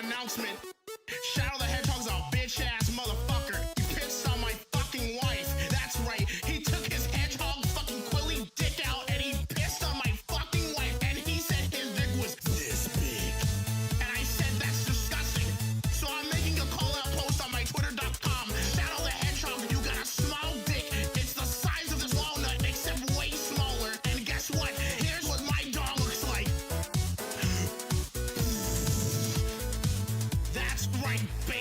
announcement. Shadow the Hedgehog's a bitch-ass motherfucker. He pissed on my fucking wife. That's right. He took his hedgehog fucking quilly dick out and he pissed on my fucking wife and he said his dick was this big. And I said that's disgusting. So I'm making a call-out post on my twitter.com. Shadow the Hedgehog, you got a small dick. It's the size of this walnut except way smaller. And guess what? Here's what my dog looks like. That's right, baby.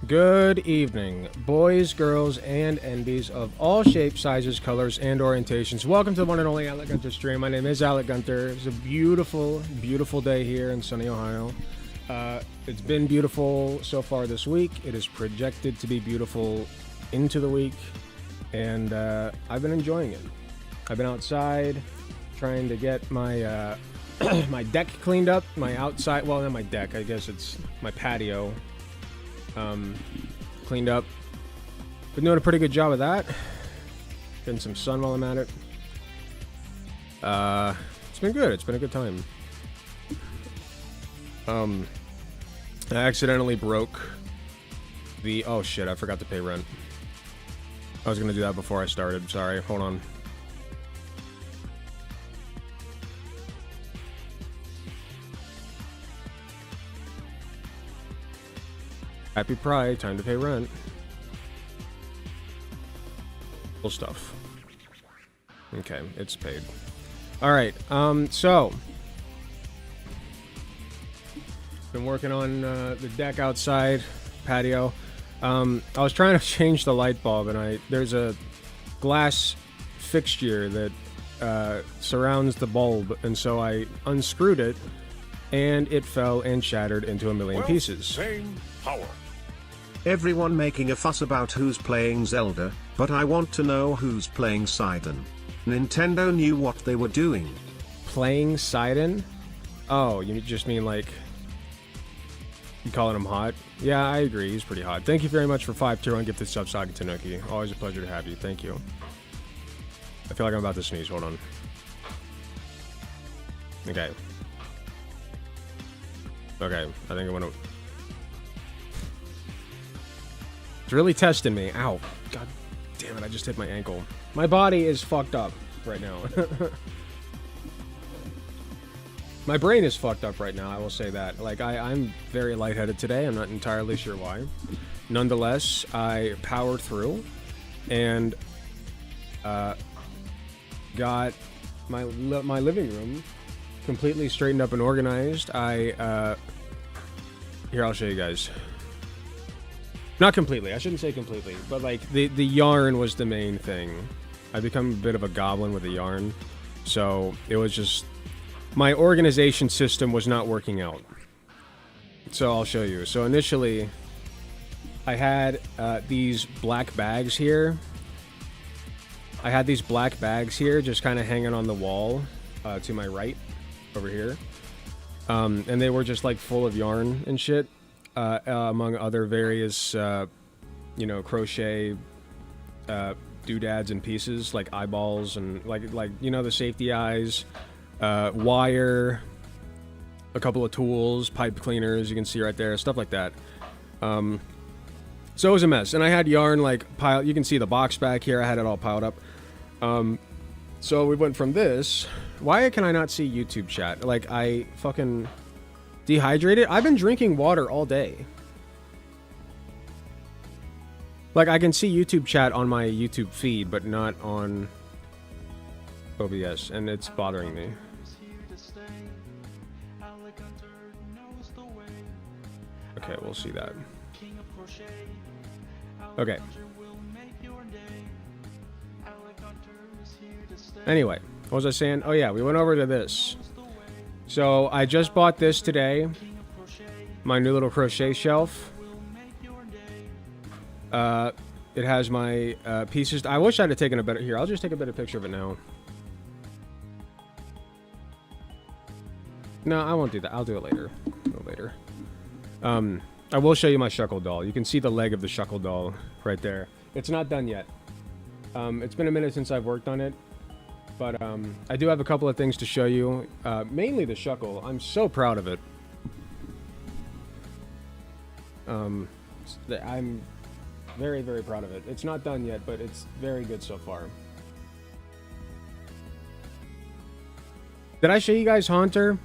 Good evening, boys, girls, and NBs of all shapes, sizes, colors, and orientations. Welcome to the one and only Alec Gunter stream. My name is Alec Gunter. It's a beautiful, beautiful day here in sunny Ohio. It's been beautiful so far this week. It is projected to be beautiful into the week, and I've been enjoying it. I've been outside trying to get my my deck cleaned up. My outside, well, not my deck. I guess it's my patio. Cleaned up. Been doing a pretty good job of that. Getting some sun while I'm at it. It's been good. It's been a good time. I accidentally broke the... Oh shit, I forgot to pay rent. I was gonna do that before I started. Sorry, hold on. Happy Pride, time to pay rent. Cool stuff. Okay, it's paid. Alright, so been working on the deck outside, patio. I was trying to change the light bulb, and there's a glass fixture that surrounds the bulb, and so I unscrewed it, and it fell and shattered into a million pieces. Same power. Everyone making a fuss about who's playing Zelda, but I want to know who's playing Sidon. Nintendo knew what they were doing. Playing Sidon? Oh, you just mean like... You calling him hot? Yeah, I agree. He's pretty hot. Thank you very much for 5 tier 1 gifted subs, Saga Tanuki. Always a pleasure to have you. Thank you. I feel like I'm about to sneeze. Hold on. Okay. Okay, I think I want to... It's really testing me. Ow. God damn it, I just hit my ankle. My body is fucked up right now. My brain is fucked up right now, I will say that. Like, I'm very lightheaded today. I'm not entirely sure why. Nonetheless, I powered through and got my living room completely straightened up and organized. Here, I'll show you guys. Not completely. I shouldn't say completely, but like the yarn was the main thing. I've become a bit of a goblin with the yarn, so it was just my organization system was not working out. So I'll show you. So initially, I had these black bags here. I had these black bags here, just kind of hanging on the wall to my right, over here, and they were just like full of yarn and shit. Among other various, you know, crochet doodads and pieces, like eyeballs and like you know, the safety eyes, wire, a couple of tools, pipe cleaners, you can see right there, stuff like that. So it was a mess, and I had yarn like piled. You can see the box back here. I had it all piled up. So we went from this. Why can I not see YouTube chat? Like, I fucking dehydrated? I've been drinking water all day. Like, I can see YouTube chat on my YouTube feed, but not on OBS, and it's bothering me. Okay, we'll see that. Okay. Anyway, what was I saying? Oh yeah, we went over to this. So I just bought this today. My new little crochet shelf. It has my pieces. I wish I'd have taken a better... Here, I'll just take a better picture of it now. No, I won't do that. I'll do it later. I will show you my Shuckle doll. You can see the leg of the Shuckle doll right there. It's not done yet. It's been a minute since I've worked on it. But I do have a couple of things to show you. Mainly the Shuckle. I'm so proud of it. I'm very, very proud of it. It's not done yet, but it's very good so far. Did I show you guys Haunter?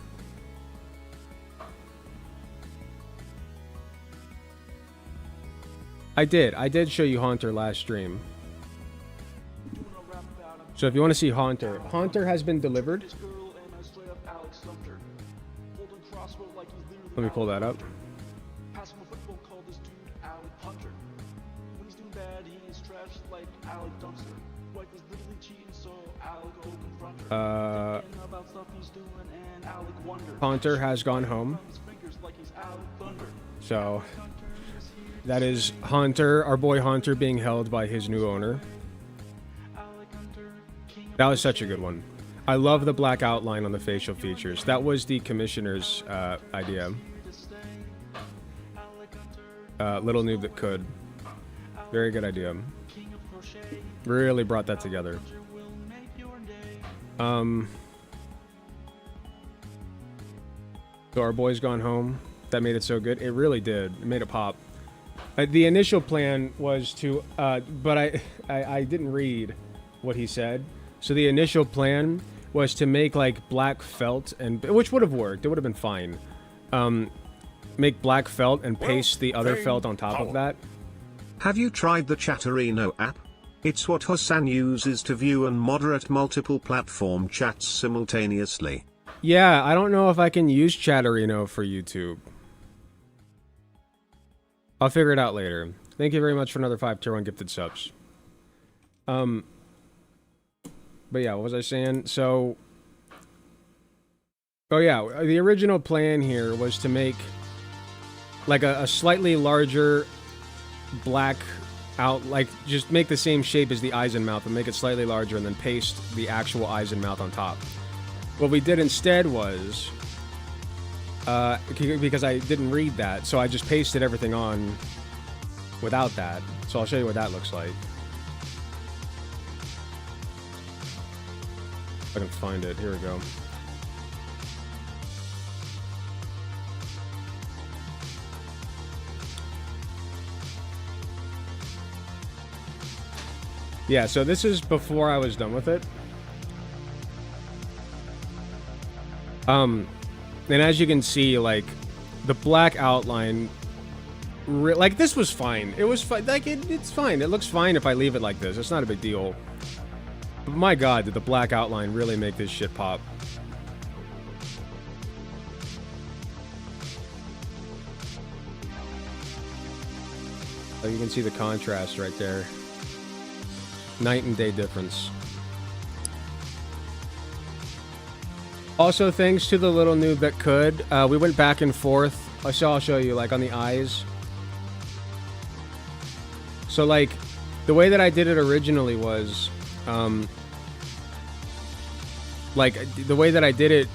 I did show you Haunter last stream. So if you want to see Haunter, Haunter has been delivered. Let me pull that up. people call this dude Alec Hunter. When he's doing bad, he is trash like Alec Dumpster. Wife is literally cheating, so Alec go confront her. Thinking about stuff he's doing, and Alec wonder. Hunter has gone home. His fingers like he's Alec Thunder. So that is Hunter, our boy Hunter, being held by his new owner. That was such a good one. I love the black outline on the facial features. That was the commissioner's idea. Little noob that could. Very good idea. Really brought that together. So our boy's gone home. That made it so good. It really did. It made it pop. The initial plan was to, but I didn't read what he said. So the initial plan was to make like black felt, and which would have worked. It would have been fine. Make black felt and paste the other felt on top of that. Have you tried the Chatterino app? It's what Hassan uses to view and moderate multiple platform chats simultaneously. Yeah, I don't know if I can use Chatterino for YouTube. I'll figure it out later. Thank you very much for another 5 tier 1 gifted subs. But yeah, what was I saying? So, oh yeah, the original plan here was to make like a slightly larger black out, like just make the same shape as the eyes and mouth, but make it slightly larger and then paste the actual eyes and mouth on top. What we did instead was, because I didn't read that, so I just pasted everything on without that. So I'll show you what that looks like. If I can find it. Here we go. Yeah, so this is before I was done with it. And as you can see, like, the black outline, like, this was fine. It was fine. Like, it's fine. It looks fine if I leave it like this. It's not a big deal. But my god, did the black outline really make this shit pop. Oh, you can see the contrast right there. Night and day difference. Also, thanks to the little noob that could, we went back and forth. I'll show you, like, on the eyes. So, like, the way that I did it originally was, like, the way that I did it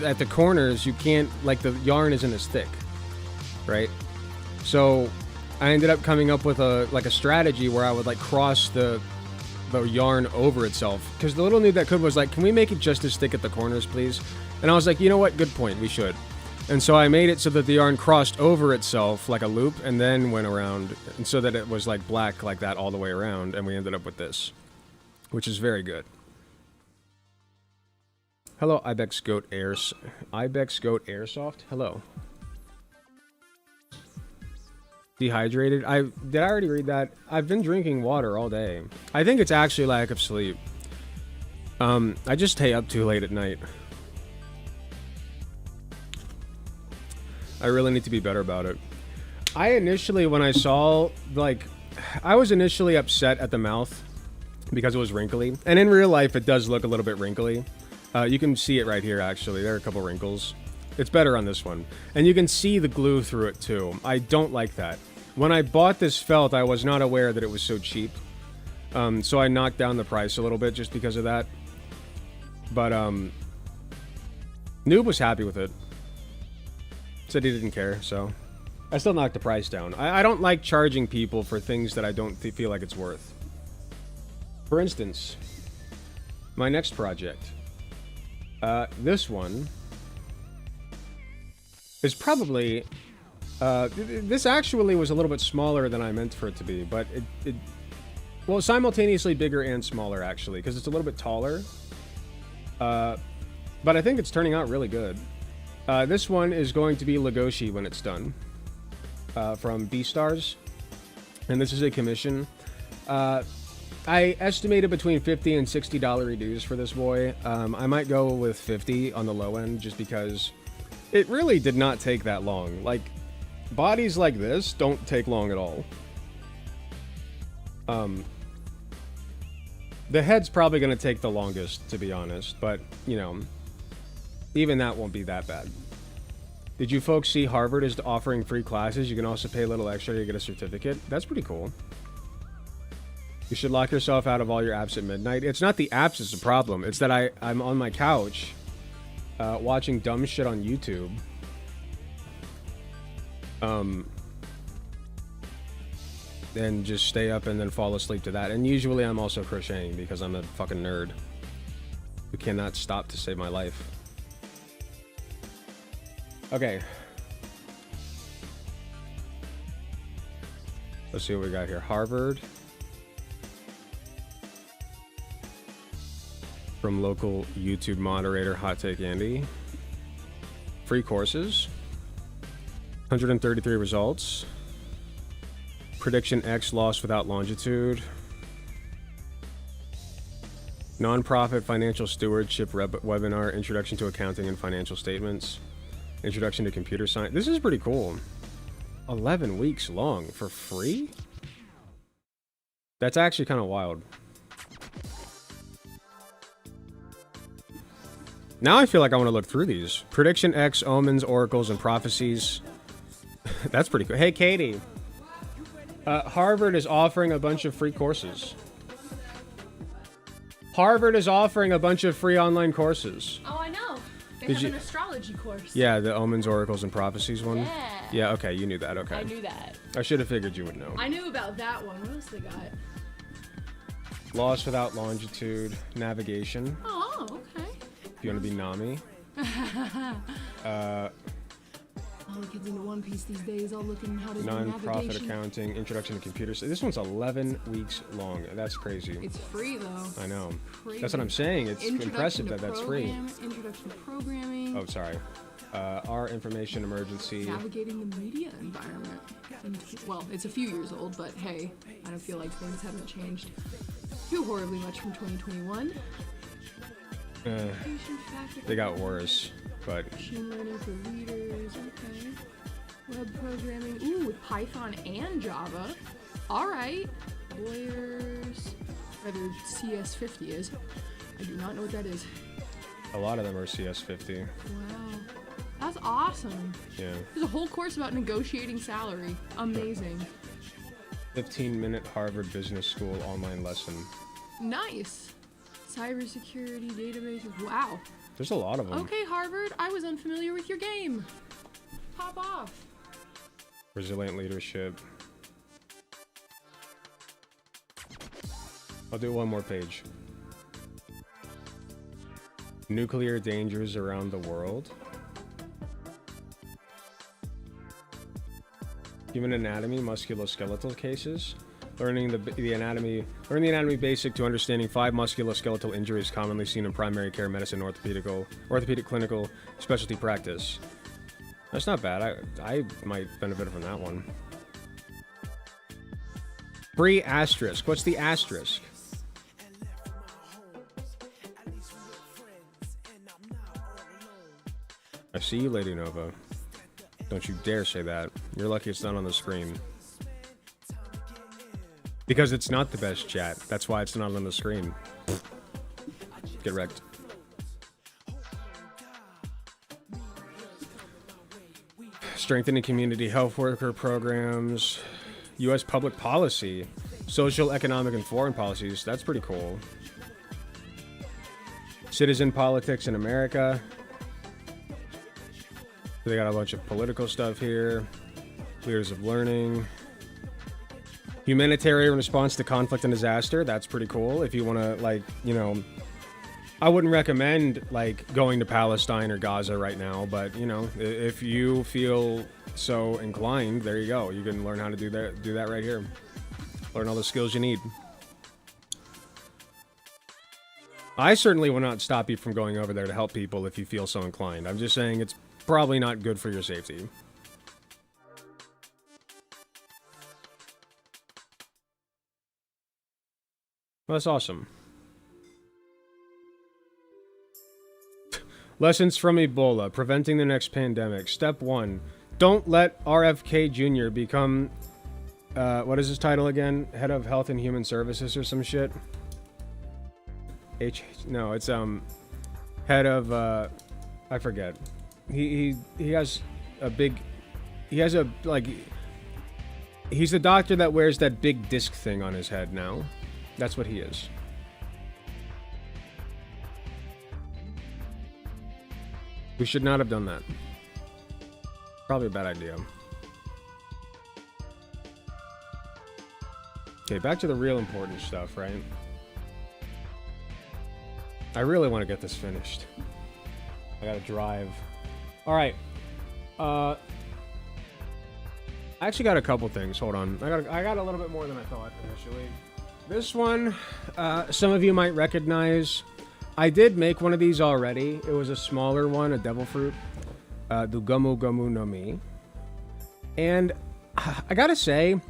at the corners, you can't, like, the yarn isn't as thick, right? So, I ended up coming up with a strategy where I would, like, cross the yarn over itself, because the little noob that could was like, can we make it just as thick at the corners, please? And I was like, you know what, good point, we should. And so I made it so that the yarn crossed over itself like a loop and then went around, and so that it was like black like that all the way around, and we ended up with this, which is very good. Hello, Ibex Goat Airsoft. Hello. Dehydrated. Did I already read that? I've been drinking water all day. I think it's actually lack of sleep. I just stay up too late at night. I really need to be better about it. I initially, when I saw, like, I was initially upset at the mouth because it was wrinkly. And in real life, it does look a little bit wrinkly. You can see it right here, actually. There are a couple wrinkles. It's better on this one. And you can see the glue through it, too. I don't like that. When I bought this felt, I was not aware that it was so cheap. So I knocked down the price a little bit just because of that. But, Noob was happy with it. Said he didn't care, so... I still knocked the price down. I don't like charging people for things that I don't feel like it's worth. For instance, my next project. This one is probably... this actually was a little bit smaller than I meant for it to be, but well, simultaneously bigger and smaller, actually, because it's a little bit taller. But I think it's turning out really good. This one is going to be Legoshi when it's done. From Beastars. And this is a commission. I estimated between $50 and $60 dues for this boy. I might go with $50 on the low end, just because it really did not take that long. Like, bodies like this don't take long at all. The head's probably going to take the longest, to be honest, but, you know, even that won't be that bad. Did you folks see Harvard is offering free classes? You can also pay a little extra to get a certificate. That's pretty cool. You should lock yourself out of all your apps at midnight. It's not the apps that's the problem. It's that I'm on my couch watching dumb shit on YouTube. And just stay up and then fall asleep to that. And usually I'm also crocheting because I'm a fucking nerd who cannot stop to save my life. Okay. Let's see what we got here. Harvard. From local YouTube moderator Hot Take Andy. Free courses. 133 results. Prediction X lost without longitude. Nonprofit financial stewardship webinar. Introduction to accounting and financial statements. Introduction to computer science. This is pretty cool. 11 weeks long for free? That's actually kind of wild. Now I feel like I want to look through these. Prediction X, omens, oracles, and prophecies. That's pretty cool. Hey, Katie. Harvard is offering a bunch of free courses. Harvard is offering a bunch of free online courses. Oh, I know. They Did have you- an astrology course. Yeah, the omens, oracles, and prophecies one. Yeah. Yeah, okay, you knew that. Okay. I knew that. I should have figured you would know. I knew about that one. What else they got? Lost without longitude, navigation. Oh, okay. If you want to be Nami. All the kids into One Piece these days, all looking how to do Non-profit navigation. accounting, introduction to computers. This one's 11 weeks long. That's crazy. It's free though. I know. Crazy. That's what I'm saying. It's Introduction impressive to that that's free. Introduction to programming. Oh, sorry. Our information emergency. Navigating the media environment. Well, it's a few years old, but hey, I don't feel like things haven't changed too horribly much from 2021. They got worse, but Machine learning for readers, okay. Web programming, ooh, with Python and Java. Alright. Lawyers, whatever CS50 is. I do not know what that is. a lot of them are CS50. Wow. That's awesome. Yeah. There's a whole course about negotiating salary. Amazing. 15-minute Harvard Business School online lesson. Nice. Cybersecurity databases. Wow. There's a lot of them. Okay, Harvard, I was unfamiliar with your game. Pop off. Resilient leadership. I'll do one more page. Nuclear dangers around the world. Human anatomy, musculoskeletal cases. Learning the anatomy basic to understanding 5 musculoskeletal injuries commonly seen in primary care medicine, orthopedic clinical specialty practice. That's not bad. I might benefit from that one. Free asterisk. What's the asterisk? I see you, Lady Nova. Don't you dare say that. You're lucky it's not on the screen. Because it's not the best chat. That's why it's not on the screen. Get wrecked. Strengthening community health worker programs. U.S. public policy. Social, economic, and foreign policies. That's pretty cool. Citizen politics in America. They got a bunch of political stuff here. Leaders of learning. Humanitarian response to conflict and disaster. That's pretty cool. If you want to, like, you know, I wouldn't recommend, like, going to Palestine or Gaza right now, but, you know, if you feel so inclined, there you go. You can learn how to do that right here. Learn all the skills you need. I certainly will not stop you from going over there to help people if you feel so inclined. I'm just saying it's probably not good for your safety. Well, that's awesome. Lessons from Ebola. Preventing the next pandemic. Step 1. Don't let RFK Jr. become, what is his title again? Head of Health and Human Services or some shit? No, it's, head of, I forget. He has a big, he has a, like, he's the doctor that wears that big disc thing on his head now. That's what he is. We should not have done that. Probably a bad idea. Okay, back to the real important stuff, right? I really want to get this finished. I gotta drive. Alright. I actually got a couple things. Hold on. I got a little bit more than I thought initially. This one, some of you might recognize. I did make one of these already. It was a smaller one, a devil fruit. The Gomu Gomu no Mi. And I gotta say,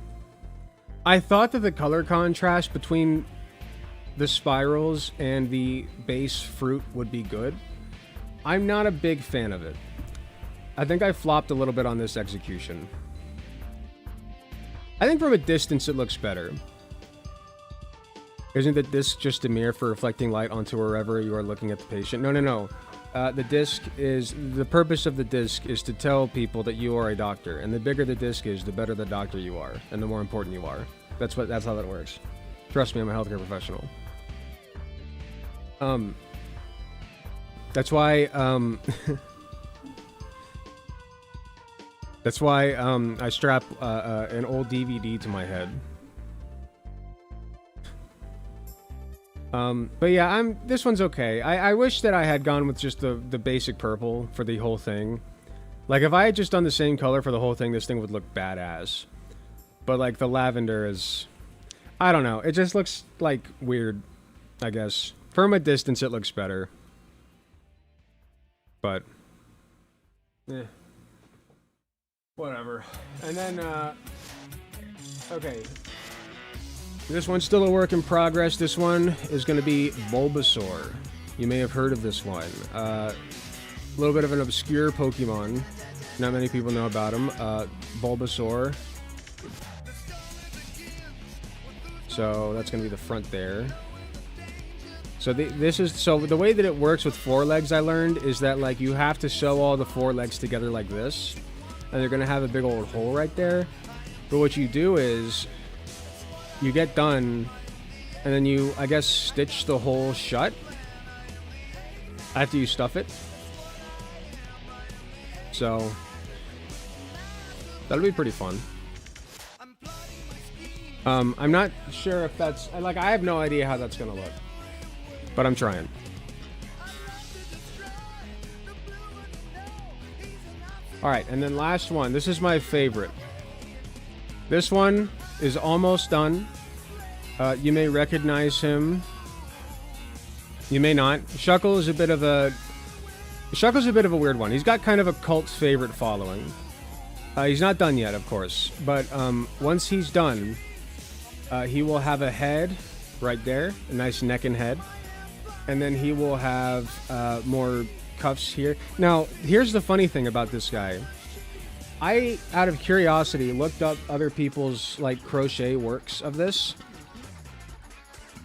I thought that the color contrast between the spirals and the base fruit would be good. I'm not a big fan of it. I think I flopped a little bit on this execution. I think from a distance it looks better. Isn't the disc just a mirror for reflecting light onto wherever you are looking at the patient? No, no, no. The disc is... The purpose of the disc is to tell people that you are a doctor. And the bigger the disc is, the better the doctor you are. And the more important you are. That's how that works. Trust me, I'm a healthcare professional. That's why, that's why, I strap, an old DVD to my head. But yeah, this one's okay. I wish that I had gone with just the basic purple for the whole thing. Like, if I had just done the same color for the whole thing, this thing would look badass. But, like, the lavender is... I don't know. It just looks, like, weird, I guess. From a distance, it looks better. But... eh. Whatever. And then, okay. This one's still a work in progress. This one is going to be Bulbasaur. You may have heard of this one. A little bit of an obscure Pokemon. Not many people know about him. Bulbasaur. So that's going to be the front there. So the way that it works with forelegs, I learned, is that like you have to sew all the forelegs together like this, and they're going to have a big old hole right there. But what you do is you get done, and then you, I guess, stitch the hole shut after you stuff it. So that'll be pretty fun. I'm not sure if that's... Like, I have no idea how that's gonna look. But I'm trying. Alright, and then last one. This is my favorite. This one is almost done. You may recognize him. You may not. Shuckle is a bit of a... Shuckle's a bit of a weird one. He's got kind of a cult favorite following. He's not done yet, of course. But once he's done, he will have a head right there. A nice neck and head. And then he will have more cuffs here. Now, here's the funny thing about this guy. I, out of curiosity, looked up other people's, like, crochet works of this.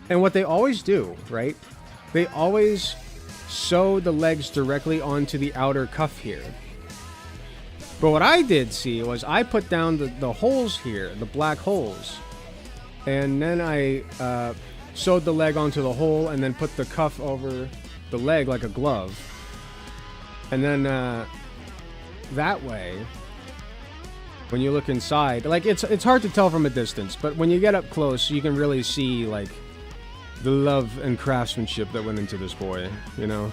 And what they always do, right? They always sew the legs directly onto the outer cuff here. But what I did see was I put down the holes here, the black holes. And then I sewed the leg onto the hole and then put the cuff over the leg like a glove. And then that way, when you look inside, like it's hard to tell from a distance, but when you get up close, you can really see like the love and craftsmanship that went into this boy, you know?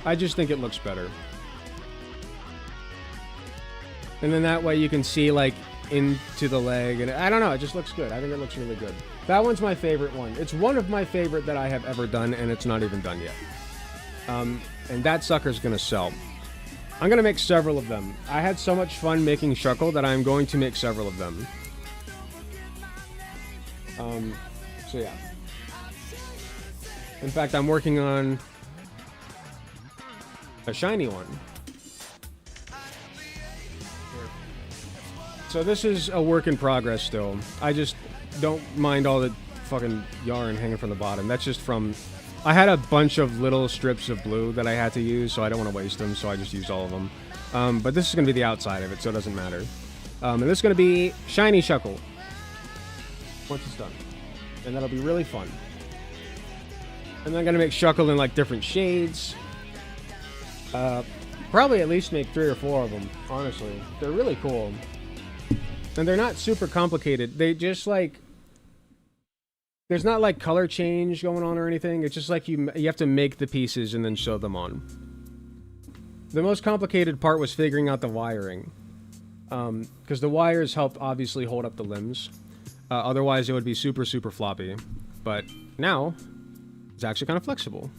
I just think it looks better. And then that way you can see like into the leg, and I don't know, it just looks good. I think it looks really good. That one's my favorite one. It's one of my favorite that I have ever done, and it's not even done yet. And that sucker's gonna sell. I'm gonna make several of them. I had so much fun making Shuckle that I'm going to make several of them. So yeah. In fact, I'm working on a shiny one. So this is a work in progress still. I just don't mind all the fucking yarn hanging from the bottom. That's just from... I had a bunch of little strips of blue that I had to use, so I don't want to waste them, so I just used all of them. But this is going to be the outside of it, so it doesn't matter. And this is going to be Shiny Shuckle. Once it's done. And that'll be really fun. And I'm going to make Shuckle in like different shades. Probably at least make 3 or 4 of them, honestly. They're really cool. And they're not super complicated. They just like... There's not like color change going on or anything. It's just like you have to make the pieces and then sew them on. The most complicated part was figuring out the wiring. Because the wires help obviously hold up the limbs. Otherwise it would be super, super floppy. But now, it's actually kind of flexible.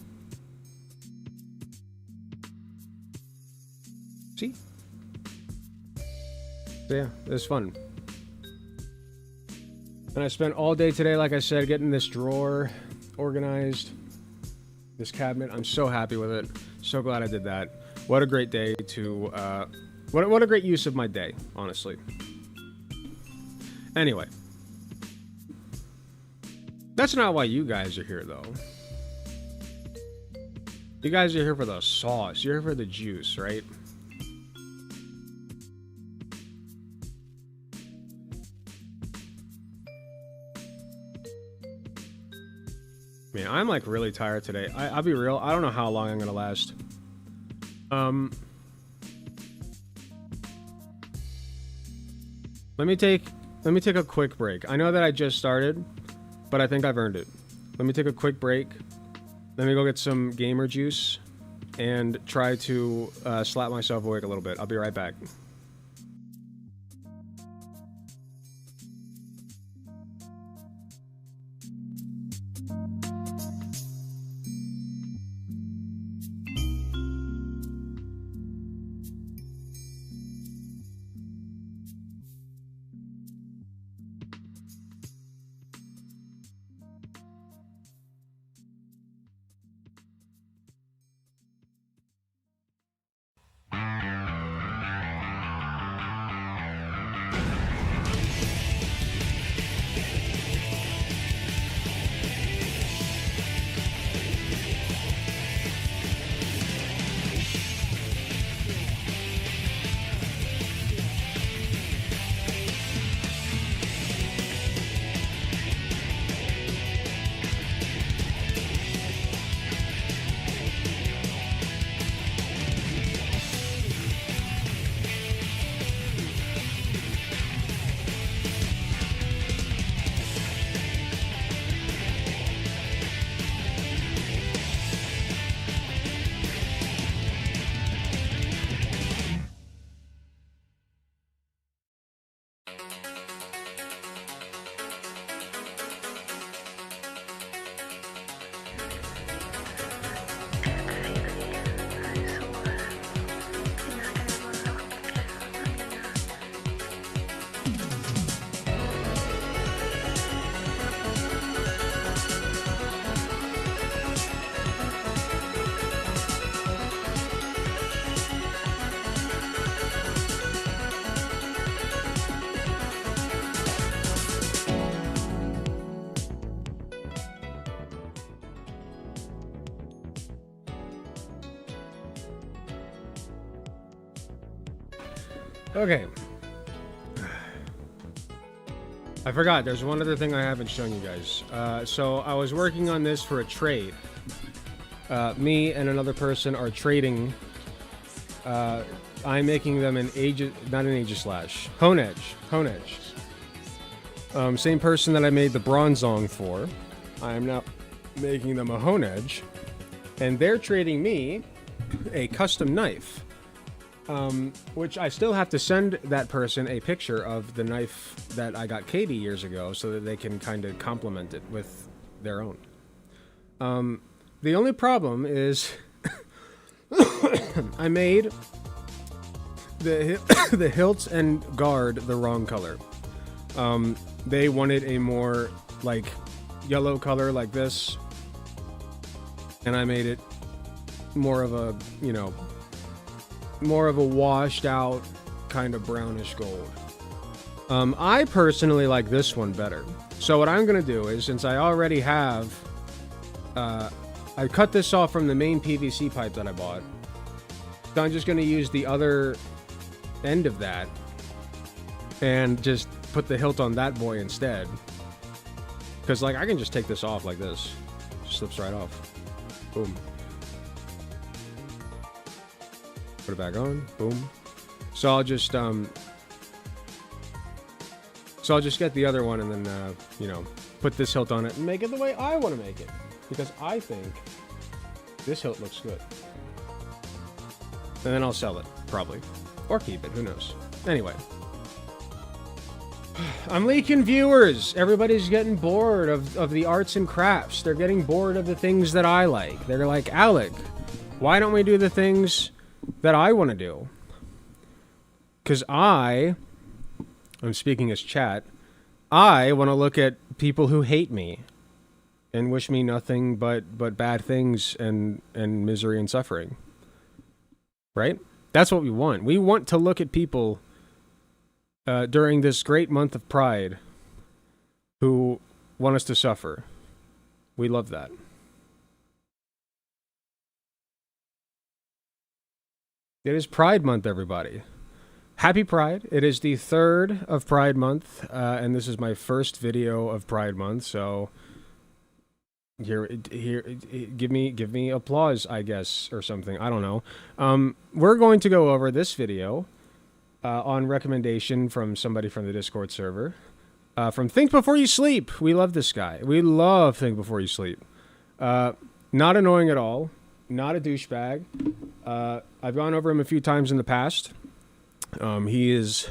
See? So yeah, it was fun. And I spent all day today, like I said, getting this drawer organized. This cabinet, I'm so happy with it. So glad I did that. What a great day to, what a great use of my day, honestly. Anyway. That's not why you guys are here, though. You guys are here for the sauce. You're here for the juice, right? Man, I'm like really tired today. I'll be real. I don't know how long I'm gonna last. Let me take a quick break. I know that I just started, but I think I've earned it. Let me take a quick break. Let me go get some gamer juice and try to slap myself awake a little bit. I'll be right back. Okay. I forgot, there's one other thing I haven't shown you guys. So I was working on this for a trade. Me and another person are trading. I'm making them an not an Aegislash. Hone Edge. Same person that I made the Bronzong for. I am now making them a Hone Edge. And they're trading me a custom knife. Which I still have to send that person a picture of the knife that I got Katie years ago so that they can kind of complement it with their own. The only problem is I made the hilt and guard the wrong color. They wanted a more like yellow color like this, and I made it more of a, you know, more of a washed out kind of brownish gold. I personally like this one better. So what I'm gonna do is, since I already have, I cut this off from the main PVC pipe that I bought. So I'm just gonna use the other end of that and just put the hilt on that boy instead. Because, like, I can just take this off like this. Just slips right off. Boom. Put it back on. Boom. So I'll just get the other one and then, you know, put this hilt on it and make it the way I want to make it. Because I think this hilt looks good. And then I'll sell it, probably. Or keep it, who knows. Anyway. I'm leaking viewers. Everybody's getting bored of the arts and crafts. They're getting bored of the things that I like. They're like, Alec, why don't we do the things that I want to do? Because I'm speaking as chat, I want to look at people who hate me and wish me nothing but bad things and misery and suffering. Right? That's what we want. We want to look at people during this great month of Pride who want us to suffer. We love that. It is Pride Month, everybody. Happy Pride. It is the 3rd of Pride Month, and this is my first video of Pride Month, so here, give me applause, I guess, or something. I don't know. We're going to go over this video on recommendation from somebody from the Discord server, from Think Before You Sleep. We love this guy. We love Think Before You Sleep. Not annoying at all. Not a douchebag. I've gone over him a few times in the past. He is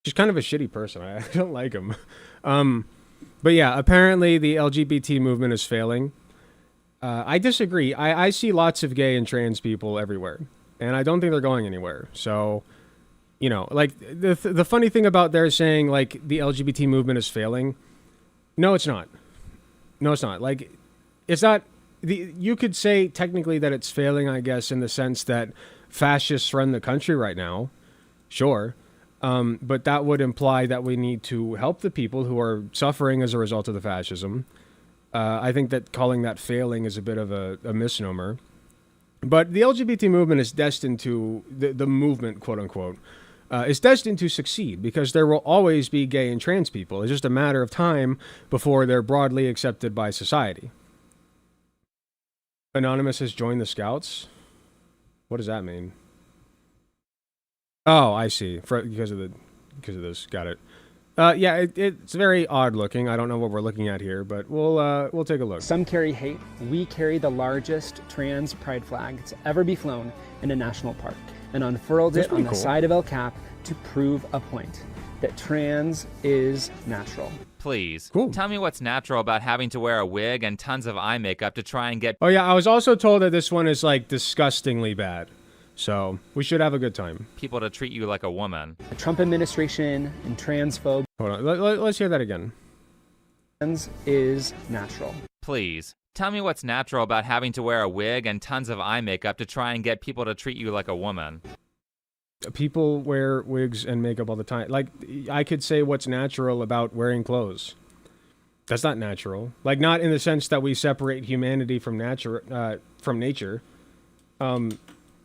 just kind of a shitty person. I don't like him. But yeah, apparently the LGBT movement is failing. I disagree. I see lots of gay and trans people everywhere, and I don't think they're going anywhere. So, you know, like, the funny thing about their saying, like, the LGBT movement is failing, no, it's not. No, it's not. Like, it's not... You could say technically that it's failing, I guess, in the sense that fascists run the country right now. Sure. But that would imply that we need to help the people who are suffering as a result of the fascism. I think that calling that failing is a bit of a misnomer. But the LGBT movement is destined to, the movement, quote unquote, is destined to succeed because there will always be gay and trans people. It's just a matter of time before they're broadly accepted by society. Anonymous has joined the Scouts. What does that mean? Oh, I see. Because of this. Got it. Yeah, it's very odd looking. I don't know what we're looking at here, but we'll take a look. Some carry hate. We carry the largest trans pride flag to ever be flown in a national park and unfurled it on the side of El Cap to prove a point that trans is natural. Please, cool. Tell me what's natural about having to wear a wig and tons of eye makeup to try and get... Oh yeah, I was also told that this one is, like, disgustingly bad. So, we should have a good time. People to treat you like a woman. The Trump administration and transphobes... Hold on, let's hear that again. Trans is natural. Please, tell me what's natural about having to wear a wig and tons of eye makeup to try and get people to treat you like a woman. People wear wigs and makeup all the time. Like, I could say what's natural about wearing clothes. That's not natural. Like, not in the sense that we separate humanity from nature.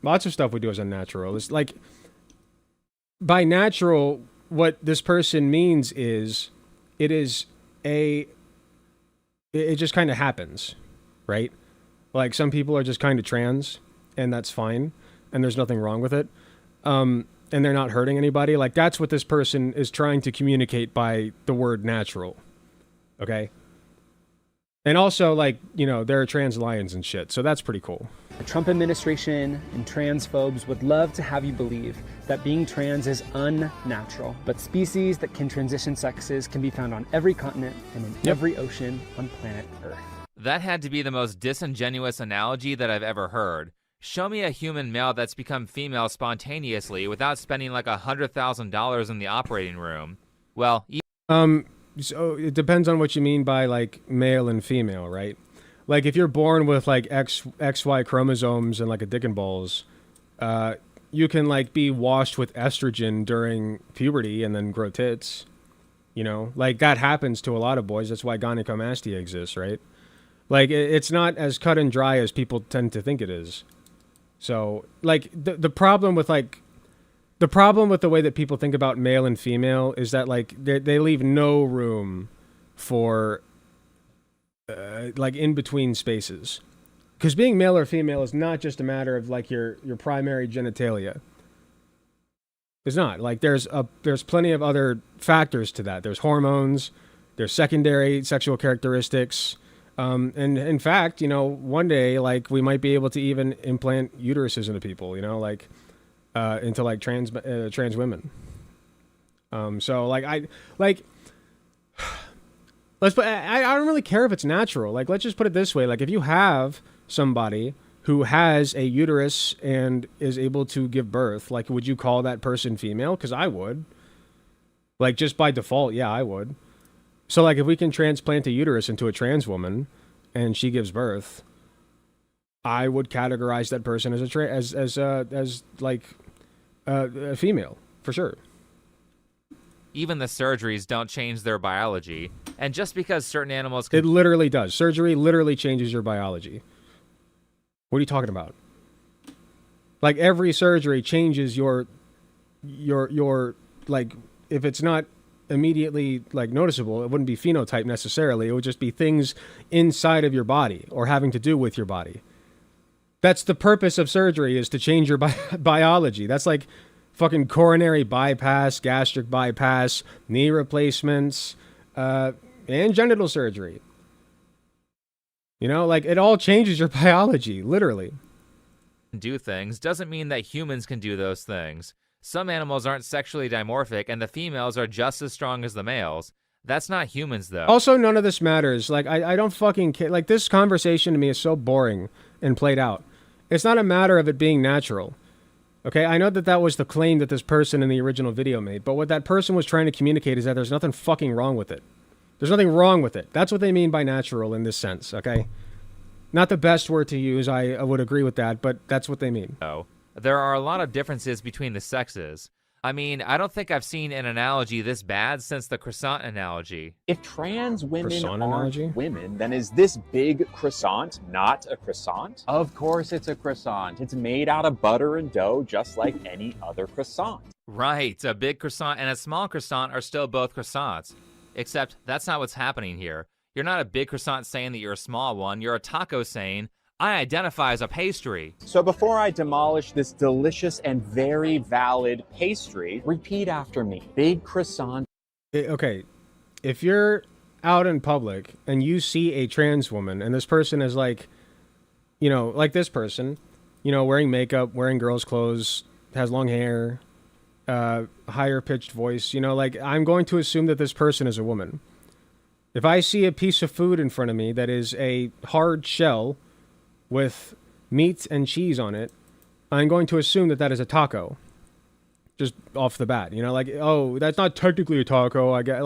Lots of stuff we do is unnatural. It's like, by natural, what this person means is, it just kind of happens, right? Like, some people are just kind of trans, and that's fine, and there's nothing wrong with it. And they're not hurting anybody. Like, that's what this person is trying to communicate by the word natural. Okay? And also, like, you know, there are trans lions and shit, so that's pretty cool. The Trump administration and transphobes would love to have you believe that being trans is unnatural, but species that can transition sexes can be found on every continent and in every ocean on planet Earth. That had to be the most disingenuous analogy that I've ever heard. Show me a human male that's become female spontaneously without spending like $100,000 in the operating room. Well, so it depends on what you mean by, like, male and female, right? Like, if you're born with, like, XY chromosomes and, like, a dick and balls, you can like be washed with estrogen during puberty and then grow tits. You know, like that happens to a lot of boys. That's why gynecomastia exists, right? Like it's not as cut and dry as people tend to think it is. So like the problem with the way that people think about male and female is that like they leave no room for like in between spaces. Because being male or female is not just a matter of like your primary genitalia. It's not. Like there's plenty of other factors to that. There's hormones, there's secondary sexual characteristics. And in fact, you know, one day like we might be able to even implant uteruses into people, you know, like into like trans women. So like I don't really care if it's natural. Like let's just put it this way. Like if you have somebody who has a uterus and is able to give birth, like would you call that person female? Because I would. Like just by default, yeah, I would. So like if we can transplant a uterus into a trans woman and she gives birth, I would categorize that person as a female for sure. Even the surgeries don't change their biology, and just because certain animals it literally does. Surgery literally changes your biology. What are you talking about? Like every surgery changes your like if it's not immediately like noticeable, it wouldn't be phenotype necessarily. It would just be things inside of your body or having to do with your body. That's the purpose of surgery, is to change your biology. That's like fucking coronary bypass, gastric bypass, knee replacements, and genital surgery. You know, like it all changes your biology, literally. do things doesn't mean that humans can do those things. Some animals aren't sexually dimorphic, and the females are just as strong as the males. That's not humans, though. Also, none of this matters. Like, I don't fucking care. Like, this conversation to me is so boring and played out. It's not a matter of it being natural. Okay, I know that that was the claim that this person in the original video made, but what that person was trying to communicate is that there's nothing fucking wrong with it. There's nothing wrong with it. That's what they mean by natural in this sense, okay? Not the best word to use, I would agree with that, but that's what they mean. Oh, there are a lot of differences between the sexes. I mean, I don't think I've seen an analogy this bad since the croissant analogy. If trans women Croissant aren't analogy? women, then is this big croissant not a croissant? Of course it's a croissant. It's made out of butter and dough just like any other croissant. Right, a big croissant and a small croissant are still both croissants. Except that's not what's happening here. You're not a big croissant saying that you're a small one. You're a taco saying, I identify as a pastry. So before I demolish this delicious and very valid pastry, repeat after me. Big croissant. Okay, if you're out in public and you see a trans woman and this person is like, you know, like this person, you know, wearing makeup, wearing girls' clothes, has long hair, higher pitched voice, you know, like I'm going to assume that this person is a woman. If I see a piece of food in front of me that is a hard shell with meat and cheese on it, I'm going to assume that that is a taco. Just off the bat, you know, like, oh, that's not technically a taco. I get,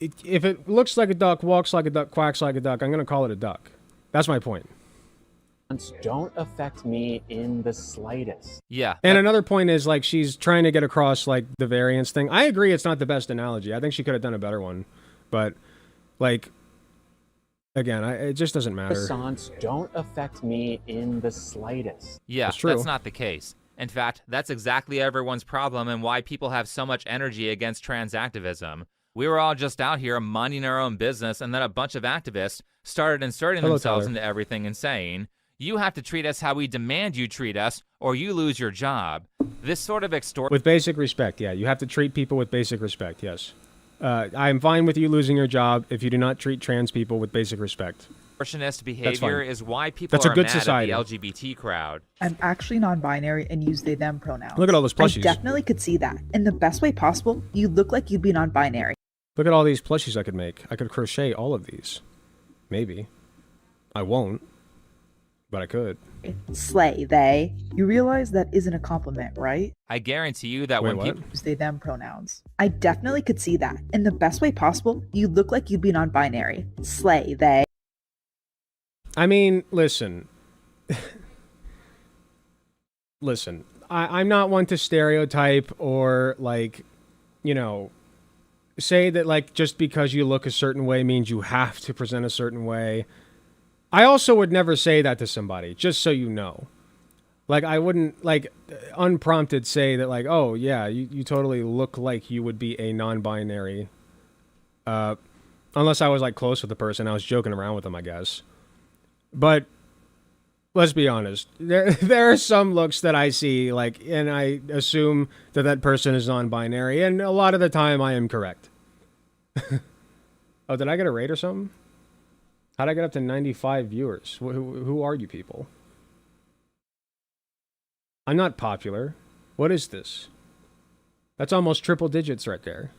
if it looks like a duck, walks like a duck, quacks like a duck, I'm going to call it a duck. That's my point. Don't affect me in the slightest. Yeah. And another point is, like, she's trying to get across, like, the variance thing. I agree it's not the best analogy. I think she could have done a better one. But, like, again, it just doesn't matter. Croissants don't affect me in the slightest. Yeah, That's true. That's not the case. In fact, that's exactly everyone's problem and why people have so much energy against trans activism. We were all just out here minding our own business, and then a bunch of activists started inserting themselves into everything and saying, you have to treat us how we demand you treat us, or you lose your job. This sort of With basic respect, yeah. You have to treat people with basic respect, yes. I'm fine with you losing your job if you do not treat trans people with basic respect. extortionist behavior is why people That's a are good mad society. at the LGBT crowd. I'm actually non-binary and use they them pronouns. Look at all those plushies. I definitely could see that. In the best way possible, you look like you'd be non-binary. Look at all these plushies I could make. I could crochet all of these. Maybe. I won't. But I could. Slay, they. You realize that isn't a compliment, right? I guarantee you that Wait, when what? people Use they them pronouns. I definitely could see that. In the best way possible, you look like you'd be non-binary. Slay, they. I mean, listen. listen, I'm not one to stereotype or, like, you know, say that, like, just because you look a certain way means you have to present a certain way. I also would never say that to somebody, just so you know. Like, I wouldn't, like, unprompted say that, like, oh, yeah, you totally look like you would be a non-binary. Unless I was, like, close with the person. I was joking around with them, I guess. But let's be honest. There are some looks that I see, like, and I assume that that person is non-binary, and a lot of the time I am correct. Oh, did I get a rate or something? How'd I get up to 95 viewers? Who are you people? I'm not popular. What is this? That's almost triple digits right there.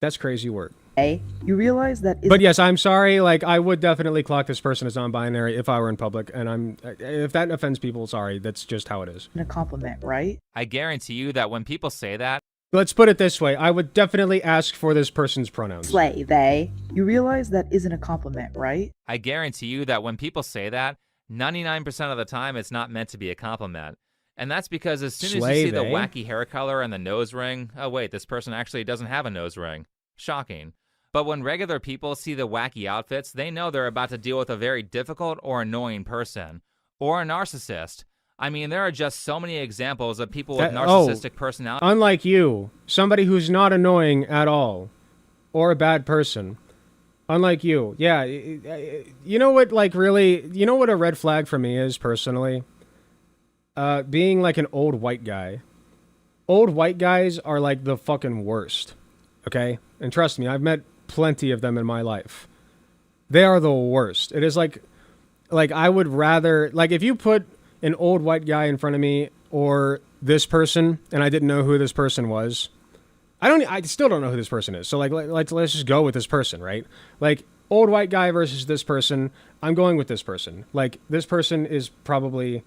That's crazy work. You realize that But yes, I'm sorry. Like, I would definitely clock this person as non-binary if I were in public, and if that offends people, sorry. That's just how it is. a compliment, right? I guarantee you that when people say that, Let's put it this way. I would definitely ask for this person's pronouns. Slay, they. You realize that isn't a compliment, right? I guarantee you that when people say that, 99% of the time it's not meant to be a compliment. And that's because as soon as you see the wacky hair color and the nose ring, oh wait, this person actually doesn't have a nose ring. Shocking. But when regular people see the wacky outfits, they know they're about to deal with a very difficult or annoying person. Or a narcissist. I mean, there are just so many examples of people with narcissistic personality. Unlike you, somebody who's not annoying at all, or a bad person. Unlike you. Yeah, you know what, like, really, you know what a red flag for me is, personally? Being, like, an old white guy. Old white guys are, like, the fucking worst. Okay? And trust me, I've met plenty of them in my life. They are the worst. It is like I would rather, like, if you put an old white guy in front of me or this person and I didn't know who this person was, I still don't know who this person is. So, like, let's just go with this person, right? Like, old white guy versus this person, I'm going with this person. Like, this person is probably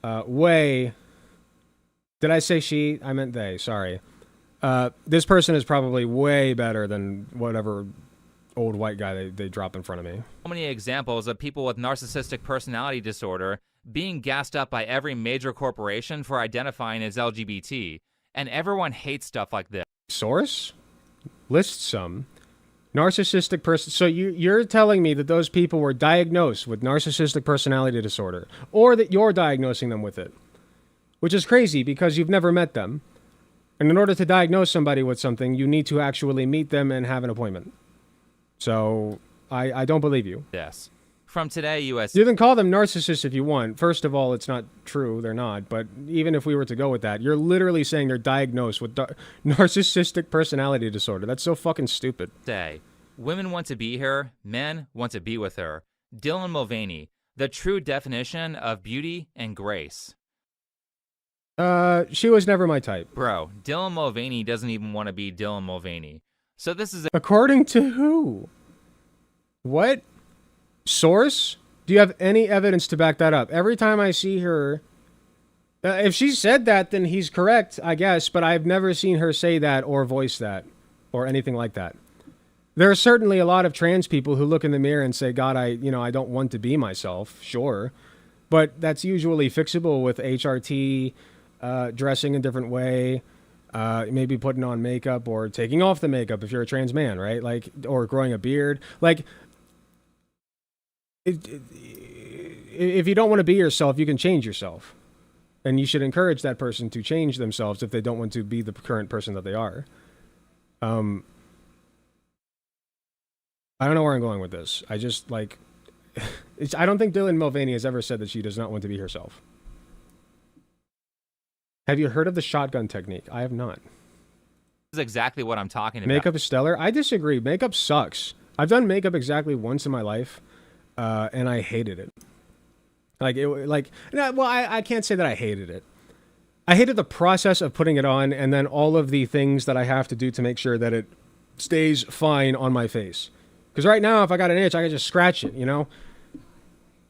way, did I say she? I meant they, sorry. This person is probably way better than whatever old white guy they drop in front of me. So many examples of people with narcissistic personality disorder being gassed up by every major corporation for identifying as LGBT. And everyone hates stuff like this. Source? List some. Narcissistic person. So you're telling me that those people were diagnosed with narcissistic personality disorder, or that you're diagnosing them with it, which is crazy because you've never met them. And in order to diagnose somebody with something, you need to actually meet them and have an appointment. So I don't believe you. Yes. From Today USA. You can call them narcissists if you want. First of all, it's not true. They're not. But even if we were to go with that, you're literally saying they're diagnosed with narcissistic personality disorder. That's so fucking stupid. Say, women want to be her, men want to be with her. Dylan Mulvaney, the true definition of beauty and grace. She was never my type. Bro, Dylan Mulvaney doesn't even want to be Dylan Mulvaney. So this is according to who? What? Source? Do you have any evidence to back that up? Every time I see her, if she said that, then he's correct, I guess, but I've never seen her say that or voice that or anything like that. There are certainly a lot of trans people who look in the mirror and say, God, I don't want to be myself, sure. But that's usually fixable with HRT, dressing a different way, maybe putting on makeup or taking off the makeup if you're a trans man, right? Like, or growing a beard. Like, if you don't want to be yourself, you can change yourself. And you should encourage that person to change themselves if they don't want to be the current person that they are. I don't know where I'm going with this. I just, like, I don't think Dylan Mulvaney has ever said that she does not want to be herself. Have you heard of the shotgun technique? I have not. This is exactly what I'm talking about. Makeup is stellar? I disagree. Makeup sucks. I've done makeup exactly once in my life, and I hated it. I can't say that I hated it. I hated the process of putting it on and then all of the things that I have to do to make sure that it stays fine on my face. Because right now, if I got an itch, I can just scratch it, you know?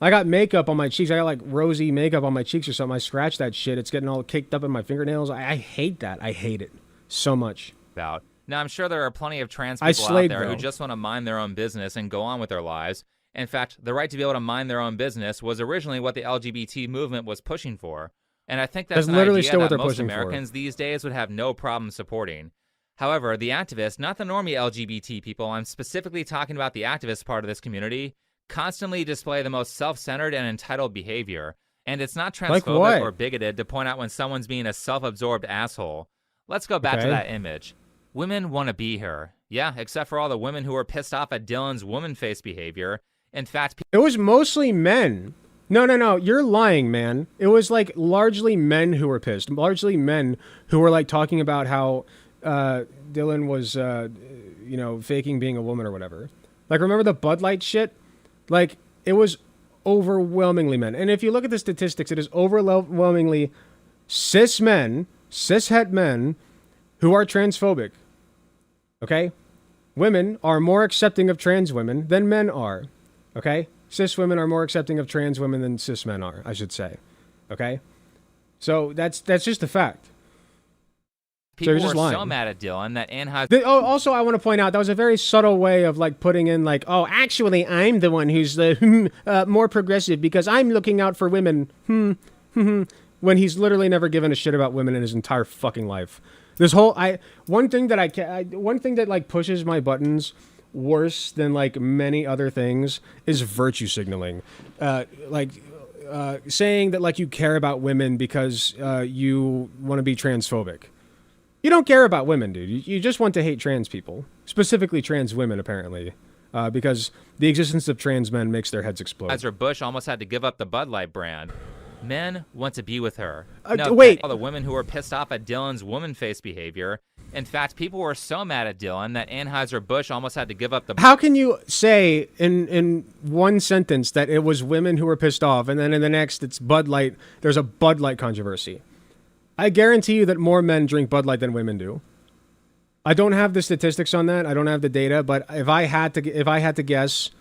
I got makeup on my cheeks. I got, like, rosy makeup on my cheeks or something. I scratch that shit. It's getting all caked up in my fingernails. I hate that. I hate it so much. Now, I'm sure there are plenty of trans people out there who just want to mind their own business and go on with their lives. In fact, the right to be able to mind their own business was originally what the LGBT movement was pushing for. And I think that's an literally idea still what that they're most pushing for. Americans these days would have no problem supporting. However, the activists, not the normie LGBT people, I'm specifically talking about the activist part of this community, constantly display the most self-centered and entitled behavior. And it's not transphobic what? or bigoted to point out when someone's being a self-absorbed asshole. Let's go back to Okay. that image. Women want to be here. Yeah, except for all the women who were pissed off at Dylan's woman face behavior. In fact, It was mostly men. No, you're lying, man. It was like largely men who were pissed. Largely men who were like talking about how Dylan was, faking being a woman or whatever. Like, remember the Bud Light shit? Like, it was overwhelmingly men. And if you look at the statistics, it is overwhelmingly cis men, cishet men who are transphobic. Okay? Women are more accepting of trans women than men are. Okay? Cis women are more accepting of trans women than cis men are, I should say. Okay? So that's just a fact. people just were so lying. mad at Dylan that Anheuser Also, I want to point out that was a very subtle way of like putting in like, oh, actually, I'm the one who's the more progressive because I'm looking out for women. When he's literally never given a shit about women in his entire fucking life. This whole one thing that like pushes my buttons worse than like many other things is virtue signaling, saying that like you care about women because you want to be transphobic. You don't care about women, dude. You just want to hate trans people, specifically trans women, apparently, because the existence of trans men makes their heads explode. Bush almost had to give up the Bud Light brand. Men want to be with her. Wait. All the women who were pissed off at Dylan's woman face behavior. In fact, people were so mad at Dylan that Anheuser-Busch almost had to give up the... How can you say in one sentence that it was women who were pissed off, and then in the next it's Bud Light, there's a Bud Light controversy? I guarantee you that more men drink Bud Light than women do. I don't have the statistics on that. I don't have the data, but if I had to guess,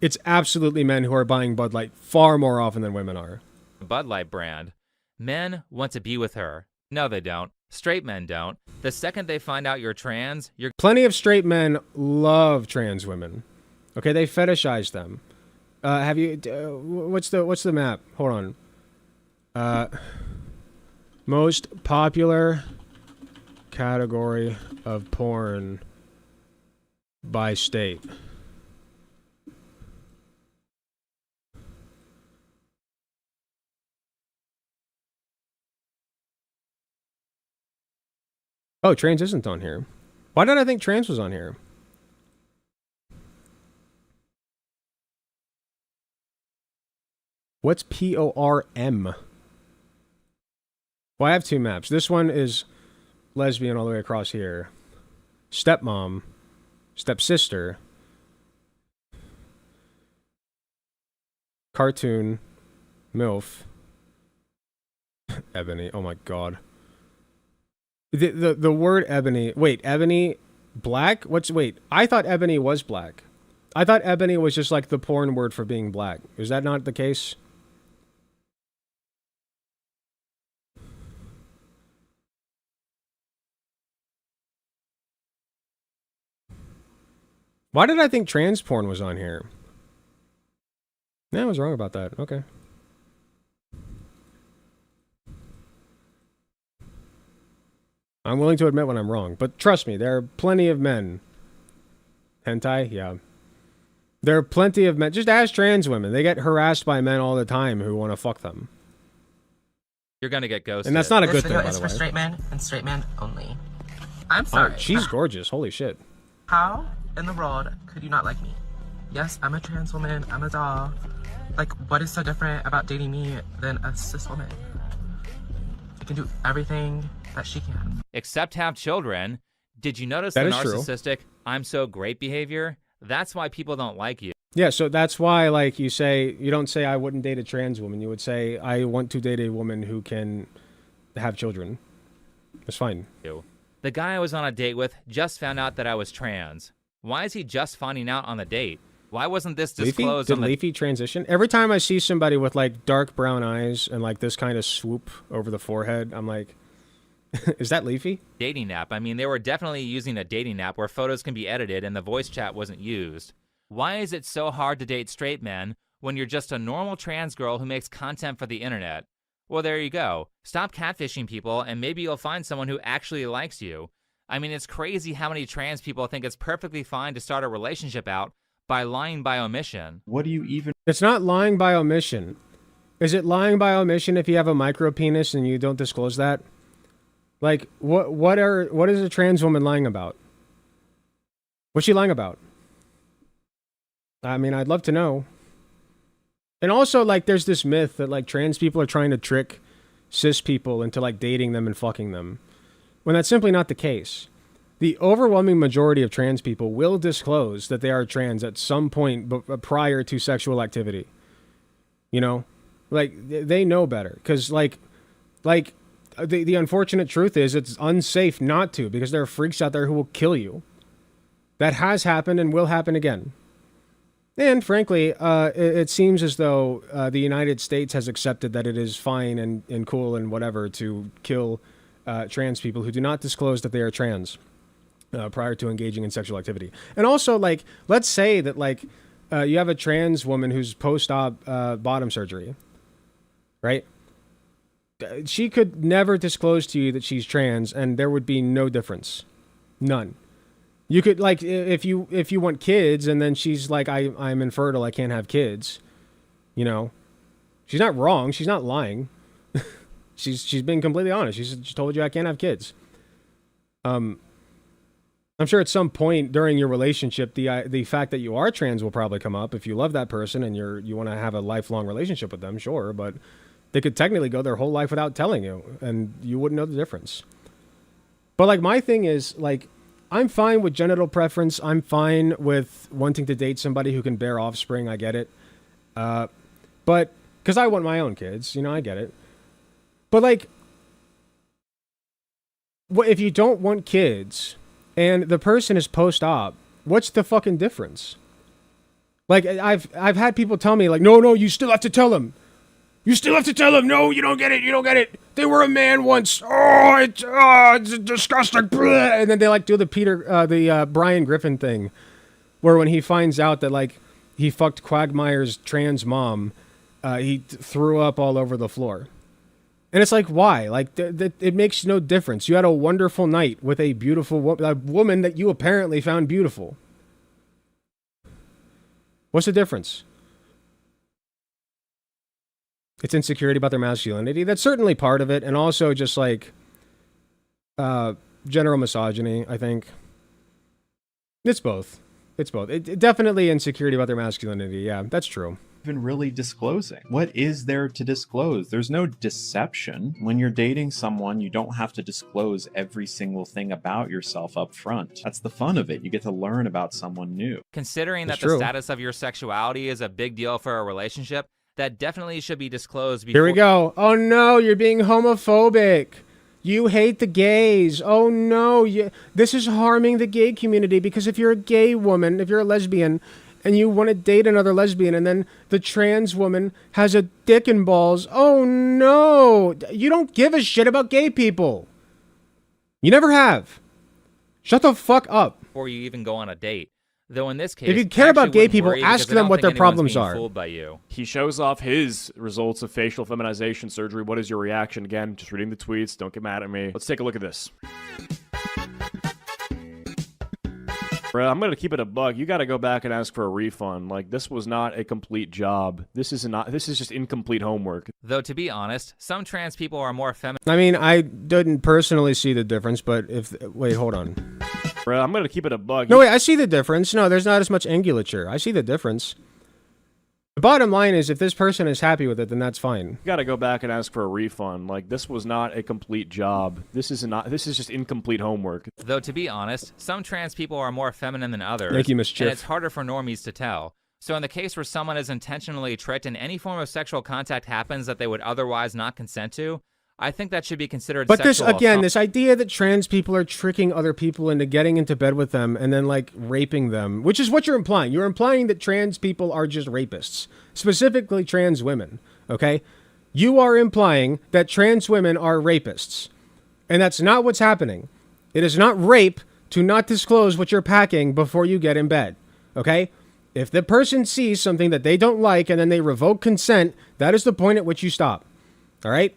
it's absolutely men who are buying Bud Light far more often than women are. Bud Light brand. Men want to be with her. No, they don't. Straight men don't. The second they find out you're trans, you're... Plenty of straight men love trans women. Okay, they fetishize them. Have you... what's the map? Hold on. Most popular category of porn by state. Oh, trans isn't on here. Why did I think trans was on here? What's PORM? Well, I have two maps. This one is lesbian all the way across here. Stepmom. Stepsister. Cartoon. MILF. Ebony. Oh my god. The word ebony. Wait, ebony black? Wait, I thought ebony was black. I thought ebony was just like the porn word for being black. Is that not the case? Why did I think trans porn was on here? No, I was wrong about that. Okay. I'm willing to admit when I'm wrong, but trust me, there are plenty of men. Hentai? Yeah. There are plenty of men. Just ask trans women. They get harassed by men all the time who want to fuck them. You're gonna get ghosted. And that's not a good This thing, video by is the for way. straight men and straight men only. I'm Oh, sorry. she's gorgeous. Holy shit. How in the world could you not like me? Yes, I'm a trans woman. I'm a doll. Like, what is so different about dating me than a cis woman? I can do everything that she can. Except have children. Did you notice That the is true. narcissistic, I'm so great behavior? That's why people don't like you. Yeah, so that's why, like, you don't say I wouldn't date a trans woman. You would say I want to date a woman who can have children. It's fine. The guy I was on a date with just found out that I was trans. Why is he just finding out on the date? Why wasn't this disclosed Did on the... Leafy transition? Every time I see somebody with, like, dark brown eyes and, like, this kind of swoop over the forehead, I'm like, is that Leafy? dating app? I mean, they were definitely using a dating app where photos can be edited and the voice chat wasn't used. Why is it so hard to date straight men when you're just a normal trans girl who makes content for the internet? Well, there you go. Stop catfishing people, and maybe you'll find someone who actually likes you. I mean, it's crazy how many trans people think it's perfectly fine to start a relationship out by lying by omission. What do you even... It's not lying by omission. Is it lying by omission if you have a micro penis and you don't disclose that? Like, what is a trans woman lying about? What's she lying about? I mean, I'd love to know. And also, like, there's this myth that, like, trans people are trying to trick cis people into, like, dating them and fucking them, when that's simply not the case. The overwhelming majority of trans people will disclose that they are trans at some point prior to sexual activity. You know? Like, they know better. Because, like, the unfortunate truth is it's unsafe not to, because there are freaks out there who will kill you. That has happened and will happen again. And frankly, it seems as though the United States has accepted that it is fine and cool and whatever to kill trans people who do not disclose that they are trans prior to engaging in sexual activity. And also, like, let's say that, like, you have a trans woman who's post-op bottom surgery, right? She could never disclose to you that she's trans, and there would be no difference. None. You could, like, if you want kids, and then she's like, I'm infertile, I can't have kids. You know, she's not wrong. She's not lying. she's been completely honest. She's told you I can't have kids. I'm sure at some point during your relationship, the fact that you are trans will probably come up. If you love that person and you want to have a lifelong relationship with them, sure, but they could technically go their whole life without telling you, and you wouldn't know the difference. But, like, my thing is, like, I'm fine with genital preference. I'm fine with wanting to date somebody who can bear offspring. I get it. But, because I want my own kids, you know, I get it. But, like, if you don't want kids and the person is post-op, what's the fucking difference? Like, I've had people tell me, like, no, you still have to tell them. You still have to tell them. No, you don't get it. You don't get it. They were a man once. It's disgusting. And then they, like, do the Brian Griffin thing, where when he finds out that, like, he fucked Quagmire's trans mom, he threw up all over the floor. And it's like, why? Like, it makes no difference. You had a wonderful night with a beautiful woman that you apparently found beautiful. What's the difference? It's insecurity about their masculinity. That's certainly part of it. And also just, like, general misogyny, I think. It's both. It's both. It definitely insecurity about their masculinity. Yeah, that's true. Even really disclosing? What is there to disclose? There's no deception. When you're dating someone, you don't have to disclose every single thing about yourself up front. That's the fun of it. You get to learn about someone new. Considering that the status of your sexuality is a big deal for a relationship, that definitely should be disclosed before— Here we go. Oh no, you're being homophobic. You hate the gays. Oh no, this is harming the gay community, because if you're a gay woman, if you're a lesbian, and you want to date another lesbian, and then the trans woman has a dick and balls, oh no, you don't give a shit about gay people. You never have. Shut the fuck up. Before you even go on a date. Though in this case, if you care about gay people, ask them what their problems are. Fooled by you. He shows off his results of facial feminization surgery. What is your reaction? Again, just reading the tweets. Don't get mad at me. Let's take a look at this. Bro, I'm gonna keep it a bug. You gotta go back and ask for a refund. Like, this was not a complete job. This is just incomplete homework. Though, to be honest, some trans people are more feminine. I mean, I didn't personally see the difference, but wait, hold on. Bro, I'm gonna keep it a bug. No, wait, I see the difference. No, there's not as much angulature. I see the difference. The bottom line is, if this person is happy with it, then that's fine. You gotta go back and ask for a refund. Like, this was not a complete job. This is just incomplete homework. Though, to be honest, some trans people are more feminine than others. Thank you, Miss Chiff. And it's harder for normies to tell. So in the case where someone is intentionally tricked and any form of sexual contact happens that they would otherwise not consent to, I think that should be considered But sexual this, again, assault. this idea that trans people are tricking other people into getting into bed with them and then, like, raping them, which is what you're implying. You're implying that trans people are just rapists, specifically trans women, okay? You are implying that trans women are rapists, and that's not what's happening. It is not rape to not disclose what you're packing before you get in bed, okay? If the person sees something that they don't like and then they revoke consent, that is the point at which you stop. All right?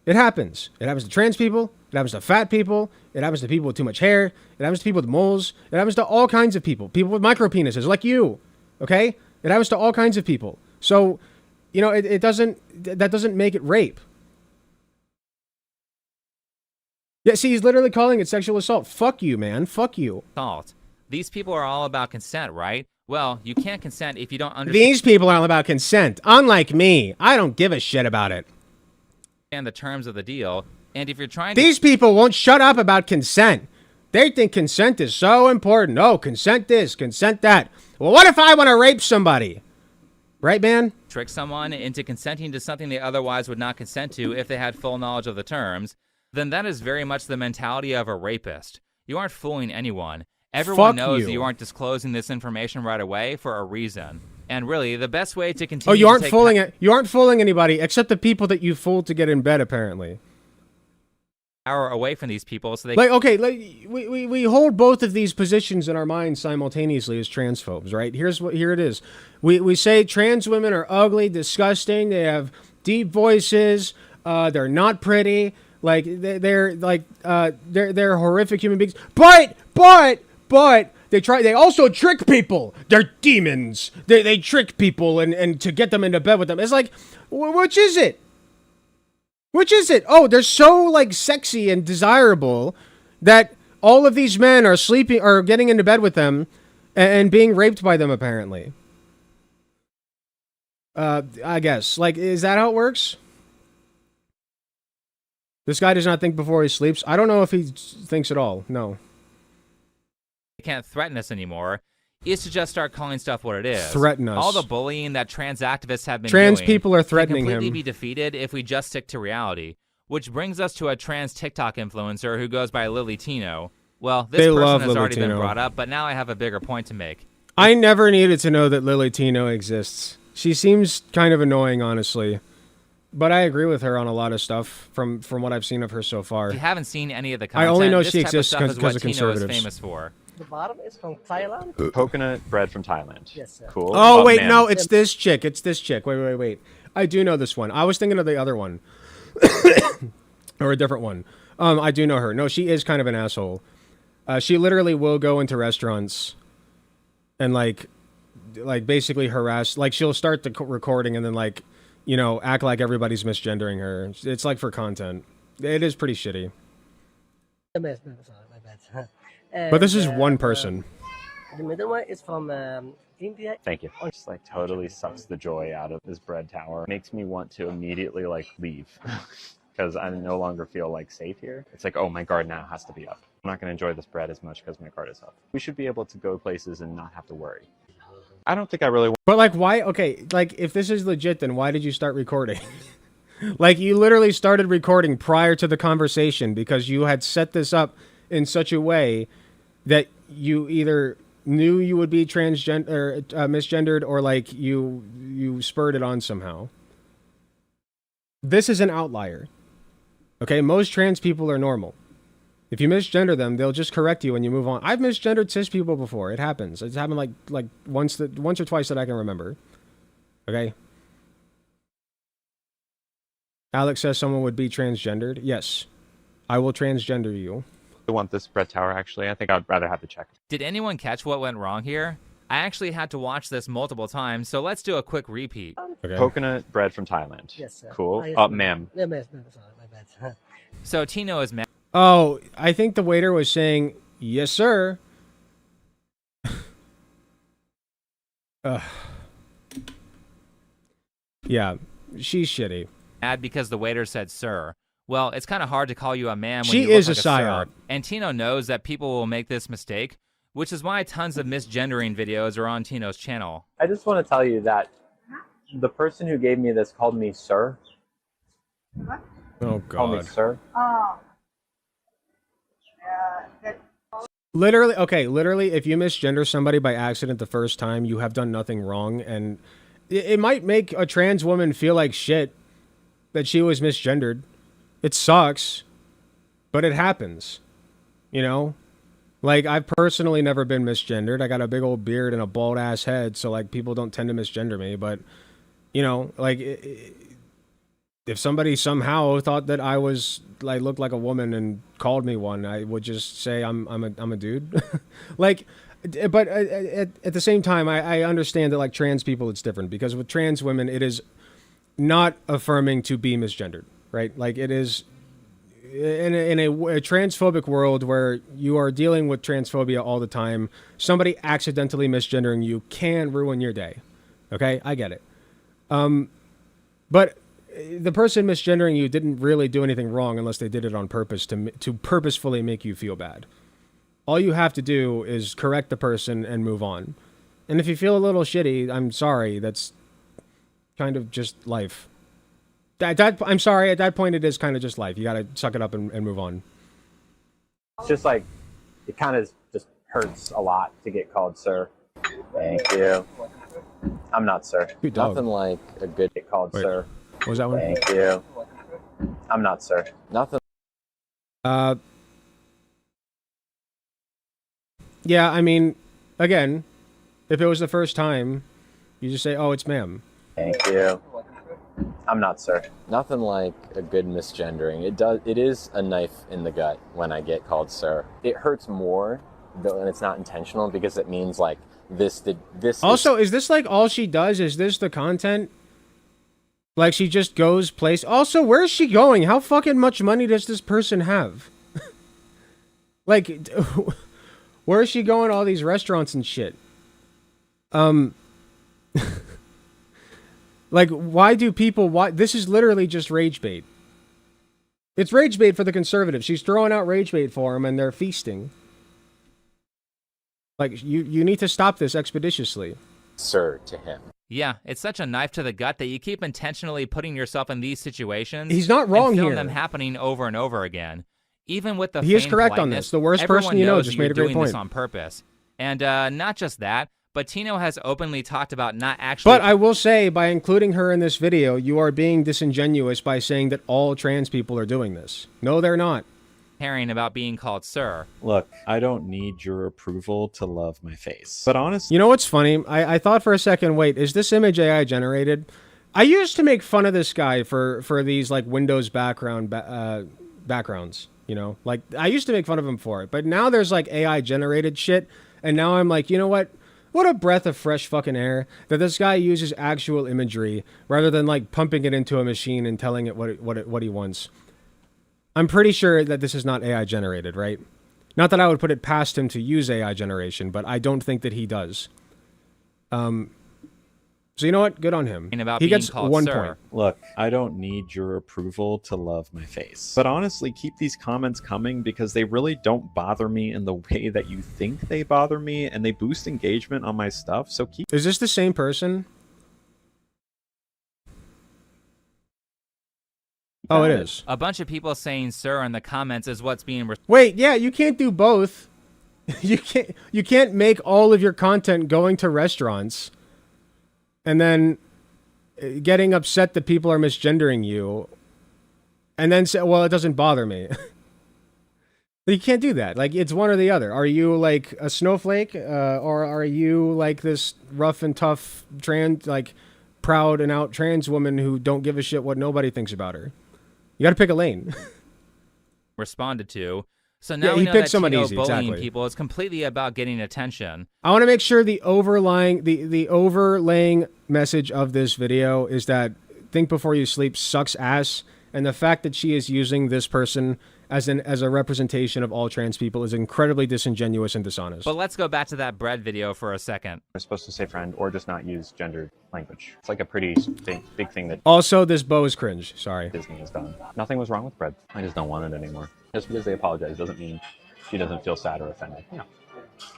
It happens. It happens to trans people. It happens to fat people. It happens to people with too much hair. It happens to people with moles. It happens to all kinds of people. People with micro penises, like you. Okay? It happens to all kinds of people. So, you know, that doesn't make it rape. Yeah, see, he's literally calling it sexual assault. Fuck you, man. Fuck you. Assault. These people are all about consent, right? Well, you can't consent if you don't understand. These people are all about consent. Unlike me, I don't give a shit about it. And the terms of the deal. And if you're trying to... These people won't shut up about consent. They think consent is so important. Oh, consent this, consent that. Well, what if I want to rape somebody? Right, man? Trick someone into consenting to something they otherwise would not consent to if they had full knowledge of the terms, then that is very much the mentality of a rapist. You aren't fooling anyone. Everyone knows that you aren't disclosing this information right away for a reason. And really, the best way to continue... Oh, you aren't fooling it. You aren't fooling anybody except the people that you fooled to get in bed, apparently. Power away from these people so they... Like, okay, we hold both of these positions in our minds simultaneously as transphobes, right? Here it is. We say trans women are ugly, disgusting, they have deep voices, they're not pretty, like they're horrific human beings. But they also trick people. They're demons. They trick people and to get them into bed with them. It's like, which is it? Which is it? Oh, they're so like sexy and desirable that all of these men are sleeping or getting into bed with them and being raped by them, apparently. I guess. Like, is that how it works? This guy does not think before he sleeps. I don't know if he thinks at all. No. can't threaten us anymore is to just start calling stuff what it is. Threaten us. All the bullying that trans activists have been trans doing people are threatening can completely him. be defeated if we just stick to reality. Which brings us to a trans TikTok influencer who goes by Lily Tino. Well, this person has already been brought up, but now I have a bigger point to make. I never needed to know that Lily Tino exists. She seems kind of annoying, honestly. But I agree with her on a lot of stuff from what I've seen of her so far. If you haven't seen any of the content, I only know this she type of exists stuff is because what of Tino conservatives. is famous for. The bottom is from Thailand. Coconut bread from Thailand. Yes, sir. Cool. Oh, wait, man. no, it's this chick. It's this chick. Wait. I do know this one. I was thinking of the other one. Or a different one. I do know her. No, she is kind of an asshole. She literally will go into restaurants and like basically harass. Like she'll start the recording and then like, you know, act like everybody's misgendering her. It's like for content. It is pretty shitty. But this is one person. The middle one is from India. Thank you. Just like totally sucks the joy out of this bread tower. Makes me want to immediately like leave because I no longer feel like safe here. It's like, oh, my guard now has to be up. I'm not going to enjoy this bread as much because my guard is up. We should be able to go places and not have to worry. I don't think I really want. But like, why? Okay, like if this is legit, then why did you start recording? Like you literally started recording prior to the conversation because you had set this up in such a way that you either knew you would be transgender or misgendered or like you spurred it on somehow. This is an outlier. Okay, most trans people are normal. If you misgender them, they'll just correct you and you move on. I've misgendered cis people before. It happens. It's happened like once or twice that I can remember. Okay. Alex says someone would be transgendered. Yes, I will transgender you. I want this bread tower, actually. I think I'd rather have the check. Did anyone catch what went wrong here? I actually had to watch this multiple times, so let's do a quick repeat. Okay. Coconut bread from Thailand. Yes, sir. Cool. Ma'am. Yeah, ma'am. Sorry, my bad. So Tino is mad. Oh, I think the waiter was saying, yes, sir. Yeah, she's shitty. Mad because the waiter said sir. Well, it's kind of hard to call you a man when She you look is like a sir. psyop. And Tino knows that people will make this mistake, which is why tons of misgendering videos are on Tino's channel. I just want to tell you that the person who gave me this called me sir. Oh, Called me God. sir. Literally, if you misgender somebody by accident the first time, you have done nothing wrong, and it might make a trans woman feel like shit that she was misgendered. It sucks, but it happens, you know? Like, I've personally never been misgendered. I got a big old beard and a bald-ass head, so, like, people don't tend to misgender me, but, you know, like, it if somebody somehow thought that I was like looked like a woman and called me one, I would just say I'm a dude. Like, but at the same time, I understand that like trans people, it's different because with trans women, it is not affirming to be misgendered, right? Like it is in a transphobic world where you are dealing with transphobia all the time. Somebody accidentally misgendering you can ruin your day. Okay, I get it. But the person misgendering you didn't really do anything wrong unless they did it on purpose to purposefully make you feel bad. All you have to do is correct the person and move on. And if you feel a little shitty, I'm sorry. That's kind of just life. I'm sorry. At that point, it is kind of just life. You got to suck it up and move on. It's just like, it kind of just hurts a lot to get called sir. Thank you. I'm not sir. Good dog. Nothing like a good get called sir. What was that one? Thank you. I'm not sir. Nothing. Yeah, I mean, again, if it was the first time, you just say, "Oh, it's ma'am." Thank you. I'm not sir. Nothing like a good misgendering. It is a knife in the gut when I get called sir. It hurts more though, and it's not intentional because it means like this. Also, is this like all she does? Is this the content? Like she just goes place. Also, where's she going? How fucking much money does this person have? Like, where is she going to all these restaurants and shit? Like, why do people... This is literally just rage bait. It's rage bait for the conservatives. She's throwing out rage bait for them, and they're feasting. Like, you need to stop this expeditiously. Sir to him. Yeah, it's such a knife to the gut that you keep intentionally putting yourself in these situations. He's not wrong and film here. them happening over and over again. Even with the He is feigned correct on politeness, this. The worst everyone person you know knows just that made you're a great doing this point. on purpose. And not just that, but Tino has openly talked about not actually... But I will say, by including her in this video, you are being disingenuous by saying that all trans people are doing this. No, they're not. caring about being called sir. Look, I don't need your approval to love my face. But honestly... You know what's funny? I thought for a second, wait, is this image AI generated? I used to make fun of this guy for these, like, Windows backgrounds, you know? Like, I used to make fun of him for it. But now there's, like, AI generated shit. And now I'm like, you know what? What a breath of fresh fucking air that this guy uses actual imagery rather than like pumping it into a machine and telling it what he wants. I'm pretty sure that this is not AI generated, right? Not that I would put it past him to use AI generation, but I don't think that he does. So you know what? Good on him. He gets 1 point. Look, I don't need your approval to love my face. But honestly, keep these comments coming because they really don't bother me in the way that you think they bother me, and they boost engagement on my stuff, so keep... Is this the same person? Oh, it is. A bunch of people saying sir in the comments is what's being... Wait, yeah, you can't do both. You can't make all of your content going to restaurants and then getting upset that people are misgendering you, and then say, well, it doesn't bother me. You can't do that. Like, it's one or the other. Are you, like, a snowflake, or are you, like, this rough and tough trans, like, proud and out trans woman who don't give a shit what nobody thinks about her? You gotta pick a lane. responded to. So now Yeah, we he know picked that someone Tino easy, bullying exactly. people is completely about getting attention. I want to make sure the overlaying message of this video is that think before you sleep sucks ass, and the fact that she is using this person as a representation of all trans people is incredibly disingenuous and dishonest. But let's go back to that bread video for a second. We're supposed to say friend or just not use gendered language. It's like a pretty big thing that Also, this bow is cringe. Sorry. Disney has done. Nothing was wrong with bread. I just don't want it anymore. Just because they apologize doesn't mean she doesn't feel sad or offended. Yeah.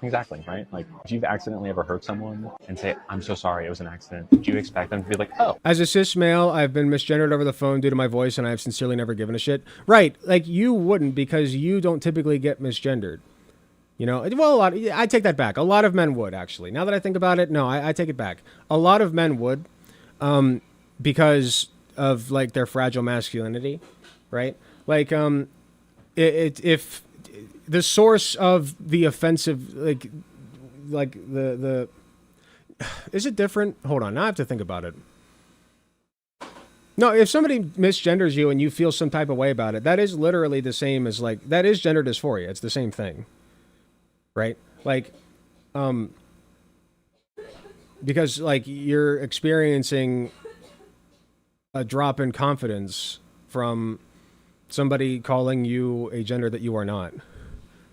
Exactly, right? Like, if you've accidentally ever hurt someone and say, I'm so sorry, it was an accident, do you expect them to be like, oh? As a cis male, I've been misgendered over the phone due to my voice, and I have sincerely never given a shit. Right, like, you wouldn't, because you don't typically get misgendered. You know, well, I take that back. A lot of men would, actually. Now that I think about it, no, I take it back. A lot of men would, because of, like, their fragile masculinity, right? Like, if the source of the offensive, like the is it different? Hold on, now I have to think about it. No, if somebody misgenders you and you feel some type of way about it, that is literally the same as like that is gender dysphoria. It's the same thing, right? Like, because like you're experiencing a drop in confidence from somebody calling you a gender that you are not,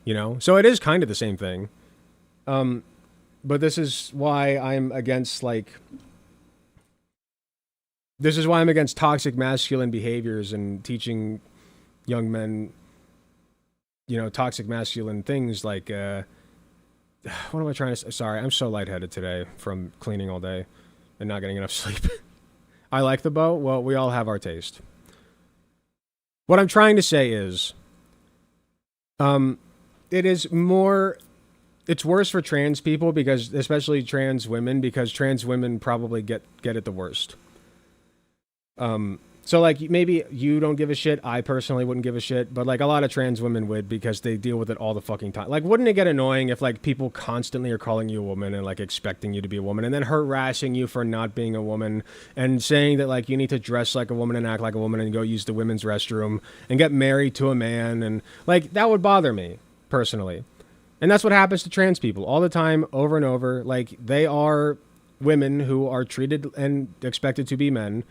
you know? So it is kind of the same thing. But this is why I'm against toxic masculine behaviors and teaching young men, you know, toxic masculine things like, what am I trying to say? Sorry, I'm so lightheaded today from cleaning all day and not getting enough sleep. I like the bow. Well, we all have our taste. What I'm trying to say is, it's worse for trans people because, especially trans women, because trans women probably get it the worst. So like maybe you don't give a shit. I personally wouldn't give a shit, but like a lot of trans women would because they deal with it all the fucking time. Like, wouldn't it get annoying if like people constantly are calling you a woman and like expecting you to be a woman and then harassing you for not being a woman and saying that like you need to dress like a woman and act like a woman and go use the women's restroom and get married to a man, and like that would bother me personally. And that's what happens to trans people all the time, over and over. Like, they are women who are treated and expected to be men,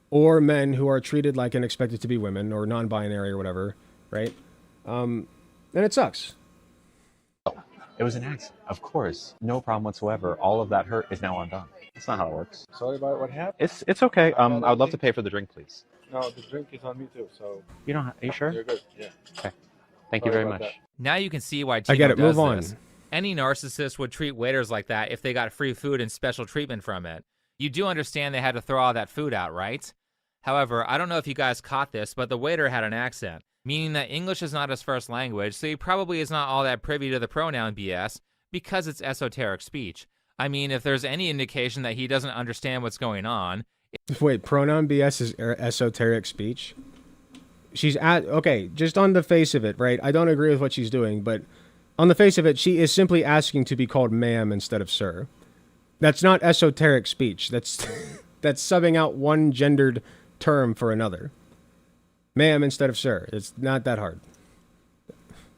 or men who are treated like and expected to be women, or non-binary or whatever, right? And it sucks. It was an accident, of course. No problem whatsoever. All of that hurt is now undone. That's not how it works. Sorry about what happened. It's okay. I would love to pay for the drink, please. No, the drink is on me too, so... You don't have... Are you sure? You're good, yeah. Okay. Thank you very much. Now you can see why Tino I get it. does Move on. this. Any narcissist would treat waiters like that if they got free food and special treatment from it. You do understand they had to throw all that food out, right? However, I don't know if you guys caught this, but the waiter had an accent, meaning that English is not his first language, so he probably is not all that privy to the pronoun BS because it's esoteric speech. I mean, if there's any indication that he doesn't understand what's going on... Wait, pronoun BS is esoteric speech? Okay, just on the face of it, right? I don't agree with what she's doing, but on the face of it, she is simply asking to be called ma'am instead of sir. That's not esoteric speech. That's subbing out one gendered term for another. Ma'am instead of sir. It's not that hard.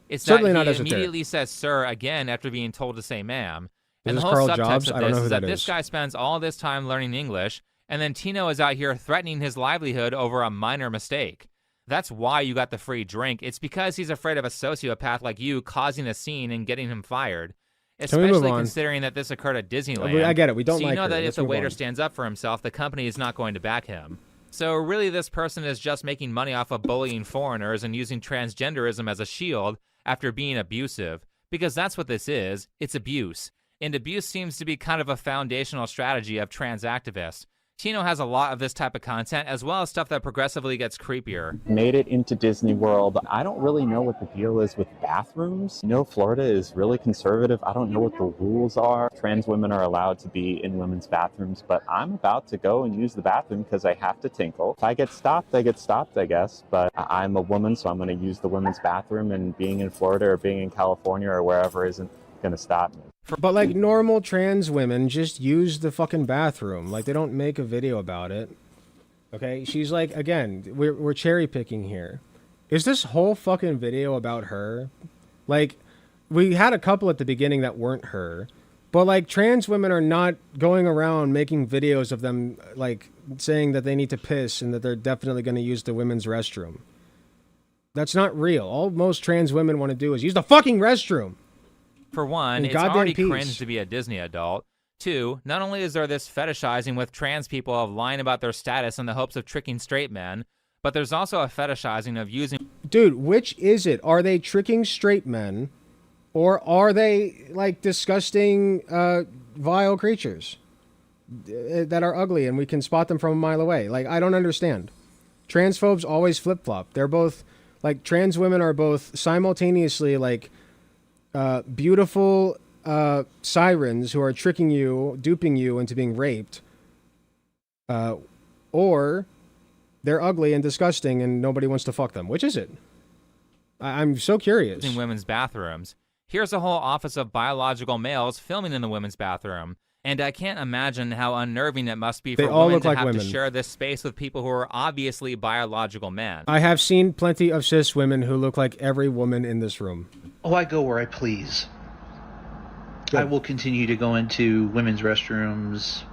It's certainly that not he esoteric. immediately says sir again after being told to say ma'am. Is And the this whole Carl subtext Jobs? of I don't this know who is that that this is. guy spends all this time learning English, and then Tino is out here threatening his livelihood over a minor mistake. That's why you got the free drink. It's because he's afraid of a sociopath like you causing a scene and getting him fired. Can we move Especially on? considering that this occurred at Disneyland. I get it. We don't so like you know her. that Let's if the move waiter on. stands up for himself, the company is not going to back him. So really this person is just making money off of bullying foreigners and using transgenderism as a shield after being abusive. Because that's what this is. It's abuse. And abuse seems to be kind of a foundational strategy of trans activists. Tino has a lot of this type of content, as well as stuff that progressively gets creepier. Made it into Disney World. I don't really know what the deal is with bathrooms. You know, Florida is really conservative. I don't know what the rules are. Trans women are allowed to be in women's bathrooms, but I'm about to go and use the bathroom because I have to tinkle. If I get stopped, I get stopped, I guess. But I'm a woman, so I'm going to use the women's bathroom, and being in Florida or being in California or wherever isn't going to stop me. But like normal trans women just use the fucking bathroom. Like, they don't make a video about it. Okay? She's like, again, we're cherry picking here. Is this whole fucking video about her? Like, we had a couple at the beginning that weren't her. But like, trans women are not going around making videos of them like saying that they need to piss and that they're definitely going to use the women's restroom. That's not real. All most trans women want to do is use the fucking restroom. For one, And it's goddamn already peace. cringe to be a Disney adult. Two, not only is there this fetishizing with trans people of lying about their status in the hopes of tricking straight men, but there's also a fetishizing of using... Dude, which is it? Are they tricking straight men, or are they like disgusting, vile creatures that are ugly and we can spot them from a mile away? Like, I don't understand. Transphobes always flip-flop. They're both, like, trans women are both simultaneously, like, beautiful sirens who are tricking you, duping you into being raped, or they're ugly and disgusting and nobody wants to fuck them. Which is it? I'm so curious. women's bathrooms. Here's a whole office of biological males filming in the women's bathroom. And I can't imagine how unnerving it must be They for all women look to like have women. to share this space with people who are obviously biological men. I have seen plenty of cis women who look like every woman in this room. Oh, I go where I please. I will continue to go into women's restrooms,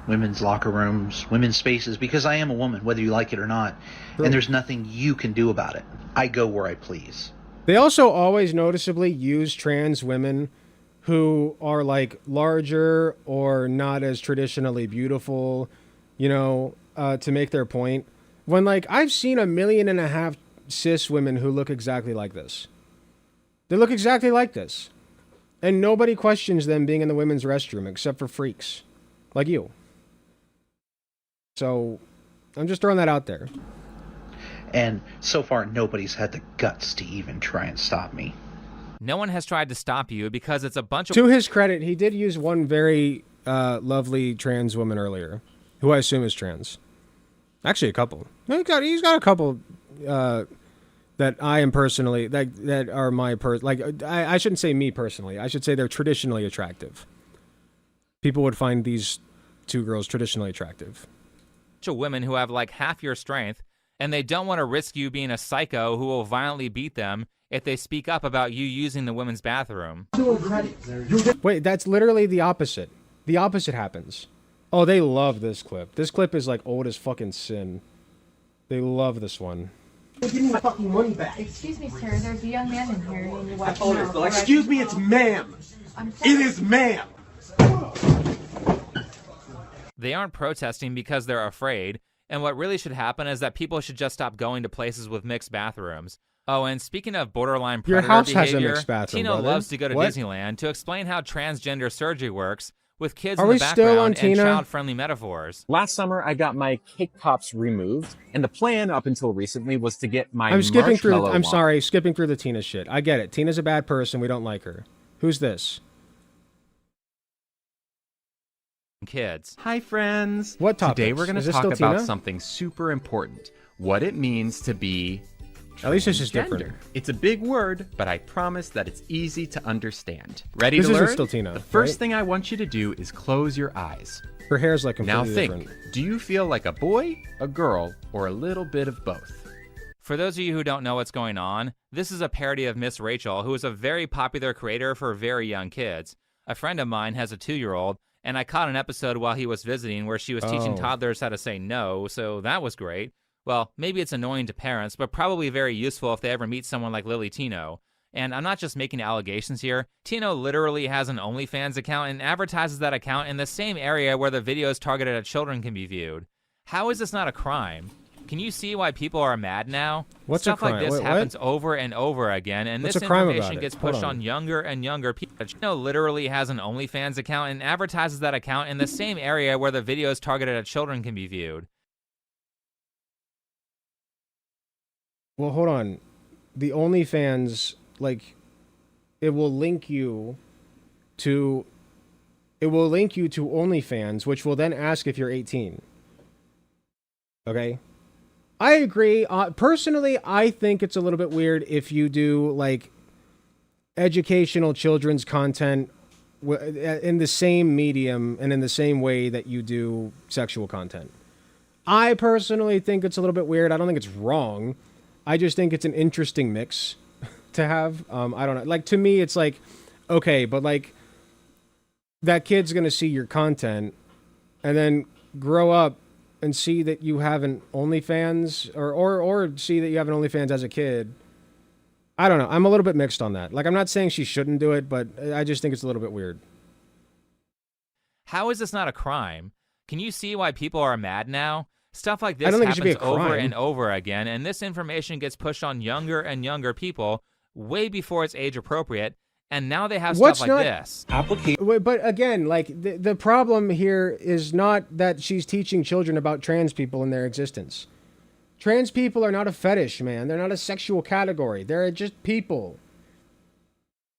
women's locker rooms, women's spaces, because I am a woman, whether you like it or not. And there's nothing you can do about it. I go where I please. They also always noticeably use trans women who are like larger or not as traditionally beautiful, you know, to make their point. When like I've seen 1.5 million cis women who look exactly like this. They look exactly like this. And nobody questions them being in the women's restroom except for freaks like you. So I'm just throwing that out there. And so far, nobody's had the guts to even try and stop me. No one has tried to stop you because it's a bunch of... To his credit, he did use one very lovely trans woman earlier, who I assume is trans. Actually, a couple. He's got a couple that I am personally, that are my I shouldn't say me personally. I should say they're traditionally attractive. People would find these two girls traditionally attractive. Of women who have like half your strength, and they don't want to risk you being a psycho who will violently beat them if they speak up about you using the women's bathroom. Wait, that's literally the opposite. The opposite happens. Oh, they love this clip. This clip is like old as fucking sin. They love this one. Give me my fucking money back. Excuse me, sir. There's a young man in here. You need to watch Oh, him out. no, excuse me, it's ma'am. It is ma'am. They aren't protesting because they're afraid, and what really should happen is that people should just stop going to places with mixed bathrooms. Oh, and speaking of borderline Your predator house behavior, has a mixed bathroom, Tino brother. loves to go to What? Disneyland to explain how transgender surgery works with kids Are in we the still on background and Tina? child-friendly metaphors. Last summer, I got my cake pops removed, and the plan up until recently was to get my I'm skipping through. marshmallow I'm wand. sorry, skipping through the Tina shit. I get it. Tina's a bad person. We don't like her. Who's this? Kids. Hi, friends. What topics? Today we're going Is to this talk still about Tina? something super important. What it means to be At least this is different. transgender. It's a big word, but I promise that it's easy to understand. Ready This to isn't learn? still Tina, The first right? thing I want you to do is close your eyes. Her hair's like Now completely think, different. do you feel like a boy, a girl, or a little bit of both? For those of you who don't know what's going on, this is a parody of Miss Rachel, who is a very popular creator for very young kids. A friend of mine has a 2-year-old, and I caught an episode while he was visiting where she was teaching Oh. toddlers how to say no, so that was great. Well, maybe it's annoying to parents, but probably very useful if they ever meet someone like Lily Tino. And I'm not just making allegations here. Tino literally has an OnlyFans account and advertises that account in the same area where the videos targeted at children can be viewed. How is this not a crime? Can you see why people are mad now? What's a Stuff like crime? this Wait, what? happens over and over again, and What's this a crime about information it? gets Hold pushed on. on younger and younger people. Tino literally has an OnlyFans account and advertises that account in the same area where the videos targeted at children can be viewed. Well, hold on. The OnlyFans, like, it will link you to OnlyFans, which will then ask if you're 18. Okay? I agree. Personally, I think it's a little bit weird if you do, like, educational children's content in the same medium and in the same way that you do sexual content. I personally think it's a little bit weird. I don't think it's wrong. I just think it's an interesting mix to have. I don't know. Like, to me, it's like, okay, but like, that kid's going to see your content and then grow up and see that you have an OnlyFans or see that you have an OnlyFans as a kid. I don't know. I'm a little bit mixed on that. Like, I'm not saying she shouldn't do it, but I just think it's a little bit weird. How is this not a crime? Can you see why people are mad now? Stuff like this I don't think it should happens be a over crime. and over again, and this information gets pushed on younger and younger people way before it's age appropriate, and now they have stuff like this. Wait, but again, like, the problem here is not that she's teaching children about trans people and their existence. Trans people are not a fetish, man. They're not a sexual category. They're just people.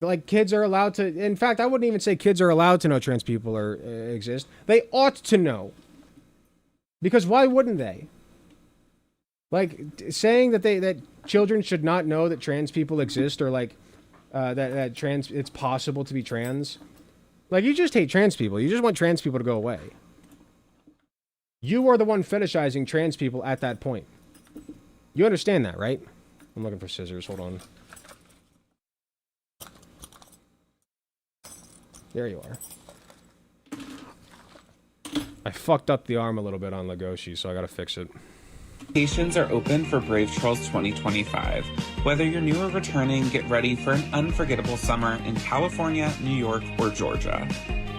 Like, kids are allowed to... In fact, I wouldn't even say kids are allowed to know trans people exist. They ought to know. Because why wouldn't they? Like, saying that children should not know that trans people exist, or like that it's possible to be trans, Like, you just hate trans people. You just want trans people to go away. You are the one fetishizing trans people at that point. You understand that, right? I'm looking for scissors. Hold on. There you are. I fucked up the arm a little bit on Legoshi, so I gotta fix it. Applications are open for Brave Trails 2025. Whether you're new or returning, get ready for an unforgettable summer in California, New York, or Georgia.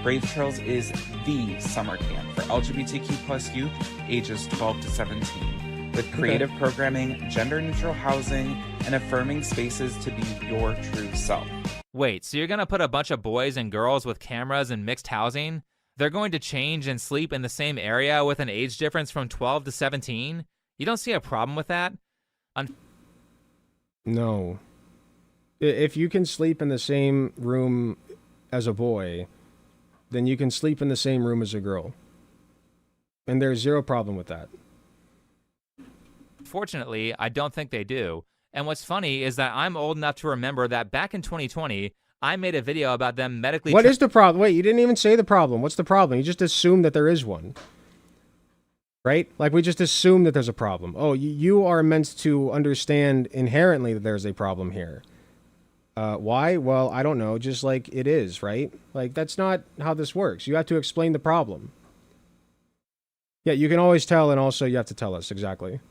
Brave Trails is the summer camp for LGBTQ+ youth ages 12 to 17, with creative programming, gender-neutral housing, and affirming spaces to be your true self. Wait, so you're gonna put a bunch of boys and girls with cameras in mixed housing? They're going to change and sleep in the same area with an age difference from 12 to 17? You don't see a problem with that? No. If you can sleep in the same room as a boy, then you can sleep in the same room as a girl. And there's zero problem with that. Fortunately, I don't think they do. And what's funny is that I'm old enough to remember that back in 2020, I made a video about them medically... What is the problem? Wait, you didn't even say the problem. What's the problem? You just assume that there is one. Right? Like, we just assume that there's a problem. Oh, you are meant to understand inherently that there's a problem here. Why? Well, I don't know. Just like it is, right? Like, that's not how this works. You have to explain the problem. Yeah, you can always tell, and also you have to tell us. Exactly.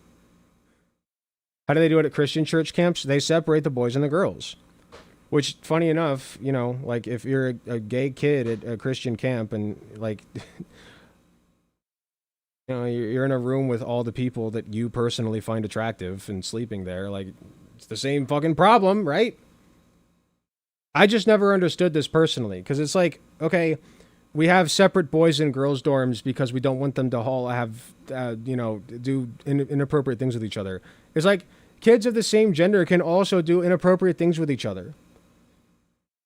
How do they do it at Christian church camps? They separate the boys and the girls. Which, funny enough, you know, like, if you're a gay kid at a Christian camp and, like... You know, you're in a room with all the people that you personally find attractive and sleeping there. Like, it's the same fucking problem, right? I just never understood this personally. Because it's like, okay, we have separate boys and girls dorms because we don't want them to all have, you know, do inappropriate things with each other. It's like, kids of the same gender can also do inappropriate things with each other.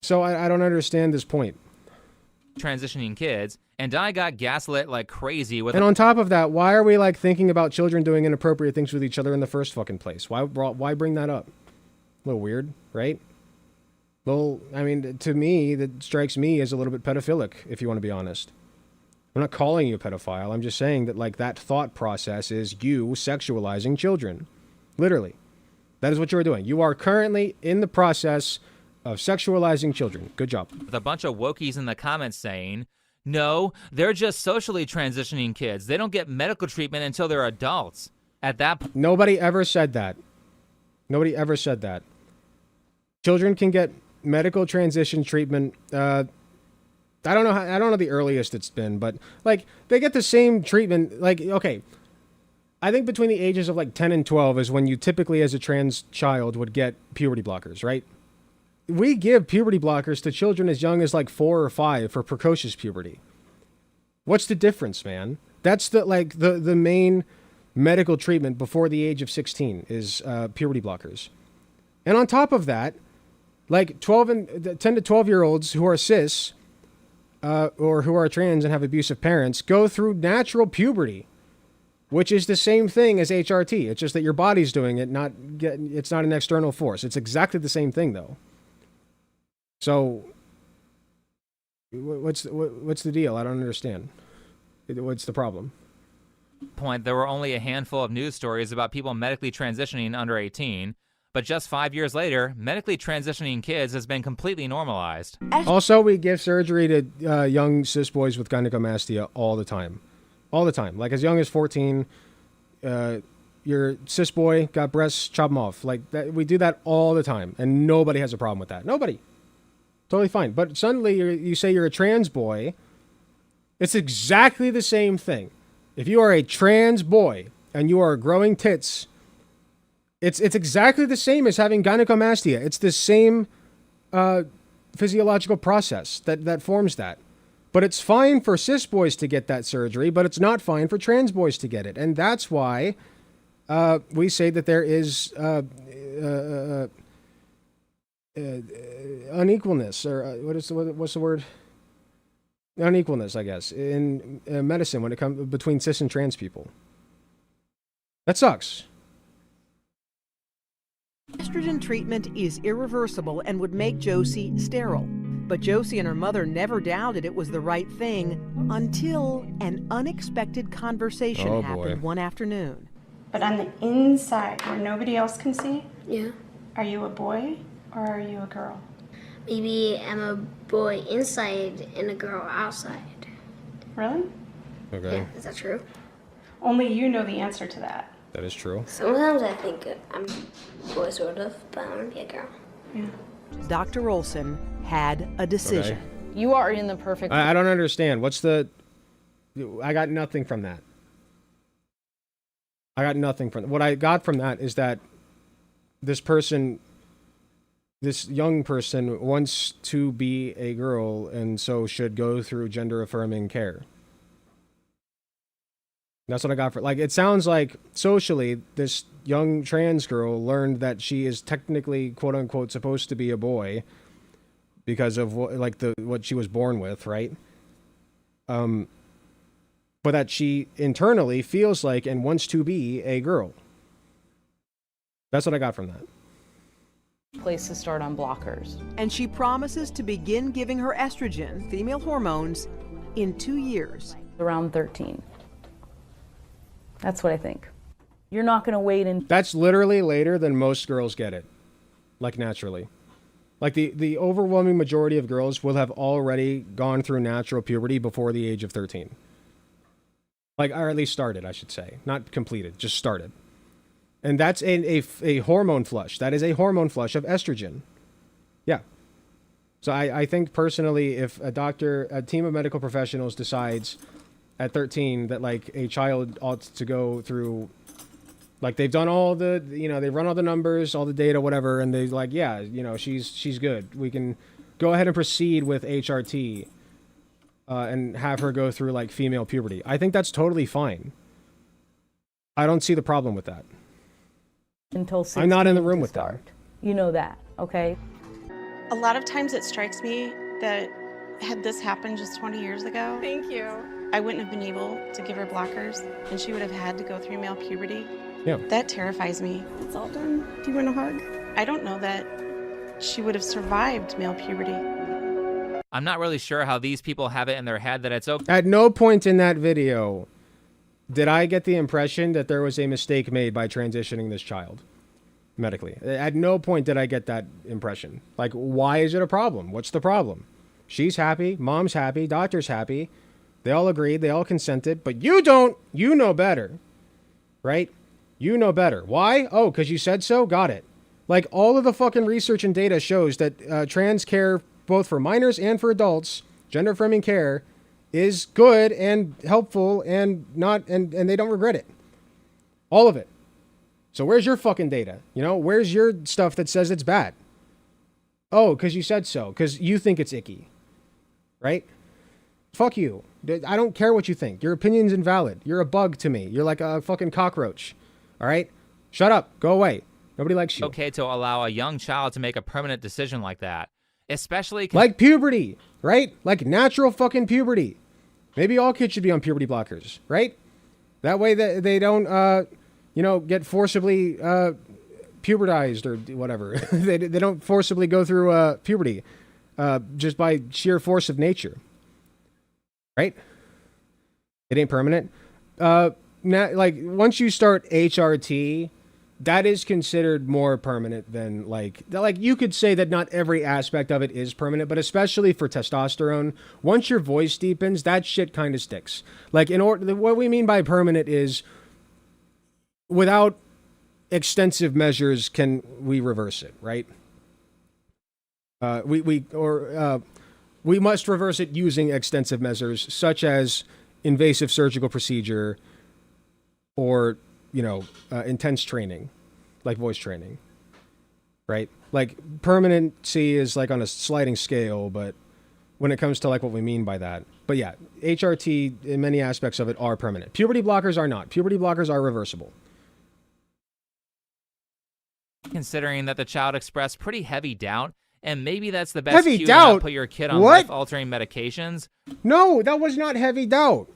So I don't understand this point. Transitioning kids, and I got gaslit like crazy with... And on top of that, why are we, like, thinking about children doing inappropriate things with each other in the first fucking place? Why bring that up? A little weird, right? Well, I mean, to me, that strikes me as a little bit pedophilic, if you want to be honest. I'm not calling you a pedophile. I'm just saying that, like, that thought process is you sexualizing children. Literally. That is what you're doing. You are currently in the process of sexualizing children. Good job. With a bunch of wokies in the comments saying, no, they're just socially transitioning kids. They don't get medical treatment until they're adults. At that point... Nobody ever said that. Nobody ever said that. Children can get medical transition treatment. I don't know the earliest it's been, but, like, they get the same treatment. Like, okay, I think between the ages of, like, 10 and 12 is when you typically, as a trans child, would get puberty blockers, right? We give puberty blockers to children as young as, like, 4 or 5 for precocious puberty. What's the difference, man? That's the main medical treatment before the age of 16 is puberty blockers. And on top of that, like 10 to 12-year-olds who are cis or who are trans and have abusive parents go through natural puberty, which is the same thing as HRT. It's just that your body's doing it, it's not an external force. It's exactly the same thing, though. So, what's the deal? I don't understand. What's the problem? Point, there were only a handful of news stories about people medically transitioning under 18, but just 5 years later, medically transitioning kids has been completely normalized. Also, we give surgery to young cis boys with gynecomastia all the time. All the time. Like, as young as 14, your cis boy got breasts, chop them off. Like, that, we do that all the time, and nobody has a problem with that. Nobody. Totally fine. But suddenly you say you're a trans boy. It's exactly the same thing. If you are a trans boy and you are growing tits, it's exactly the same as having gynecomastia. It's the same physiological process that forms that. But it's fine for cis boys to get that surgery, but it's not fine for trans boys to get it. And that's why we say that there is unequalness, or what's the word? Unequalness, I guess, in medicine when it comes between cis and trans people. That sucks. Estrogen treatment is irreversible and would make Josie sterile. But Josie and her mother never doubted it was the right thing until an unexpected conversation happened one afternoon. But on the inside, where nobody else can see, Yeah. are you a boy or are you a girl? Maybe I'm a boy inside and a girl outside. Really? Okay. Yeah, is that true? Only you know the answer to that. That is true. Sometimes I think I'm a boy, sort of, but I want to be a girl. Yeah. Dr. Olson had a decision. Okay. You are in the perfect... I don't understand. What's the... I got nothing from that. I got nothing from... What I got from that is that this person, this young person, wants to be a girl and so should go through gender-affirming care. That's what I got for... Like, it sounds like socially, this young trans girl learned that she is technically, quote-unquote, supposed to be a boy because of what she was born with, right? But that she internally feels like and wants to be a girl. That's what I got from that. Place to start on blockers. And she promises to begin giving her estrogen, female hormones, in 2 years. Around 13. That's what I think. You're not going to wait in... That's literally later than most girls get it. Like, naturally. Like, the overwhelming majority of girls will have already gone through natural puberty before the age of 13. Like, or at least started, I should say. Not completed, just started. And that's a hormone flush. That is a hormone flush of estrogen. Yeah. So I think personally, if a team of medical professionals decides at 13 that, like, a child ought to go through, like, they've done all the, they've run all the numbers, all the data, whatever, and they're like, yeah, she's good. We can go ahead and proceed with HRT and have her go through, like, female puberty. I think that's totally fine. I don't see the problem with that. Until 16 I'm not in the room with that. You know that, okay? A lot of times it strikes me that had this happened just 20 years ago... Thank you. I wouldn't have been able to give her blockers, and she would have had to go through male puberty. Yeah. That terrifies me. It's all done. Do you want a hug? I don't know that she would have survived male puberty. I'm not really sure how these people have it in their head that it's okay. At no point in that video did I get the impression that there was a mistake made by transitioning this child medically. At no point did I get that impression. Like, why is it a problem? What's the problem? She's happy, mom's happy, doctor's happy. They all agreed, they all consented, but you don't. You know better, right? You know better. Why? Oh, because you said so? Got it. Like, all of the fucking research and data shows that trans care, both for minors and for adults, gender-affirming care, is good and helpful and they don't regret it. All of it. So where's your fucking data? Where's your stuff that says it's bad? Oh, because you said so. Because you think it's icky. Right? Fuck you. I don't care what you think. Your opinion's invalid. You're a bug to me. You're like a fucking cockroach. All right? Shut up. Go away. Nobody likes you. Okay to allow a young child to make a permanent decision like that. Especially... like puberty, right? Like natural fucking puberty. Maybe all kids should be on puberty blockers, right? That way they don't, get forcibly pubertized or whatever. they don't forcibly go through puberty just by sheer force of nature. Right? It ain't permanent. Now, like, once you start HRT, that is considered more permanent than, like, you could say that not every aspect of it is permanent, but especially for testosterone, once your voice deepens, that shit kind of sticks. Like, what we mean by permanent is without extensive measures can we reverse it, right? We must reverse it using extensive measures, such as invasive surgical procedure or, intense training, like voice training, right? Like, permanency is like on a sliding scale, but when it comes to like what we mean by that. But yeah, HRT in many aspects of it are permanent. Puberty blockers are not. Puberty blockers are reversible. Considering that the child expressed pretty heavy doubt, and maybe that's the best cue to doubt? not put your kid on What? life-altering medications. No, that was not heavy doubt.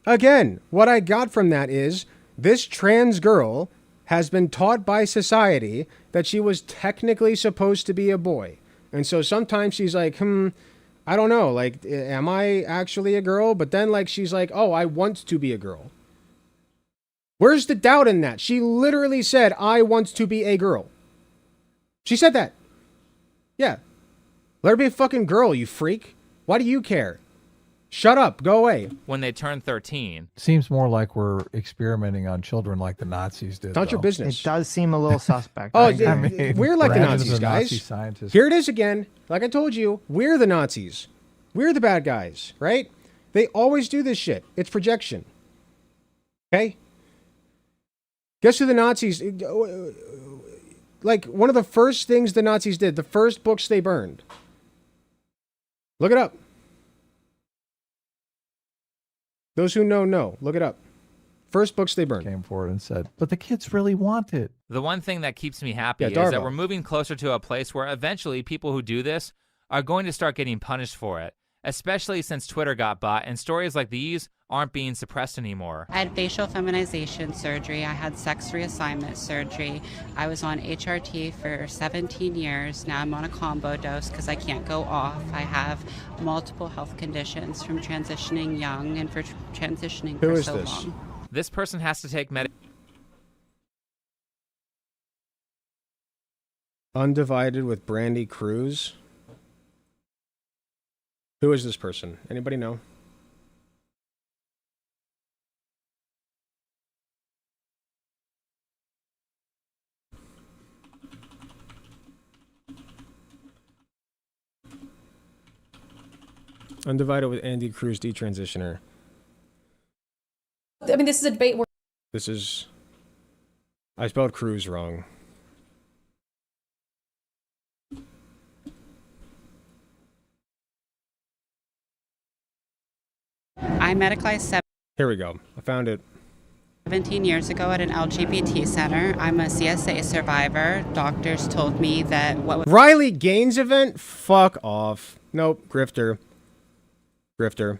Again, what I got from that is this trans girl has been taught by society that she was technically supposed to be a boy. And so sometimes she's like, I don't know. Like, am I actually a girl? But then, like, she's like, oh, I want to be a girl. Where's the doubt in that? She literally said, I want to be a girl. She said that. Yeah. Let her be a fucking girl, you freak. Why do you care? Shut up. Go away. When they turn 13. Seems more like we're experimenting on children like the Nazis did. It's not your business. It does seem a little suspect. Oh, I mean, we're like the Nazis, the guys. Nazi scientists. Here it is again. Like I told you, we're the Nazis. We're the bad guys, right? They always do this shit. It's projection. Okay? Guess who the Nazis... Like, one of the first things the Nazis did, the first books they burned. Look it up. Those who know. Look it up. First books they burned. Came forward and said, but the kids really want it. The one thing that keeps me happy is Darvo. that we're moving closer to a place where eventually people who do this are going to start getting punished for it, especially since Twitter got bought and stories like these aren't being suppressed anymore. I had facial feminization surgery. I had sex reassignment surgery. I was on HRT for 17 years. Now I'm on a combo dose because I can't go off. I have multiple health conditions from transitioning young and for transitioning Who for is so this? long. This person has to take Undivided with Brandy Cruz. Who is this person? Anybody know? Undivided with Andy Cruz, detransitioner. I mean, this is a debate where This is... I spelled Cruz wrong. I medicalized Here we go. I found it. 17 years ago at an LGBT center. I'm a CSA survivor. Doctors told me that what Riley Gaines event? Fuck off. Nope. Grifter. Grifter.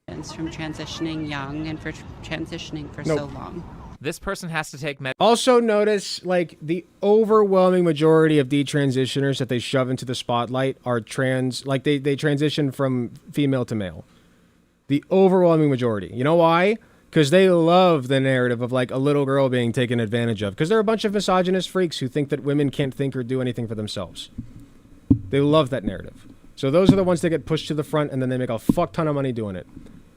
from transitioning young and for transitioning for Nope. so long. This person has to take Also notice, like, the overwhelming majority of detransitioners that they shove into the spotlight are trans, like, they transition from female to male. The overwhelming majority. You know why? Because they love the narrative of, like, a little girl being taken advantage of. Because they're a bunch of misogynist freaks who think that women can't think or do anything for themselves. They love that narrative. So those are the ones that get pushed to the front, and then they make a fuck ton of money doing it.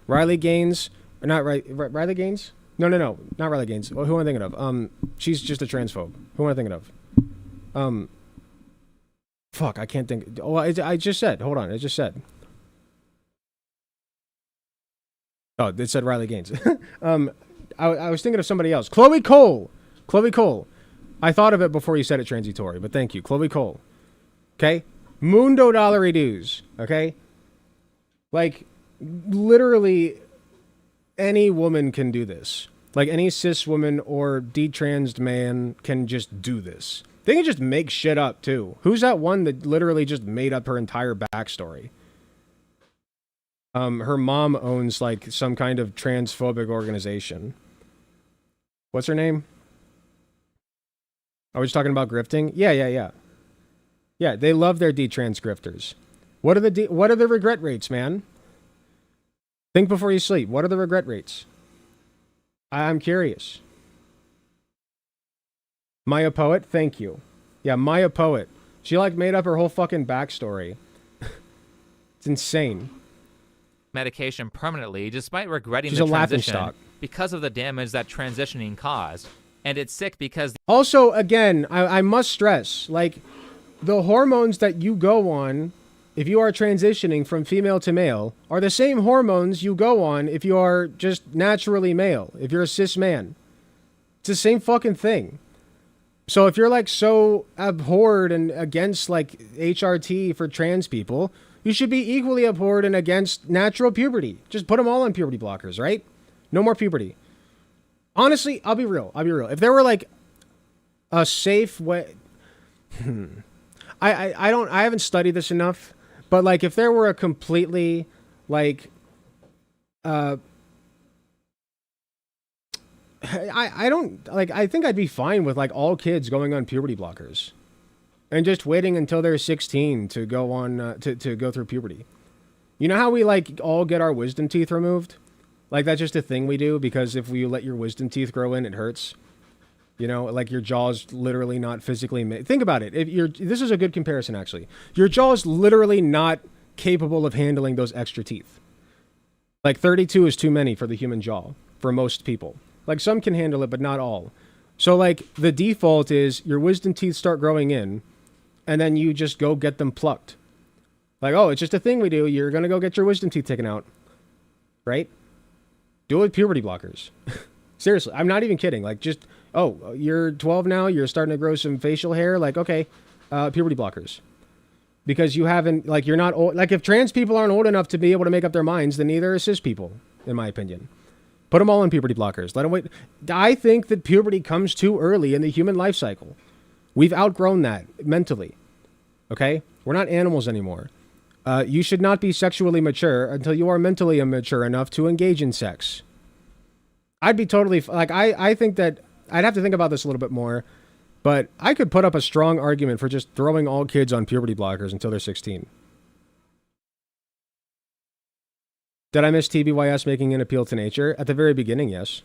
Riley Gaines, or not Riley Gaines? No, not Riley Gaines. Who am I thinking of? She's just a transphobe. Who am I thinking of? Fuck, I can't think. Oh, I just said. Hold on, I just said. Oh, it said Riley Gaines. I was thinking of somebody else. Chloe Cole. Chloe Cole. I thought of it before you said it transitory, but thank you. Chloe Cole. Okay? Mundo Dollary Dues. Okay? Like, literally, any woman can do this. Like, any cis woman or detransed man can just do this. They can just make shit up, too. Who's that one that literally just made up her entire backstory? Her mom owns, like, some kind of transphobic organization. What's her name? Are we just talking about grifting? Yeah. Yeah, they love their detrans grifters. What are the regret rates, man? Think before you sleep. What are the regret rates? I'm curious. Maya Poet, thank you. Yeah, Maya Poet. She, like, made up her whole fucking backstory. It's insane. medication permanently despite regretting She's the a transition laughingstock. because of the damage that transitioning caused. And it's sick because... Also, again, I must stress, like, the hormones that you go on if you are transitioning from female to male are the same hormones you go on if you are just naturally male, if you're a cis man. It's the same fucking thing. So if you're, like, so abhorred and against, like, HRT for trans people, you should be equally abhorred and against natural puberty. Just put them all on puberty blockers, right? No more puberty. Honestly, I'll be real. If there were, like, a safe way... I haven't studied this enough, but, like, if there were a completely, like, I think I'd be fine with, like, all kids going on puberty blockers. and just waiting until they're 16 to go on to go through puberty. You know how we like all get our wisdom teeth removed? Like that's just a thing we do because if you let your wisdom teeth grow in, it hurts. You know, like your jaw's literally not physically made. Think about it. This is a good comparison actually. Your jaw's literally not capable of handling those extra teeth. Like 32 is too many for the human jaw for most people. Like some can handle it, but not all. So like the default is your wisdom teeth start growing in and then you just go get them plucked. Like, oh, it's just a thing we do. You're going to go get your wisdom teeth taken out. Right? Do it with puberty blockers. Seriously, I'm not even kidding. Like just, oh, you're 12 now. You're starting to grow some facial hair. Like, okay, puberty blockers. Because you haven't, like, you're not old. Like if trans people aren't old enough to be able to make up their minds, then neither are cis people, in my opinion. Put them all in puberty blockers. Let them wait. I think that puberty comes too early in the human life cycle. We've outgrown that mentally. Okay? We're not animals anymore. You should not be sexually mature until you are mentally immature enough to engage in sex. I'd be totally... Like, I think that... I'd have to think about this a little bit more. But I could put up a strong argument for just throwing all kids on puberty blockers until they're 16. Did I miss TBYS making an appeal to nature? At the very beginning, yes.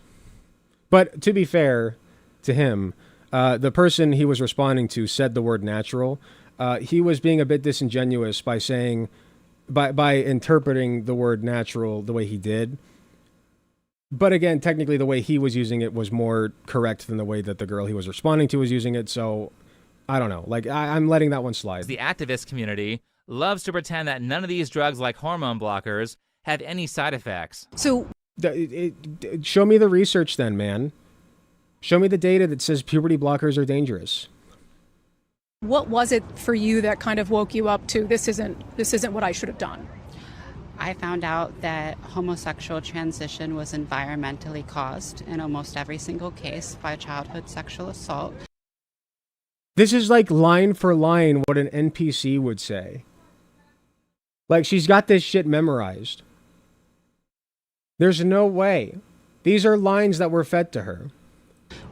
But to be fair to him, the person he was responding to said the word natural. He was being a bit disingenuous by saying, by interpreting the word natural the way he did. But again, technically the way he was using it was more correct than the way that the girl he was responding to was using it. So I don't know. Like I'm letting that one slide. The activist community loves to pretend that none of these drugs like hormone blockers have any side effects. So show me the research then, man. Show me the data that says puberty blockers are dangerous. What was it for you that kind of woke you up to this isn't what I should have done? I found out that homosexual transition was environmentally caused in almost every single case by childhood sexual assault. This is like line for line what an NPC would say. Like she's got this shit memorized. There's no way. These are lines that were fed to her.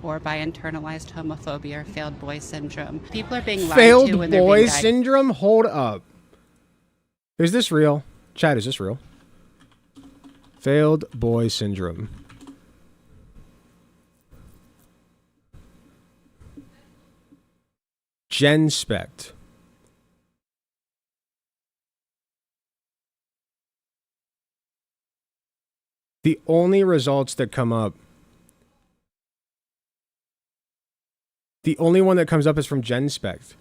Or by internalized homophobia or failed boy syndrome. People are being lied Failed to when they're boy being syndrome? Hold up. Is this real? Chat, is this real? Failed boy syndrome. GenSpect. The only results that come up, the only one that comes up is from GenSpect,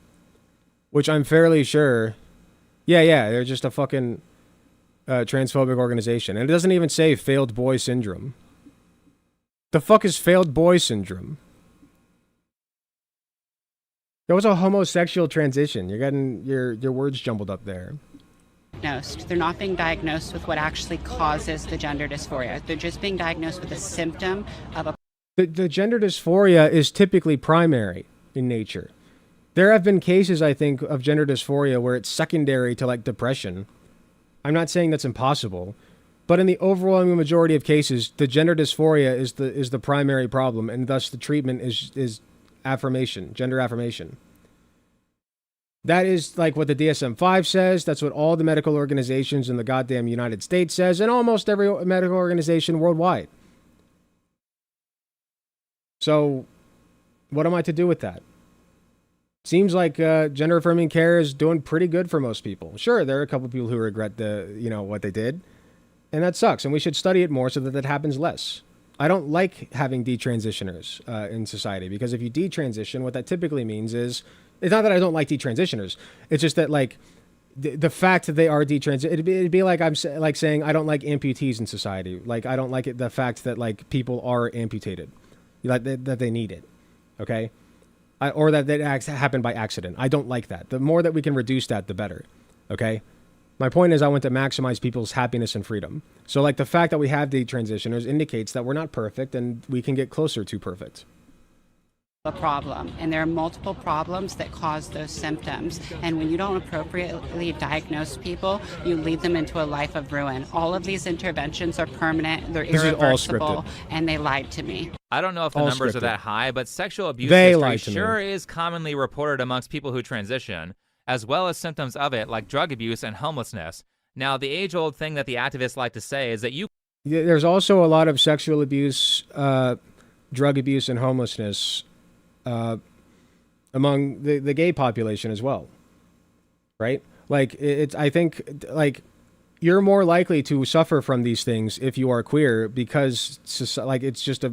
which I'm fairly sure, yeah, they're just a fucking transphobic organization. And it doesn't even say failed boy syndrome. The fuck is failed boy syndrome? That was a homosexual transition. You're getting your words jumbled up there. Diagnosed. They're not being diagnosed with what actually causes the gender dysphoria. They're just being diagnosed with a symptom of a... The gender dysphoria is typically primary in nature. There have been cases, I think, of gender dysphoria where it's secondary to like depression. I'm not saying that's impossible, but in the overwhelming majority of cases, the gender dysphoria is the primary problem, and thus the treatment is affirmation, gender affirmation. That is like what the DSM-5 says. That's what all the medical organizations in the goddamn United States says, and almost every medical organization worldwide. So, what am I to do with that? Seems like gender affirming care is doing pretty good for most people. Sure, there are a couple people who regret what they did, and that sucks. And we should study it more so that happens less. I don't like having detransitioners in society, because if you detransition, what that typically means is, it's not that I don't like detransitioners. It's just that like the fact that they are detransition, it'd be like I'm like saying I don't like amputees in society. Like I don't like the fact that like people are amputated, like that they need it, okay, or that happened by accident. I don't like that. The more that we can reduce that, the better, okay. My point is I want to maximize people's happiness and freedom. So like the fact that we have detransitioners indicates that we're not perfect and we can get closer to perfect. A problem, and there are multiple problems that cause those symptoms, and when you don't appropriately diagnose people, you lead them into a life of ruin. All of these interventions are permanent, they're irreversible, and they lied to me. I don't know if the All numbers are scripted. that high, but sexual abuse They history lied to me. sure is commonly reported amongst people who transition, as well as symptoms of it like drug abuse and homelessness. Now, the age-old thing that the activists like to say is that you There's also a lot of sexual abuse, drug abuse, and homelessness among the gay population as well, right? Like I think like you're more likely to suffer from these things if you are queer because like it's just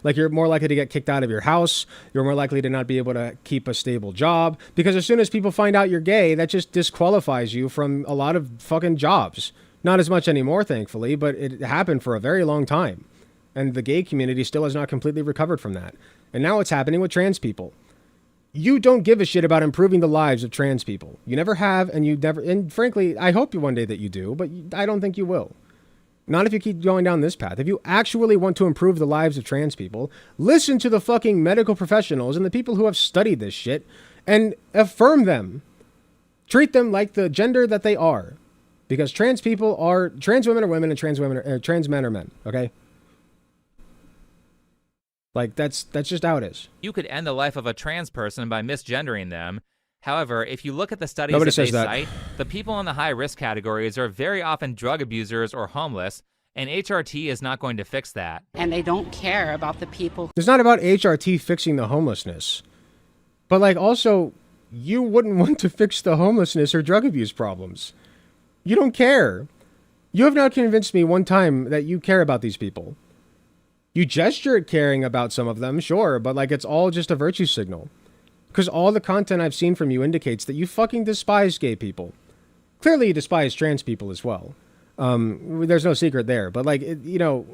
like you're more likely to get kicked out of your house. You're more likely to not be able to keep a stable job because as soon as people find out you're gay, that just disqualifies you from a lot of fucking jobs. Not as much anymore, thankfully, but it happened for a very long time. And the gay community still has not completely recovered from that. And now it's happening with trans people. You don't give a shit about improving the lives of trans people. You never have, and you never, and frankly, I hope one day that you do, but I don't think you will. Not if you keep going down this path. If you actually want to improve the lives of trans people, listen to the fucking medical professionals and the people who have studied this shit and affirm them. Treat them like the gender that they are. Because trans women are women and trans men are men, okay? Like, that's just how it is. You could end the life of a trans person by misgendering them. However, if you look at the studies Nobody that they says that. cite, the people in the high-risk categories are very often drug abusers or homeless, and HRT is not going to fix that. And they don't care about the people. It's not about HRT fixing the homelessness. But, like, also, you wouldn't want to fix the homelessness or drug abuse problems. You don't care. You have not convinced me one time that you care about these people. You gesture at caring about some of them, sure, but like it's all just a virtue signal. Because all the content I've seen from you indicates that you fucking despise gay people. Clearly you despise trans people as well. There's no secret there. But like, you know,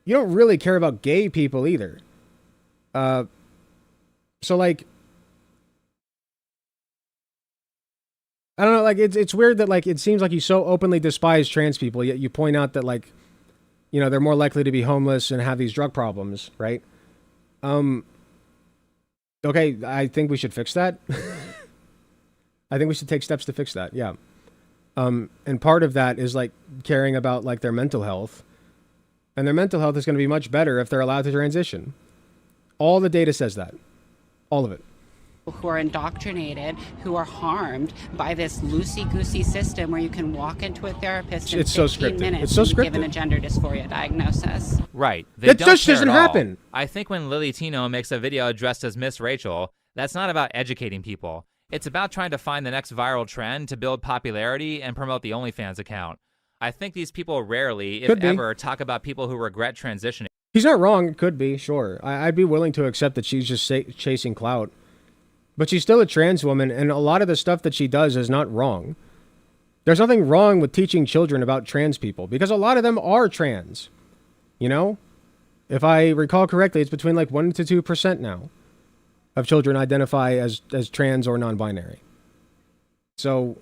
you don't really care about gay people either. So like, I don't know, like it's weird that like it seems like you so openly despise trans people, yet you point out that like, you know, they're more likely to be homeless and have these drug problems, right? Okay, I think we should fix that. I think we should take steps to fix that, yeah. And part of that is like caring about like their mental health. And their mental health is going to be much better if they're allowed to transition. All the data says that. All of it. Who are indoctrinated, who are harmed by this loosey-goosey system where you can walk into a therapist in It's so 15 scripted. minutes It's so and be given scripted. a gender dysphoria diagnosis. Right. That don't just care doesn't at all. happen. I think when Lily Tino makes a video dressed as Miss Rachel, that's not about educating people. It's about trying to find the next viral trend to build popularity and promote the OnlyFans account. I think these people rarely, if Could be. ever, talk about people who regret transitioning. He's not wrong. It could be, sure. I'd be willing to accept that she's just chasing clout. But she's still a trans woman, and a lot of the stuff that she does is not wrong. There's nothing wrong with teaching children about trans people, because a lot of them are trans. You know? If I recall correctly, it's between like 1 to 2% now of children identify as trans or non-binary. So,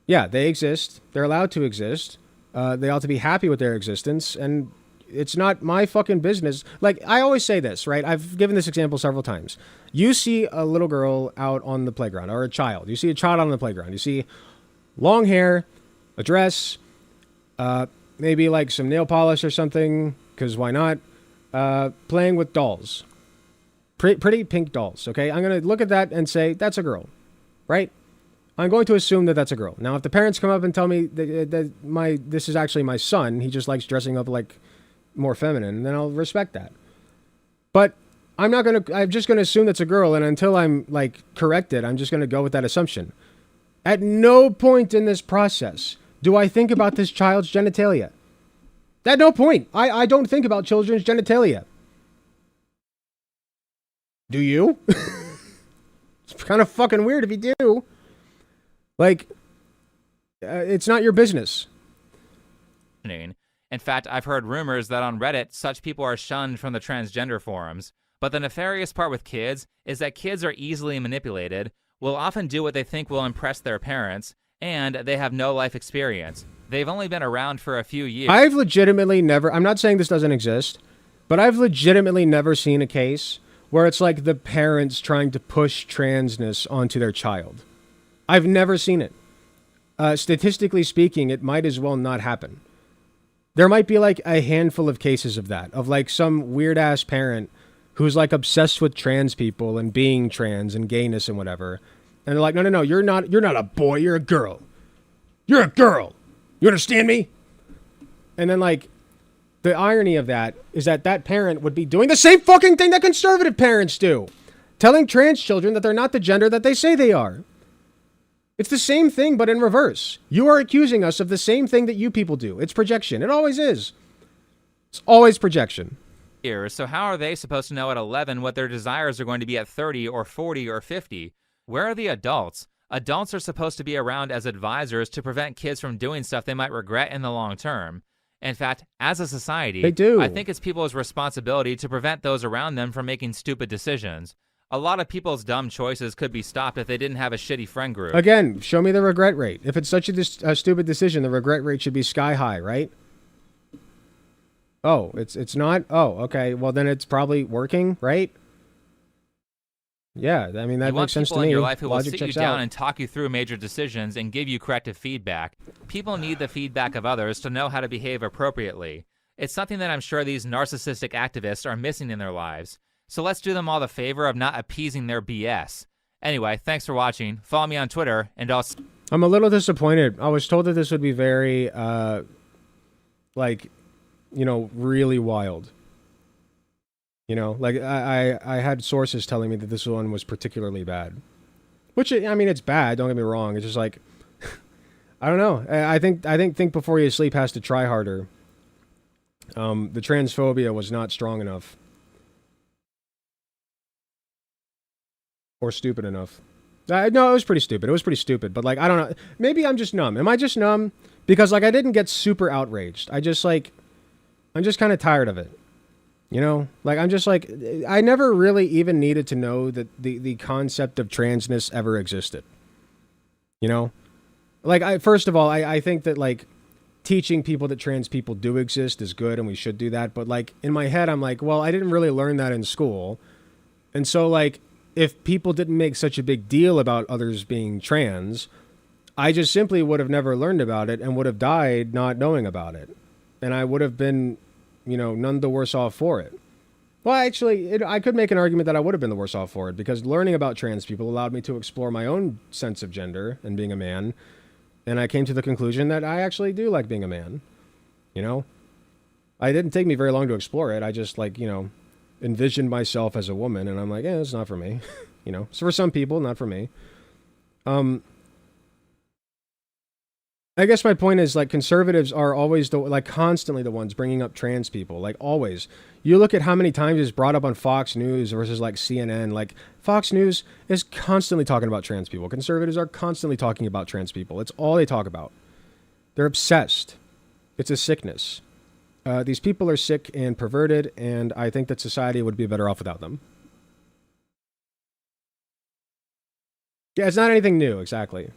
yeah, they exist. They're allowed to exist. They ought to be happy with their existence, and it's not my fucking business. Like, I always say this, right? I've given this example several times. You see a little girl out on the playground, or a child. You see a child on the playground. You see long hair, a dress, maybe like some nail polish or something, because why not? Playing with dolls. Pretty pink dolls, okay? I'm going to look at that and say, that's a girl, right? I'm going to assume that that's a girl. Now, if the parents come up and tell me that this is actually my son, he just likes dressing up like more feminine, then I'll respect that. But I'm just going to assume that's a girl, and until I'm like corrected, I'm just going to go with that assumption. At no point in this process do I think about this child's genitalia. At no point. I don't think about children's genitalia. Do you? It's kind of fucking weird if you do. Like, it's not your business. In fact, I've heard rumors that on Reddit, such people are shunned from the transgender forums. But the nefarious part with kids is that kids are easily manipulated, will often do what they think will impress their parents, and they have no life experience. They've only been around for a few years. I've legitimately never, I'm not saying this doesn't exist, but I've legitimately never seen a case where it's like the parents trying to push transness onto their child. I've never seen it. Statistically speaking, it might as well not happen. There might be like a handful of cases of that, of like some weird ass parent who's like obsessed with trans people and being trans and gayness and whatever. And they're like, no, you're not a boy, you're a girl. You're a girl. You understand me? And then like, the irony of that is that that parent would be doing the same fucking thing that conservative parents do. Telling trans children that they're not the gender that they say they are. It's the same thing, but in reverse. You are accusing us of the same thing that you people do. It's projection. It always is. It's always projection. So how are they supposed to know at 11 what their desires are going to be at 30 or 40 or 50? Where are the adults? Adults are supposed to be around as advisors to prevent kids from doing stuff they might regret in the long term. In fact, as a society, they do. I think it's people's responsibility to prevent those around them from making stupid decisions. A lot of people's dumb choices could be stopped if they didn't have a shitty friend group. Again, show me the regret rate. If it's such a stupid decision, the regret rate should be sky high, right? Oh, it's not? Oh, okay. Well, then it's probably working, right? Yeah, I mean, that makes sense to me. You want people in your life who will Logic sit you checks down out. and talk you through major decisions and give you corrective feedback. People need the feedback of others to know how to behave appropriately. It's something that I'm sure these narcissistic activists are missing in their lives. So let's do them all the favor of not appeasing their BS. Anyway, thanks for watching. Follow me on Twitter, and I'll... I'm a little disappointed. I was told that this would be very, like, you know, really wild. You know, like I had sources telling me that this one was particularly bad. Which, I mean, it's bad, don't get me wrong. It's just like, I don't know. I think Before You Sleep has to try harder. The transphobia was not strong enough. Or stupid enough. No, it was pretty stupid. It was pretty stupid. But, like, I don't know. Maybe I'm just numb. Am I just numb? Because, like, I didn't get super outraged. I'm just kind of tired of it. You know? Like, I'm just like, I never really even needed to know that the concept of transness ever existed. You know? Like, first of all, I think that, like, teaching people that trans people do exist is good and we should do that. But, like, in my head, I'm like, well, I didn't really learn that in school. And so, like, if people didn't make such a big deal about others being trans, I just simply would have never learned about it and would have died not knowing about it. And I would have been, you know, none the worse off for it. Well, actually, I could make an argument that I would have been the worse off for it, because learning about trans people allowed me to explore my own sense of gender and being a man. And I came to the conclusion that I actually do like being a man. You know? It didn't take me very long to explore it. I just, like, you know, envisioned myself as a woman, and I'm like, it's not for me. You know? So for some people, not for me. I guess my point is, like, conservatives are always constantly the ones bringing up trans people, like, always. You look at how many times it's brought up on Fox News versus, like, CNN. Like, Fox News is constantly talking about trans people. Conservatives are constantly talking about trans people. It's all they talk about. They're obsessed. It's a sickness. These people are sick and perverted, and I think that society would be better off without them. Yeah, it's not anything new, exactly.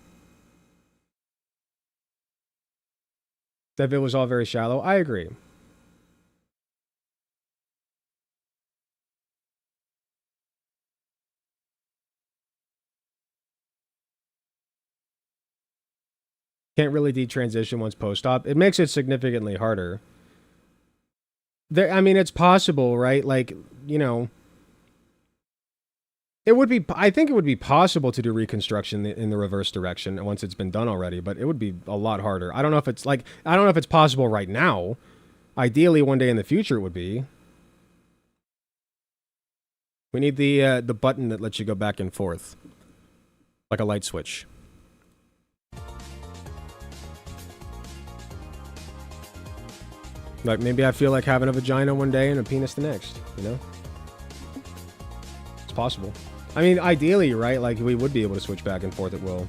That it was all very shallow. I agree. Can't really detransition once post-op. It makes it significantly harder. I mean, it's possible, right? Like, you know, it would be, I think it would be possible to do reconstruction in the reverse direction once it's been done already, but it would be a lot harder. I don't know if it's like, I don't know if it's possible right now. Ideally, one day in the future it would be. We need the button that lets you go back and forth. Like a light switch. Like, maybe I feel like having a vagina one day and a penis the next, you know? It's possible. I mean, ideally, right? Like, we would be able to switch back and forth at will.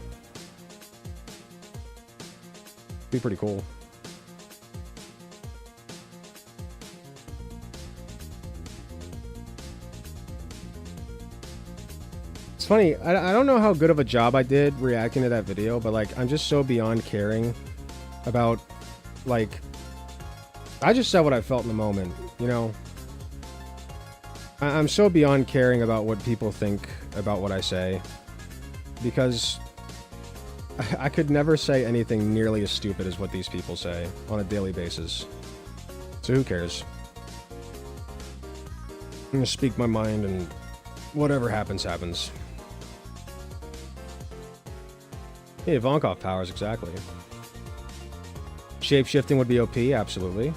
Be pretty cool. It's funny, I don't know how good of a job I did reacting to that video, but, like, I'm just so beyond caring about, like... I just said what I felt in the moment, you know? I'm so beyond caring about what people think about what I say, because I could never say anything nearly as stupid as what these people say on a daily basis. So who cares? I'm gonna speak my mind and whatever happens, happens. Yeah, Ivankov powers, exactly. Shape-shifting would be OP, absolutely.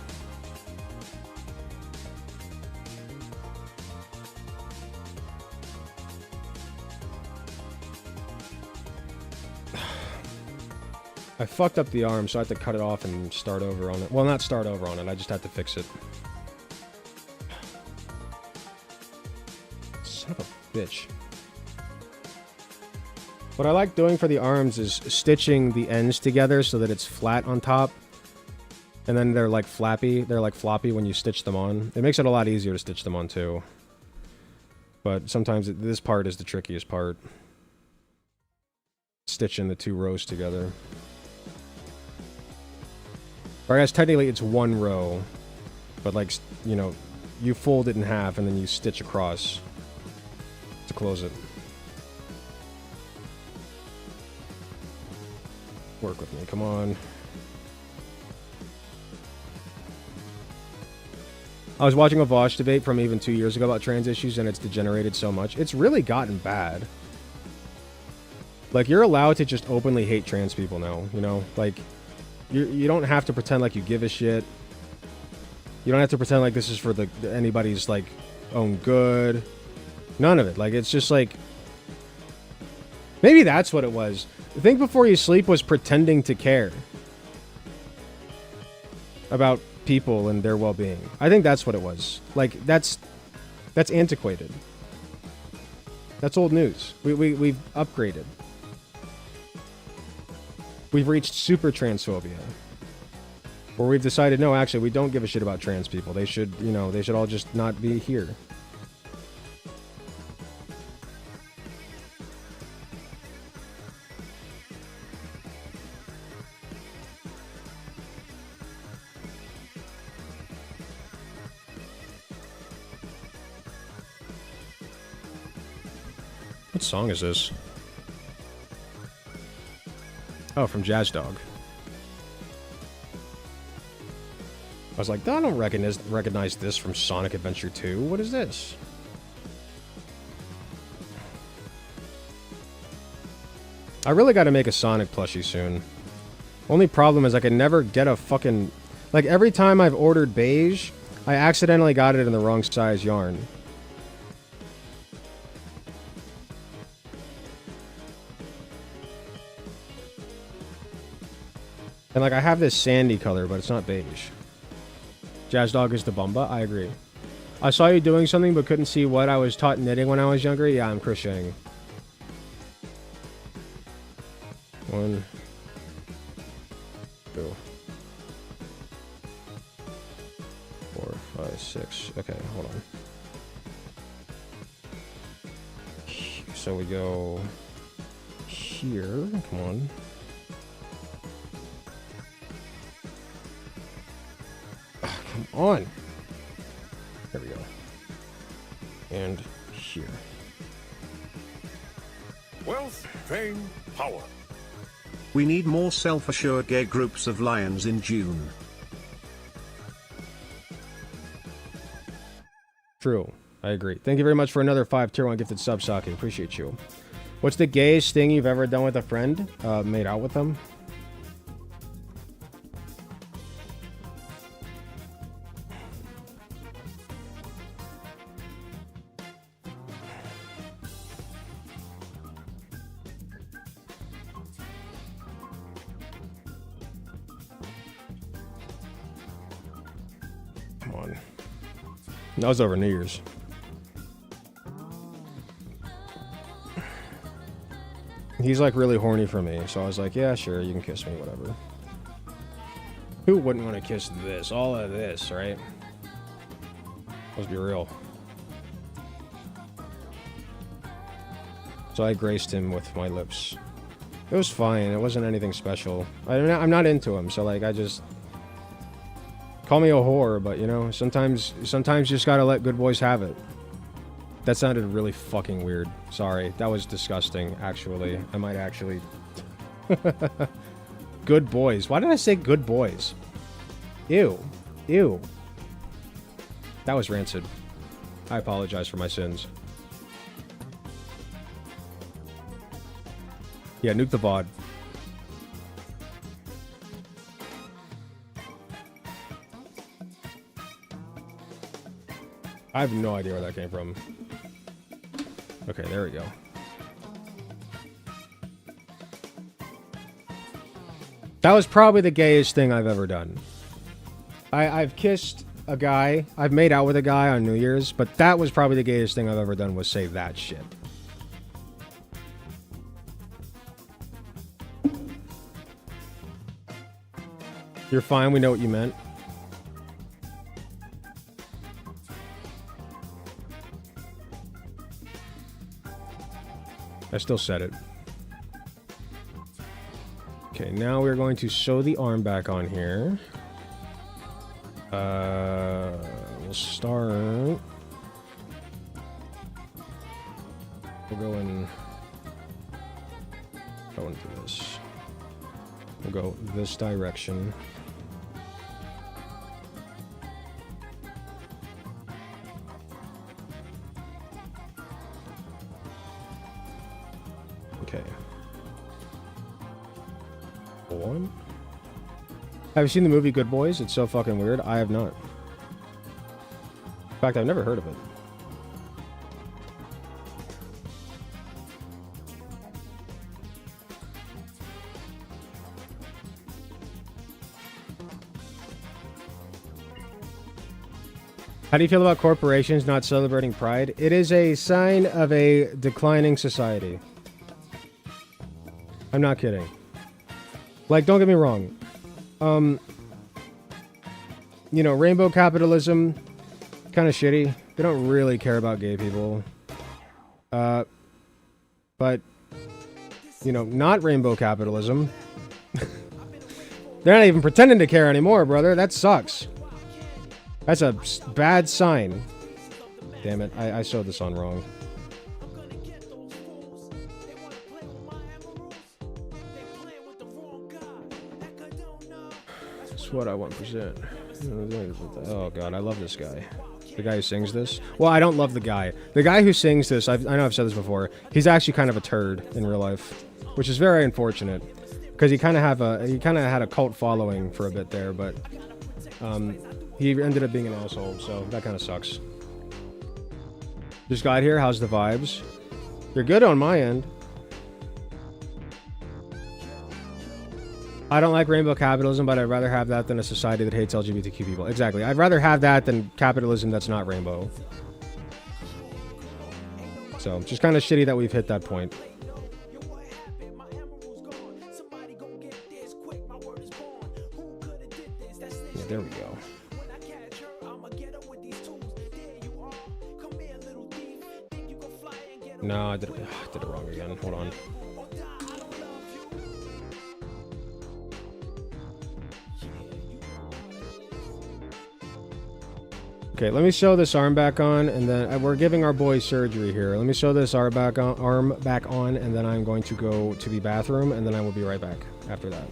I fucked up the arm, so I have to cut it off and start over on it. Well, not start over on it, I just have to fix it. Son of a bitch. What I like doing for the arms is stitching the ends together so that it's flat on top. And then they're like flappy. They're like floppy when you stitch them on. It makes it a lot easier to stitch them on too. But sometimes this part is the trickiest part. Stitching the two rows together. Or I guess technically it's one row. But like, you know, you fold it in half and then you stitch across to close it. Work with me, come on. I was watching a Vosh debate from even 2 years ago about trans issues, and it's degenerated so much. It's really gotten bad. Like, you're allowed to just openly hate trans people now, you know? Like, you don't have to pretend like you give a shit. You don't have to pretend like this is for anybody's, like, own good. None of it. Like, it's just like... Maybe that's what it was. Think Before You Sleep was pretending to care about people and their well-being. I think that's what it was. Like, that's antiquated. That's old news. We've upgraded. We've reached super transphobia. Where we've decided, no, actually, we don't give a shit about trans people. They should, you know, they should all just not be here. What song is this? Oh, from Jazz Dog. I was like, I don't recognize this from Sonic Adventure 2. What is this? I really got to make a Sonic plushie soon. Only problem is I can never get a fucking... Like, every time I've ordered beige, I accidentally got it in the wrong size yarn. And like, I have this sandy color, but it's not beige. Jazz Dog is the Bumba? I agree. I saw you doing something, but couldn't see what. I was taught knitting when I was younger. Yeah, I'm crocheting. 1, 2, 4, 5, 6. Okay, hold on. So we go here. Come on. Come on. There we go. And here. Wealth, fame, power. We need more self-assured gay groups of lions in June. True. I agree. Thank you very much for another 5 tier 1 gifted sub, Saki. Appreciate you. What's the gayest thing you've ever done with a friend? Made out with them? Come on. That was over New Year's. He's like really horny for me, so I was like, yeah, sure, you can kiss me, whatever. Who wouldn't want to kiss this? All of this, right? Let's be real. So I graced him with my lips. It was fine. It wasn't anything special. I'm not into him, so like I just... Call me a whore, but you know, sometimes you just gotta let good boys have it. That sounded really fucking weird. Sorry. That was disgusting, actually. I might actually... Good boys. Why did I say good boys? Ew. Ew. That was rancid. I apologize for my sins. Yeah, nuke the VOD. I have no idea where that came from. Okay, there we go. That was probably the gayest thing I've ever done. I've kissed a guy. I've made out with a guy on New Year's, but that was probably the gayest thing I've ever done was say that shit. You're fine, we know what you meant. I still said it. Okay, now we're going to sew the arm back on here. We'll start. We'll go into this. We'll go this direction. Okay. One. Have you seen the movie Good Boys? It's so fucking weird. I have not. In fact, I've never heard of it. How do you feel about corporations not celebrating Pride? It is a sign of a declining society. I'm not kidding. Like, don't get me wrong. You know, rainbow capitalism, kind of shitty. They don't really care about gay people. But, you know, not rainbow capitalism. They're not even pretending to care anymore, brother. That sucks. That's a bad sign. Damn it, I sewed this on wrong. What I 1%. Oh god, I love this guy. The guy who sings this. Well, I don't love the guy. The guy who sings this, I know I've said this before. He's actually kind of a turd in real life, which is very unfortunate because he kind of had a cult following for a bit there, but he ended up being an asshole, so that kind of sucks. Just got here. How's the vibes? They're good on my end. I don't like rainbow capitalism, but I'd rather have that than a society that hates LGBTQ people. Exactly. I'd rather have that than capitalism that's not rainbow. So, just kind of shitty that we've hit that point. Yeah, there we go. No, I did it wrong again. Hold on. Okay, let me sew this arm back on, and then we're giving our boy surgery here. Let me sew this arm back on, and then I'm going to go to the bathroom, and then I will be right back after that.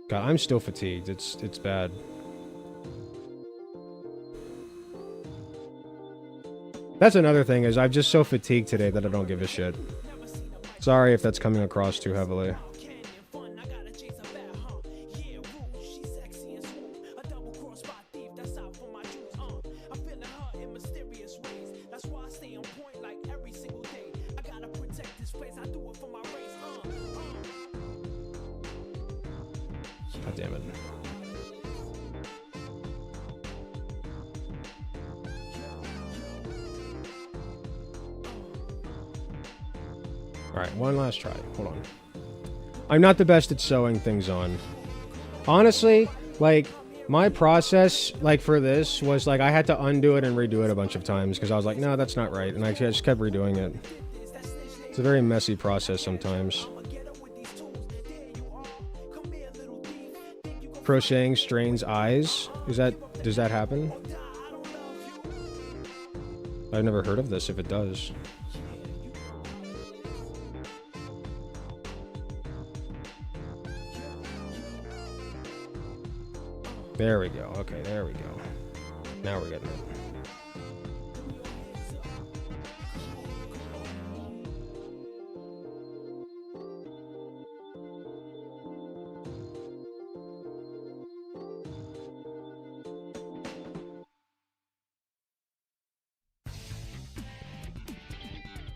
God, I'm still fatigued. It's bad. That's another thing, is I'm just so fatigued today that I don't give a shit. Sorry if that's coming across too heavily. God damn it. Alright, one last try. Hold on. I'm not the best at sewing things on. Honestly, like, my process, like, for this was, like, I had to undo it and redo it a bunch of times because I was like, no, that's not right. And I just kept redoing it. It's a very messy process sometimes. Crocheting strains eyes? Does that happen? I've never heard of this if it does. There we go. Okay, there we go. Now we're getting it.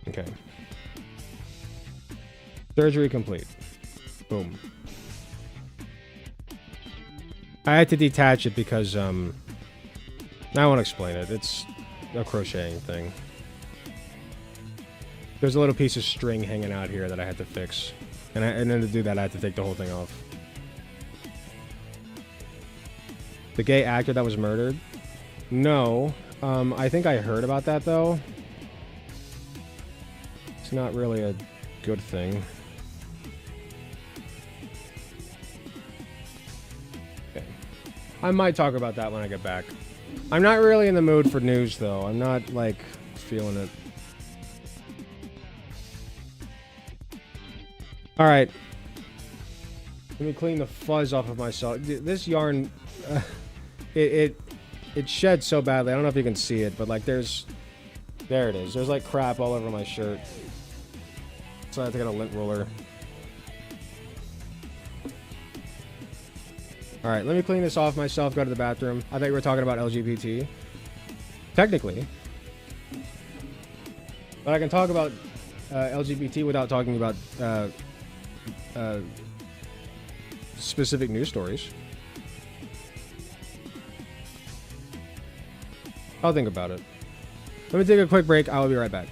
Okay. Surgery complete. Boom. I had to detach it because, I won't explain it. It's a crocheting thing. There's a little piece of string hanging out here that I had to fix. And then to do that, I had to take the whole thing off. The gay actor that was murdered? No. I think I heard about that, though. It's not really a good thing. Okay. I might talk about that when I get back. I'm not really in the mood for news, though. I'm not, like, feeling it. Alright. Let me clean the fuzz off of myself. This yarn, it sheds so badly. I don't know if you can see it, but, like, there it is. There's, like, crap all over my shirt. So I have to get a lint roller. Alright, let me clean this off myself, go to the bathroom. I thought we were talking about LGBT. Technically. But I can talk about LGBT without talking about specific news stories. I'll think about it. Let me take a quick break. I'll be right back.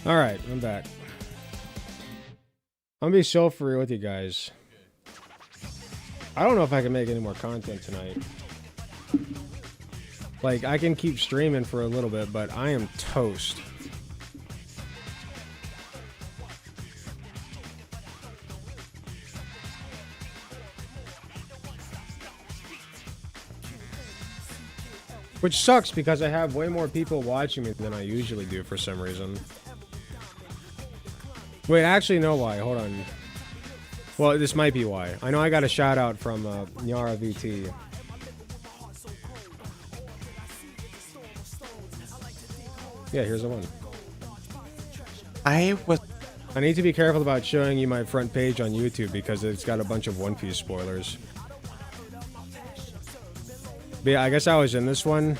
All right, I'm back. I'm gonna be so free with you guys. I don't know if I can make any more content tonight. Like, I can keep streaming for a little bit, but I am toast. Which sucks because I have way more people watching me than I usually do for some reason. Wait, I actually know why. Hold on. Well, this might be why. I know I got a shout out from Nyara VT. Yeah, here's the one. I need to be careful about showing you my front page on YouTube because it's got a bunch of One Piece spoilers. But yeah, I guess I was in this one.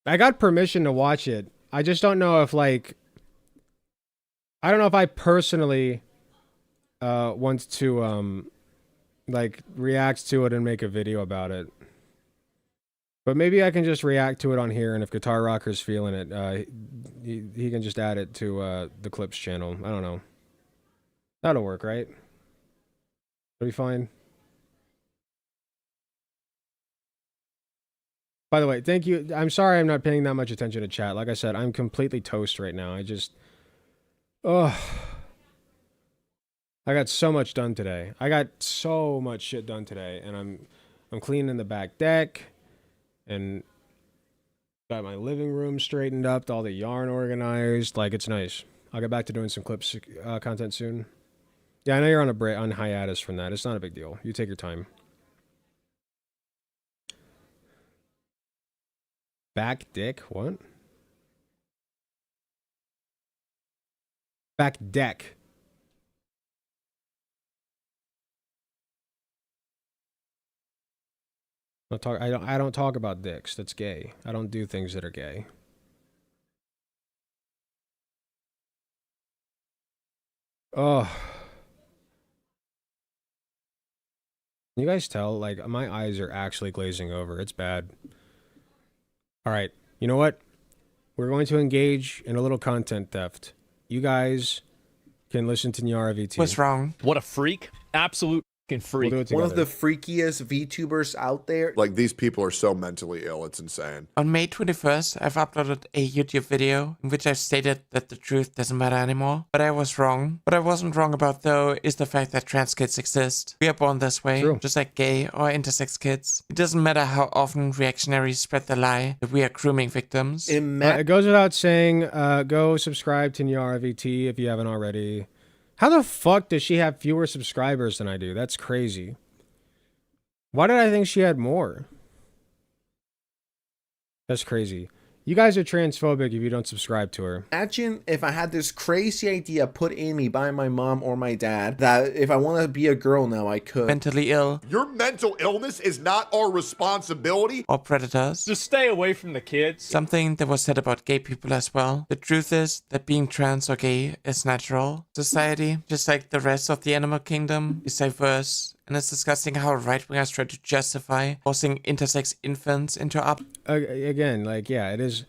I got permission to watch it. I just don't know if, like... I don't know if I personally want to, like, react to it and make a video about it. But maybe I can just react to it on here, and if Guitar Rocker's feeling it, he can just add it to the Clips channel. I don't know. That'll work, right? That'll be fine. By the way, thank you. I'm sorry I'm not paying that much attention to chat. Like I said, I'm completely toast right now. I just... Ugh. I got so much done today. I got so much shit done today, and I'm cleaning the back deck, and got my living room straightened up, all the yarn organized. Like, it's nice. I'll get back to doing some Clips content soon. Yeah, I know you're on hiatus from that. It's not a big deal. You take your time. Back dick? What? Back deck. I don't talk about dicks. That's gay. I don't do things that are gay. Oh. You guys tell, like, my eyes are actually glazing over. It's bad. All right. You know what? We're going to engage in a little content theft. You guys can listen to Nyara VT. What's wrong? What a freak. Absolute fucking freak. We'll One of the freakiest VTubers out there. Like, these people are so mentally ill, it's insane. On May 21st, I've uploaded a YouTube video in which I've stated that the truth doesn't matter anymore. But I was wrong. What I wasn't wrong about, though, is the fact that trans kids exist. We are born this way, just like gay or intersex kids. It doesn't matter how often reactionaries spread the lie that we are grooming victims. It goes without saying, go subscribe to Nyara VT if you haven't already. How the fuck does she have fewer subscribers than I do? That's crazy. Why did I think she had more? That's crazy. You guys are transphobic if you don't subscribe to her. Imagine if I had this crazy idea put in me by my mom or my dad that if I want to be a girl now, I could. Mentally ill. Your mental illness is not our responsibility. Or predators. Just stay away from the kids. Something that was said about gay people as well. The truth is that being trans or gay is natural. Society, just like the rest of the animal kingdom, is diverse. And it's disgusting how right-wingers try to justify forcing intersex infants into up. Again, like, yeah, it is.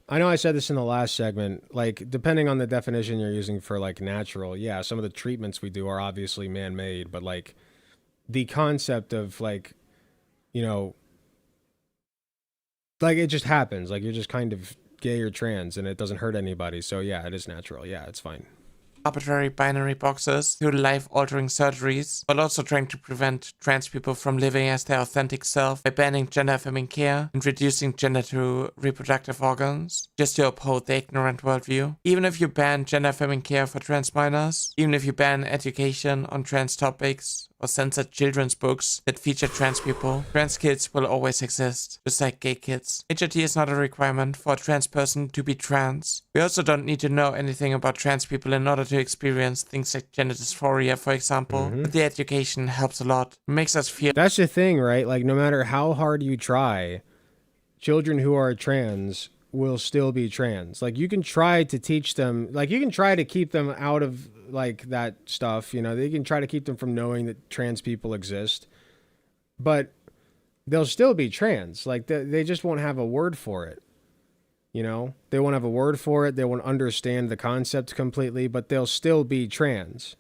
I know I said this in the last segment. Like, depending on the definition you're using for, like, natural, yeah, some of the treatments we do are obviously man-made. But, like, the concept of, like, you know, like, it just happens. Like, you're just kind of gay or trans, and it doesn't hurt anybody. So, yeah, it is natural. Yeah, it's fine. Arbitrary binary boxes through life-altering surgeries, while also trying to prevent trans people from living as their authentic self by banning gender-affirming care and reducing gender to reproductive organs, just to uphold the ignorant worldview. Even if you ban gender-affirming care for trans minors, even if you ban education on trans topics, or censor children's books that feature trans people, trans kids will always exist, just like gay kids. HRT is not a requirement for a trans person to be trans. We also don't need to know anything about trans people in order to experience things like gender dysphoria, for example. But the education helps a lot. It makes us feel... That's the thing, right? Like, no matter how hard you try, children who are trans will still be trans. Like, you can try to teach them, like, you can try to keep them out of, like, that stuff, you know, they can try to keep them from knowing that trans people exist, but they'll still be trans. Like, they just won't have a word for it. You know, they won't have a word for it. They won't understand the concept completely, but they'll still be trans.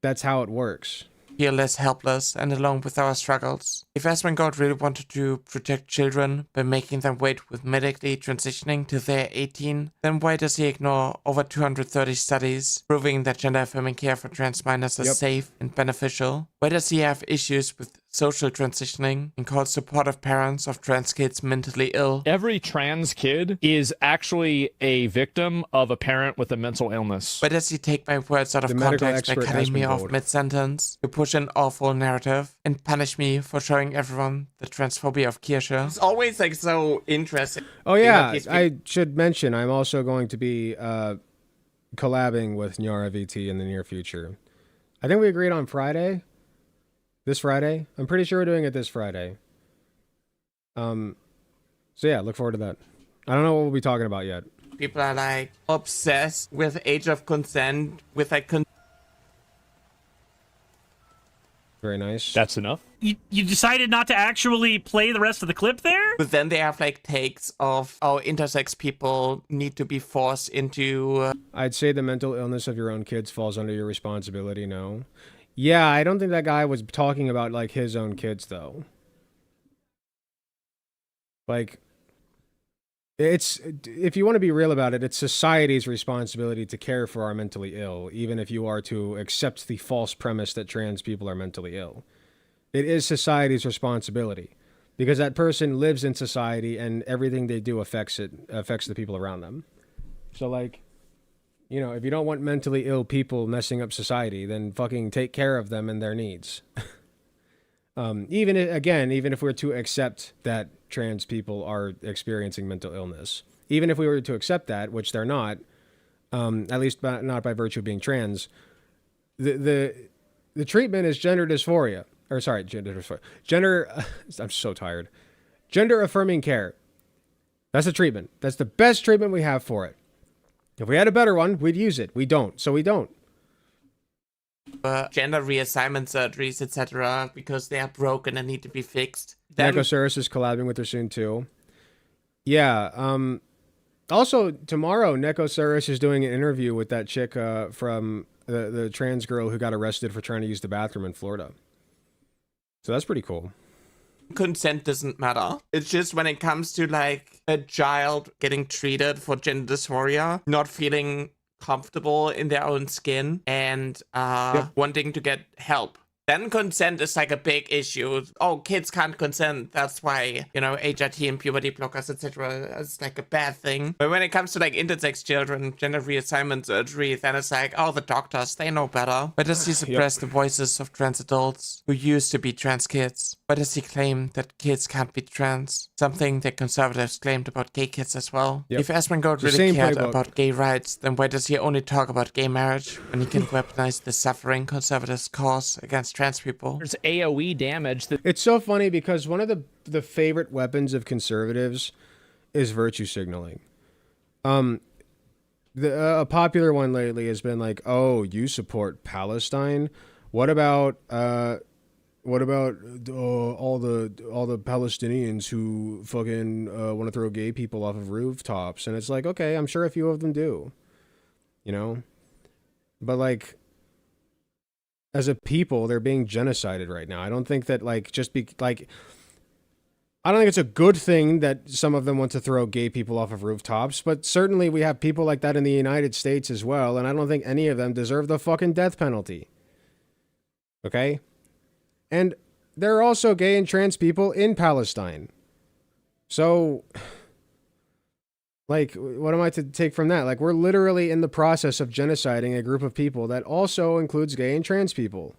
That's how it works. Feel less helpless and alone with our struggles. If Asmongold really wanted to protect children by making them wait with medically transitioning till they're 18, then why does he ignore over 230 studies proving that gender-affirming care for trans minors is safe and beneficial? Why does he have issues with social transitioning and call supportive parents of trans kids mentally ill? Every trans kid is actually a victim of a parent with a mental illness. Why does he take my words out of context by cutting me off mid-sentence to push an awful narrative and punish me for showing everyone the transphobia of Kirsche? It's always like so interesting. Oh yeah, I should mention I'm also going to be collabing with Nyara VT in the near future. I think we agreed on Friday. This Friday? I'm pretty sure we're doing it this Friday. So yeah, look forward to that. I don't know what we'll be talking about yet. People are like obsessed with age of consent, with like very nice. That's enough. You decided not to actually play the rest of the clip there? But then they have like takes of, oh, intersex people need to be forced into... I'd say the mental illness of your own kids falls under your responsibility, no. Yeah, I don't think that guy was talking about, like, his own kids, though. Like, it's, if you want to be real about it, it's society's responsibility to care for our mentally ill, even if you are to accept the false premise that trans people are mentally ill. It is society's responsibility, because that person lives in society and everything they do affects the people around them. So, like... You know, if you don't want mentally ill people messing up society, then fucking take care of them and their needs. Even if we were to accept that trans people are experiencing mental illness, even if we were to accept that, which they're not, at least not by virtue of being trans, the treatment is gender dysphoria. Or sorry, gender dysphoria. I'm so tired. Gender affirming care. That's the treatment. That's the best treatment we have for it. If we had a better one, we'd use it. We don't, so we don't. Gender reassignment surgeries, etc., because they are broken and need to be fixed. Necosaurus is collabing with her soon, too. Yeah, also, tomorrow, Necosaurus is doing an interview with that chick from the trans girl who got arrested for trying to use the bathroom in Florida. So that's pretty cool. Consent doesn't matter. It's just when it comes to like a child getting treated for gender dysphoria, not feeling comfortable in their own skin and wanting to get help. Then consent is like a big issue. Oh, kids can't consent. That's why, you know, HRT and puberty blockers, etc. is like a bad thing. But when it comes to like intersex children, gender reassignment surgery, then it's like, oh, the doctors, they know better. Why does he suppress the voices of trans adults who used to be trans kids? Why does he claim that kids can't be trans? Something that conservatives claimed about gay kids as well. If Asmongold really cared about gay rights, then why does he only talk about gay marriage when he can weaponize the suffering conservatives cause against trans people? There's AoE damage. It's so funny because one of the favorite weapons of conservatives is virtue signaling. A popular one lately has been like, oh, you support Palestine? What about all the Palestinians who fucking want to throw gay people off of rooftops? And it's like, okay, I'm sure a few of them do, you know, but like, as a people, they're being genocided right now. I don't think that I don't think it's a good thing that some of them want to throw gay people off of rooftops, but certainly we have people like that in the United States as well, and I don't think any of them deserve the fucking death penalty. Okay? And there are also gay and trans people in Palestine. So, like, what am I to take from that? Like, we're literally in the process of genociding a group of people that also includes gay and trans people.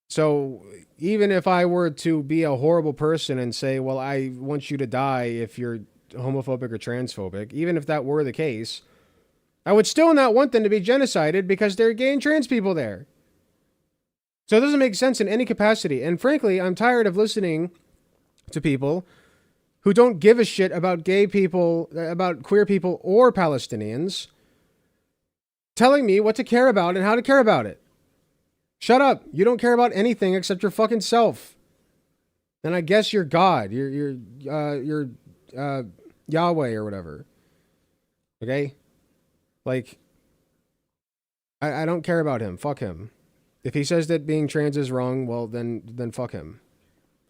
So, even if I were to be a horrible person and say, well, I want you to die if you're homophobic or transphobic, even if that were the case, I would still not want them to be genocided because there are gay and trans people there. So it doesn't make sense in any capacity. And frankly, I'm tired of listening to people who don't give a shit about gay people, about queer people or Palestinians, telling me what to care about and how to care about it. Shut up. You don't care about anything except your fucking self. Then I guess you're God. You're Yahweh or whatever. Okay? Like, I don't care about him. Fuck him. If he says that being trans is wrong, well, then fuck him.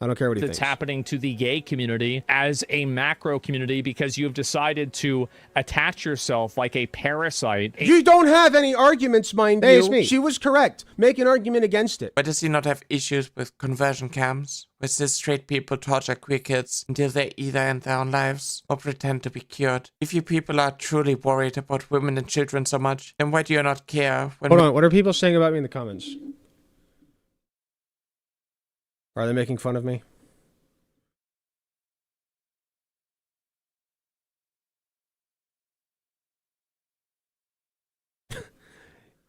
I don't care what he That's thinks. happening to the gay community as a macro community because you have decided to attach yourself like a parasite. You don't have any arguments, mind Hey, you. it's me. She was correct. Make an argument against it. Why does he not have issues with conversion camps, where cis straight people torture queer kids until they either end their own lives or pretend to be cured? If you people are truly worried about women and children so much, then why do you not care when— Hold on, what are people saying about me in the comments? Are they making fun of me? This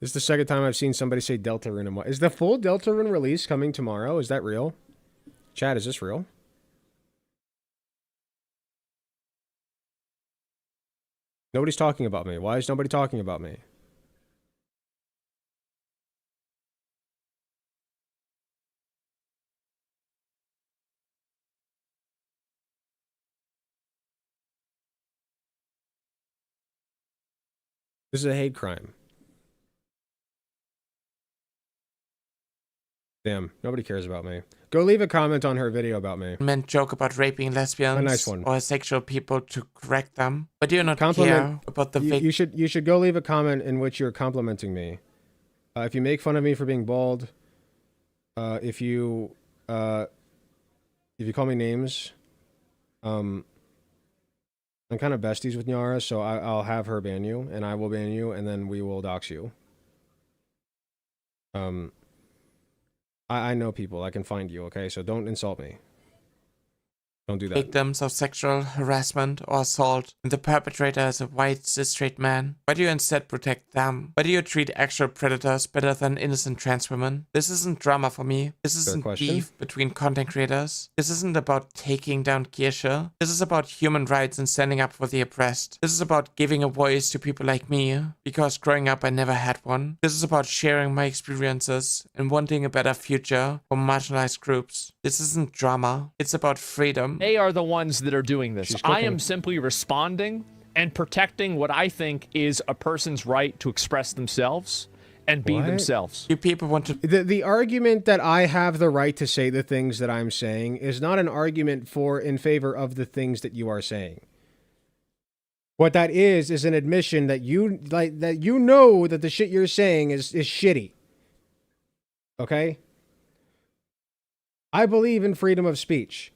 is the second time I've seen somebody say Deltarune. Is the full Deltarune release coming tomorrow? Is that real? Chad, is this real? Nobody's talking about me. Why is nobody talking about me? This is a hate crime. Damn, nobody cares about me. Go leave a comment on her video about me. Men joke about raping lesbians A nice one. or sexual people to correct them, but do you not Compliment. care about the You should go leave a comment in which you're complimenting me. If you make fun of me for being bald, if you call me names, I'm kind of besties with Nyara, so I'll have her ban you, and I will ban you, and then we will dox you. I know people. I can find you, okay? So don't insult me. Don't do that. victims of sexual harassment or assault, and the perpetrator is a white cis straight man? Why do you instead protect them? Why do you treat actual predators better than innocent trans women? This isn't drama for me. This isn't beef between content creators. This isn't about taking down Kirche. This is about human rights and standing up for the oppressed. This is about giving a voice to people like me, because growing up I never had one. This is about sharing my experiences and wanting a better future for marginalized groups. This isn't drama. It's about freedom. They are the ones that are doing this. She's I cooking. am simply responding and protecting what I think is a person's right to express themselves and be What? themselves. You people want to... The argument that I have the right to say the things that I'm saying is not an argument in favor of the things that you are saying. What that is an admission that you know that the shit you're saying is shitty. Okay? I believe in freedom of speech.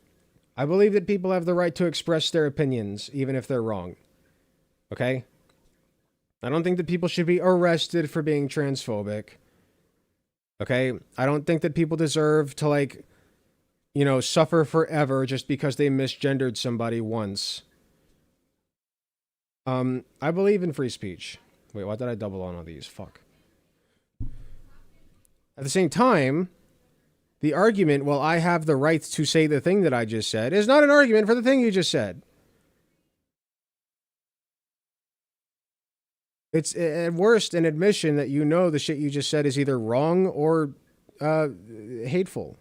I believe that people have the right to express their opinions, even if they're wrong. Okay? I don't think that people should be arrested for being transphobic. Okay? I don't think that people deserve to, suffer forever just because they misgendered somebody once. I believe in free speech. Wait, why did I double on all these? Fuck. At the same time, the argument, well, I have the right to say the thing that I just said, is not an argument for the thing you just said. It's at worst an admission that you know the shit you just said is either wrong or hateful.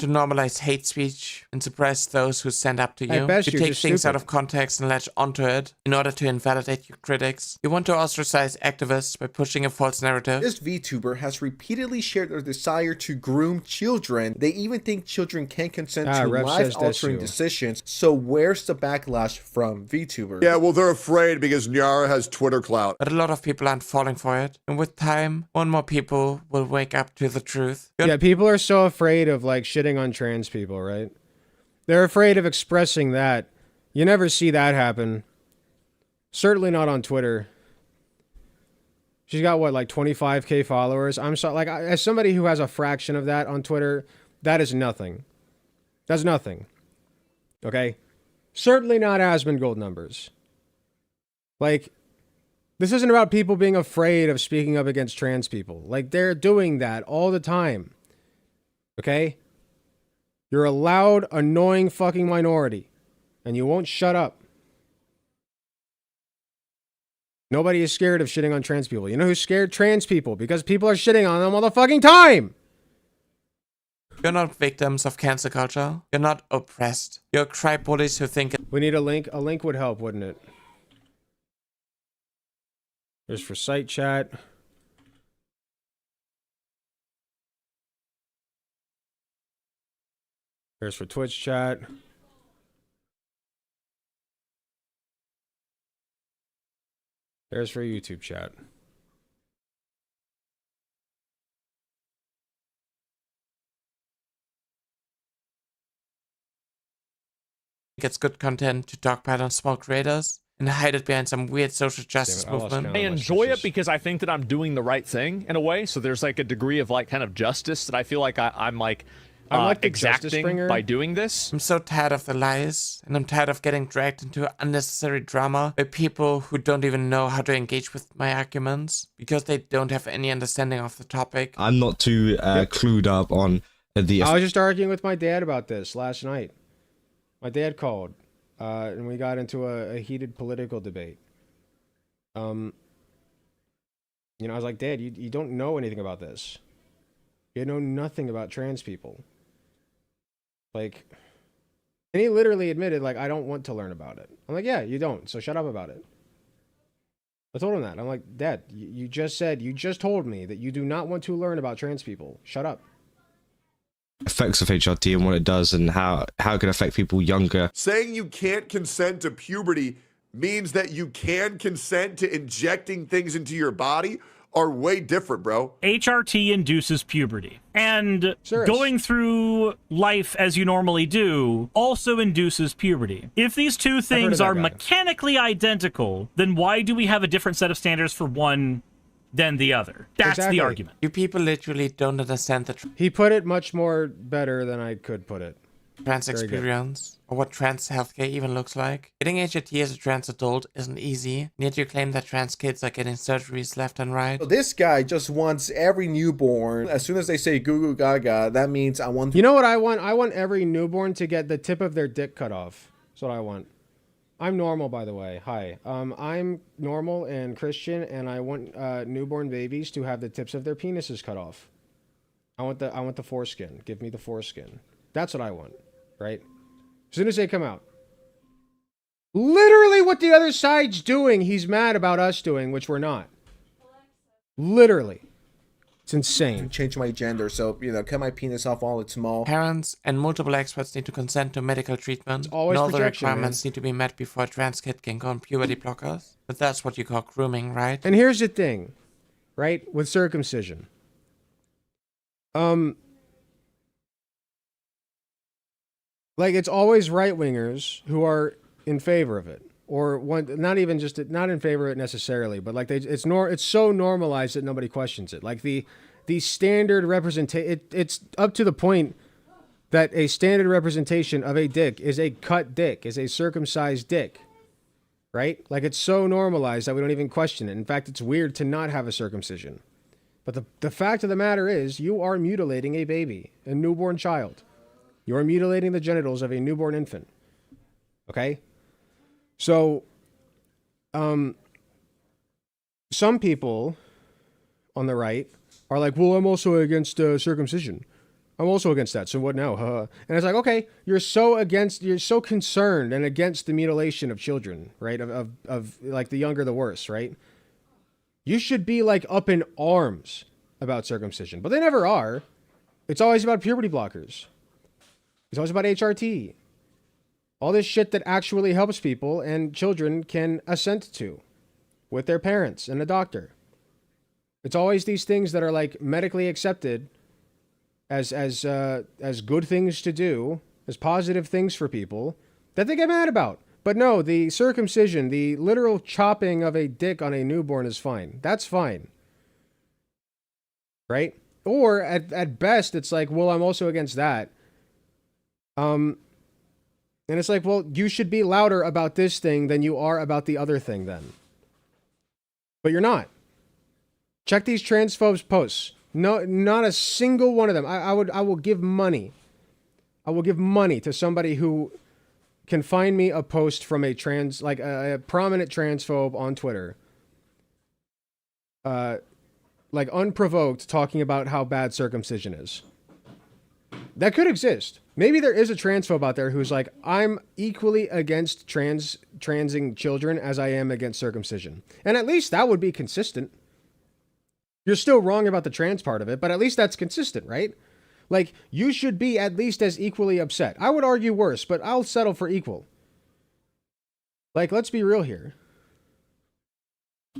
To normalize hate speech and suppress those who stand up to you. At best, You you're take just things out stupid. of context and latch onto it in order to invalidate your critics. You want to ostracize activists by pushing a false narrative. This VTuber has repeatedly shared their desire to groom children. They even think children can consent to Rev says life-altering desu. decisions. So where's the backlash from VTubers? Yeah, well, they're afraid because Nyara has Twitter clout. But a lot of people aren't falling for it. And with time, more and more people will wake up to the truth. Yeah, people are so afraid of shitting on trans people, right? They're afraid of expressing that. You never see that happen. Certainly not on Twitter. She's got 25k followers. I'm so as somebody who has a fraction of that on Twitter, that is nothing. That's nothing. Okay? Certainly not Asmongold numbers. This isn't about people being afraid of speaking up against trans people. They're doing that all the time. Okay? You're a loud, annoying fucking minority. And you won't shut up. Nobody is scared of shitting on trans people. You know who's scared? Trans people. Because people are shitting on them all the fucking time! You're not victims of cancel culture. You're not oppressed. You're crybabies who think... We need a link. A link would help, wouldn't it? There's for site chat. There's for Twitch chat. There's for YouTube chat. It's good content to talk about on small creators and hide it behind some weird social justice movement. I enjoy it because I think that I'm doing the right thing in a way. So there's like a degree of like kind of justice that I feel like I'm like exacting by doing this. I'm so tired of the lies, and I'm tired of getting dragged into unnecessary drama by people who don't even know how to engage with my arguments because they don't have any understanding of the topic. I'm not too clued up on the... I was just arguing with my dad about this last night. My dad called, and we got into a heated political debate. You know, I was like, Dad, you don't know anything about this. You know nothing about trans people. Like, and he literally admitted, like, I don't want to learn about it. I'm like, yeah, you don't, so shut up about it. I told him that. I'm like, Dad, you just told me that you do not want to learn about trans people. Shut up. Effects of HRT and what it does and how it can affect people younger. Saying you can't consent to puberty means that you can consent to injecting things into your body are way different, bro. HRT induces puberty. And going through life as you normally do also induces puberty. If these two things are mechanically identical, then why do we have a different set of standards for one than the other? That's the argument. You people literally don't understand the... He put it much more better than I could put it. Trans experience, or what trans healthcare even looks like. Getting HRT as a trans adult isn't easy, and yet you claim that trans kids are getting surgeries left and right. So this guy just wants every newborn, as soon as they say goo goo gaga, that means I want... You know what I want? I want every newborn to get the tip of their dick cut off. That's what I want. I'm normal, by the way. Hi. I'm normal and Christian, and I want newborn babies to have the tips of their penises cut off. I want the foreskin. Give me the foreskin. That's what I want, right? As soon as they come out. Literally what the other side's doing, he's mad about us doing, which we're not. Literally. It's insane. Change my gender, so, you know, cut my penis off while it's small. Parents and multiple experts need to consent to medical treatment. Always all the protection, requirements need to be met before a trans kid can go on puberty blockers. But that's what you call grooming, right? And here's the thing, right? With circumcision. Like, it's always right-wingers who are in favor of it. Or not in favor of it necessarily, but like it's so normalized that nobody questions it. Like the standard representation, it's up to the point that a standard representation of a dick is a cut dick, is a circumcised dick, right? Like it's so normalized that we don't even question it. In fact, it's weird to not have a circumcision. But the fact of the matter is, you are mutilating a baby, a newborn child. You are mutilating the genitals of a newborn infant. Okay? So, some people on the right are like, well, I'm also against circumcision. I'm also against that. So what now? And it's like, okay, you're so concerned and against the mutilation of children, right? Of like the younger, the worse, right? You should be like up in arms about circumcision, but they never are. It's always about puberty blockers. It's always about HRT. All this shit that actually helps people and children can assent to with their parents and a doctor. It's always these things that are like medically accepted as good things to do, as positive things for people that they get mad about. But no, the circumcision, the literal chopping of a dick on a newborn is fine. That's fine. Right? Or at best, it's like, well, I'm also against that. And it's like, well, you should be louder about this thing than you are about the other thing then. But you're not. Check these transphobes posts. No, not a single one of them. I will give money. I will give money to somebody who can find me a post from a prominent transphobe on Twitter. Like unprovoked talking about how bad circumcision is. That could exist. Maybe there is a transphobe out there who's like, I'm equally against transing children as I am against circumcision. And at least that would be consistent. You're still wrong about the trans part of it, but at least that's consistent, right? Like, you should be at least as equally upset. I would argue worse, but I'll settle for equal. Like, let's be real here.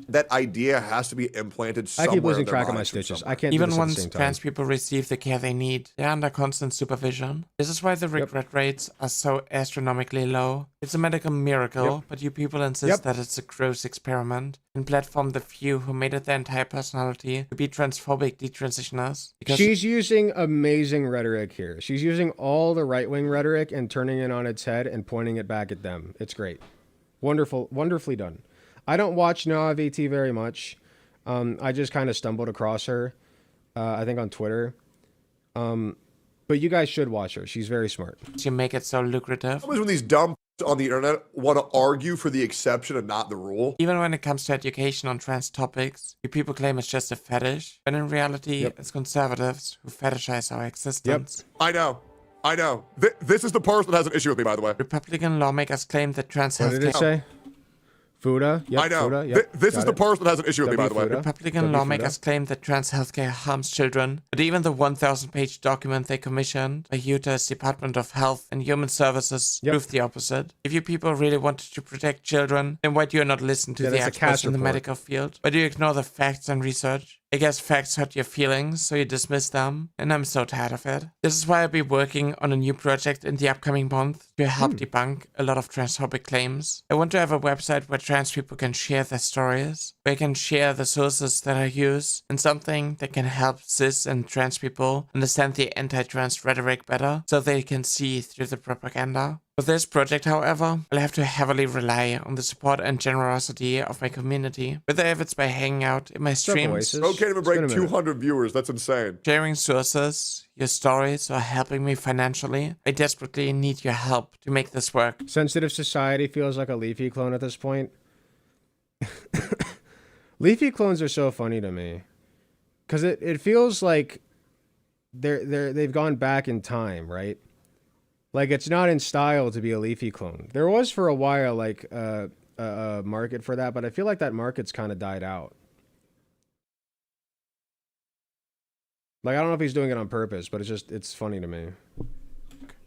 That idea has to be implanted somewhere. I keep losing in their track of my minds from stitches. somewhere. I can't do Even this at the once same time. trans people receive the care they need, they're under constant supervision. This is why the regret rates are so astronomically low. It's a medical miracle, but you people insist that it's a gross experiment and platform the few who made it their entire personality to be transphobic detransitioners. She's using amazing rhetoric here. She's using all the right-wing rhetoric and turning it on its head and pointing it back at them. It's great. Wonderful, wonderfully done. I don't watch Noah VT very much. I just kind of stumbled across her, I think on Twitter. But you guys should watch her. She's very smart. You make it so lucrative. Always when these dumb on the internet want to argue for the exception and not the rule. Even when it comes to education on trans topics, you people claim it's just a fetish, when in reality, it's conservatives who fetishize our existence. I know. This is the person that has an issue with me, by the way. Republican lawmakers claim that trans health What did it say? Fuda? Yep, I know. Fuda, yep, This is the person that has an issue with me, by the way. Republican lawmakers claim that trans healthcare harms children, but even the 1,000-page document they commissioned by Utah's Department of Health and Human Services proved the opposite. If you people really wanted to protect children, then why do you not listen to the experts in the medical field? Why do you ignore the facts and research? I guess facts hurt your feelings, so you dismiss them, and I'm so tired of it. This is why I'll be working on a new project in the upcoming month to help debunk a lot of transphobic claims. I want to have a website where trans people can share their stories, where I can share the sources that I use, and something that can help cis and trans people understand the anti-trans rhetoric better, so they can see through the propaganda. For this project, however, I'll have to heavily rely on the support and generosity of my community, whether if it's by hanging out in my streams, Bro can't even break 200 viewers. That's insane. sharing sources, your stories, or helping me financially. I desperately need your help to make this work. Sensitive Society feels like a Leafy clone at this point. Leafy clones are so funny to me. Because it feels like they've gone back in time, right? Like, it's not in style to be a Leafy clone. There was for a while, like, a market for that, but I feel like that market's kind of died out. Like, I don't know if he's doing it on purpose, but it's funny to me.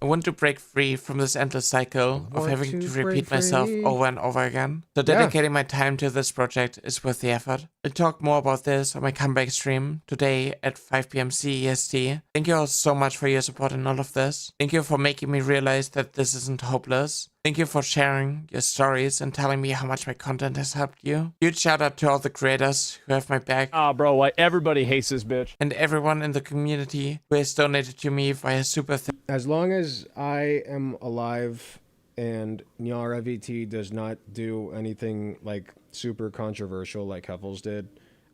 I want to break free from this endless cycle of having to repeat myself over and over again. So dedicating my time to this project is worth the effort. I'll talk more about this on my comeback stream today at 5 p.m. CEST. Thank you all so much for your support in all of this. Thank you for making me realize that this isn't hopeless. Thank you for sharing your stories and telling me how much my content has helped you. Huge shout out to all the creators who have my back. Bro, like, everybody hates this bitch. And everyone in the community who has donated to me via Super As long as I am alive and Nyara VT does not do anything like super controversial like Huffles did,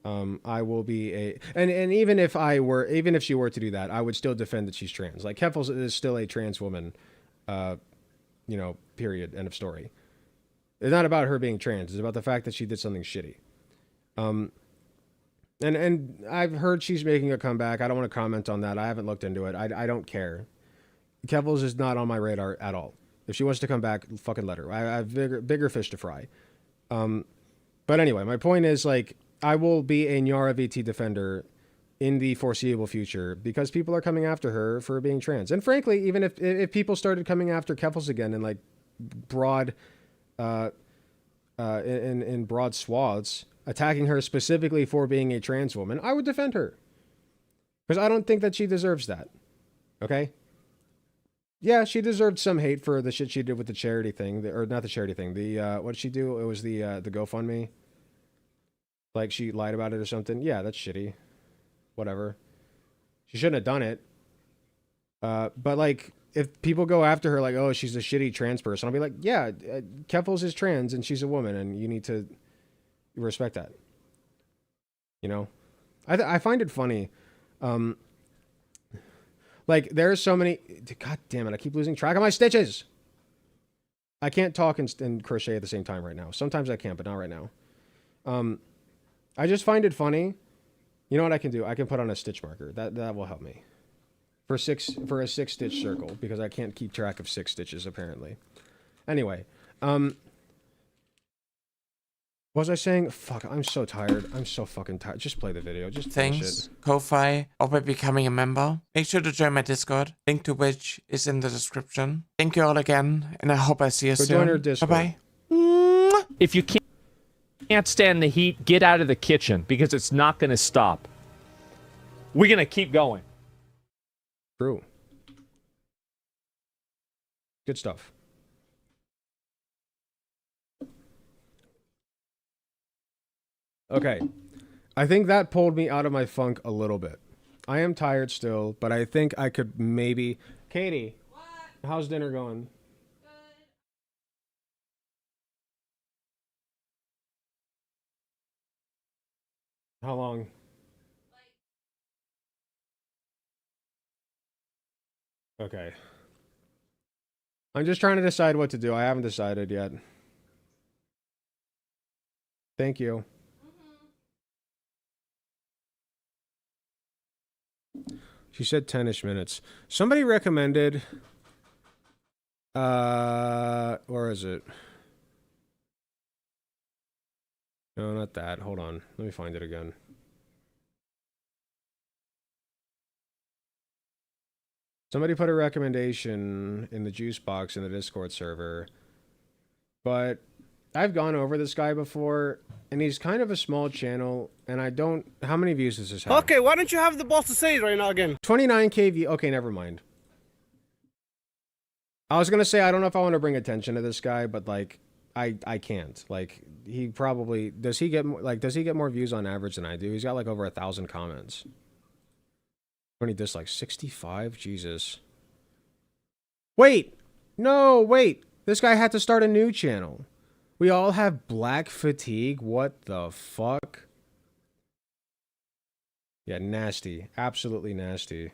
I will be and even if she were to do that, I would still defend that she's trans. Like, Huffles is still a trans woman, you know, period, end of story. It's not about her being trans. It's about the fact that she did something shitty. And I've heard she's making a comeback. I don't want to comment on that. I haven't looked into it. I don't care. Kevels is not on my radar at all. If she wants to come back, fucking let her. I have bigger fish to fry. But anyway, my point is, like, I will be a Nyara VT defender in the foreseeable future because people are coming after her for being trans. And frankly, even if people started coming after Kevels again in like broad, in broad swaths, attacking her specifically for being a trans woman, I would defend her. Because I don't think that she deserves that. Okay? Yeah, she deserved some hate for the shit she did with the charity thing. Or not the charity thing. What did she do? It was the GoFundMe. Like, she lied about it or something. Yeah, that's shitty. Whatever. She shouldn't have done it. But, like, if people go after her like, oh, she's a shitty trans person, I'll be like, yeah, Keffels is trans and she's a woman and you need to respect that. You know? I find it funny. Like, there's so many... God damn it, I keep losing track of my stitches! I can't talk and crochet at the same time right now. Sometimes I can, but not right now. I just find it funny. You know what I can do? I can put on a stitch marker. That will help me. for a 6-stitch circle, because I can't keep track of 6 stitches apparently. Anyway, what was I saying? Fuck, I'm so tired. I'm so fucking tired. Just play the video. Just finish Things, it. Ko-Fi, or by becoming a member. Make sure to join my Discord, link to which is in the description. Thank you all again, and I hope I see you soon. Join our Discord. Bye-bye. If you can't stand the heat, get out of the kitchen, because it's not going to stop. We're going to keep going. True. Good stuff. Okay. I think that pulled me out of my funk a little bit. I am tired still, but I think I could maybe... Katie, what? How's dinner going? Good. How long? Okay. I'm just trying to decide what to do. I haven't decided yet. Thank you. She said 10-ish minutes. Somebody recommended... where is it? No, not that. Hold on. Let me find it again. Somebody put a recommendation in the juice box in the Discord server. But I've gone over this guy before, and he's kind of a small channel, and I don't... How many views does this have? Okay, why don't you have the balls to say it right now again? 29k views. Okay, never mind. I was gonna say, I don't know if I want to bring attention to this guy, but, like, I can't. Like, he probably... Does he get more views on average than I do? He's got, like, over 1,000 comments. How many dislikes? 65? Jesus. Wait! No, wait! This guy had to start a new channel. We all have black fatigue? What the fuck? Yeah, nasty. Absolutely nasty.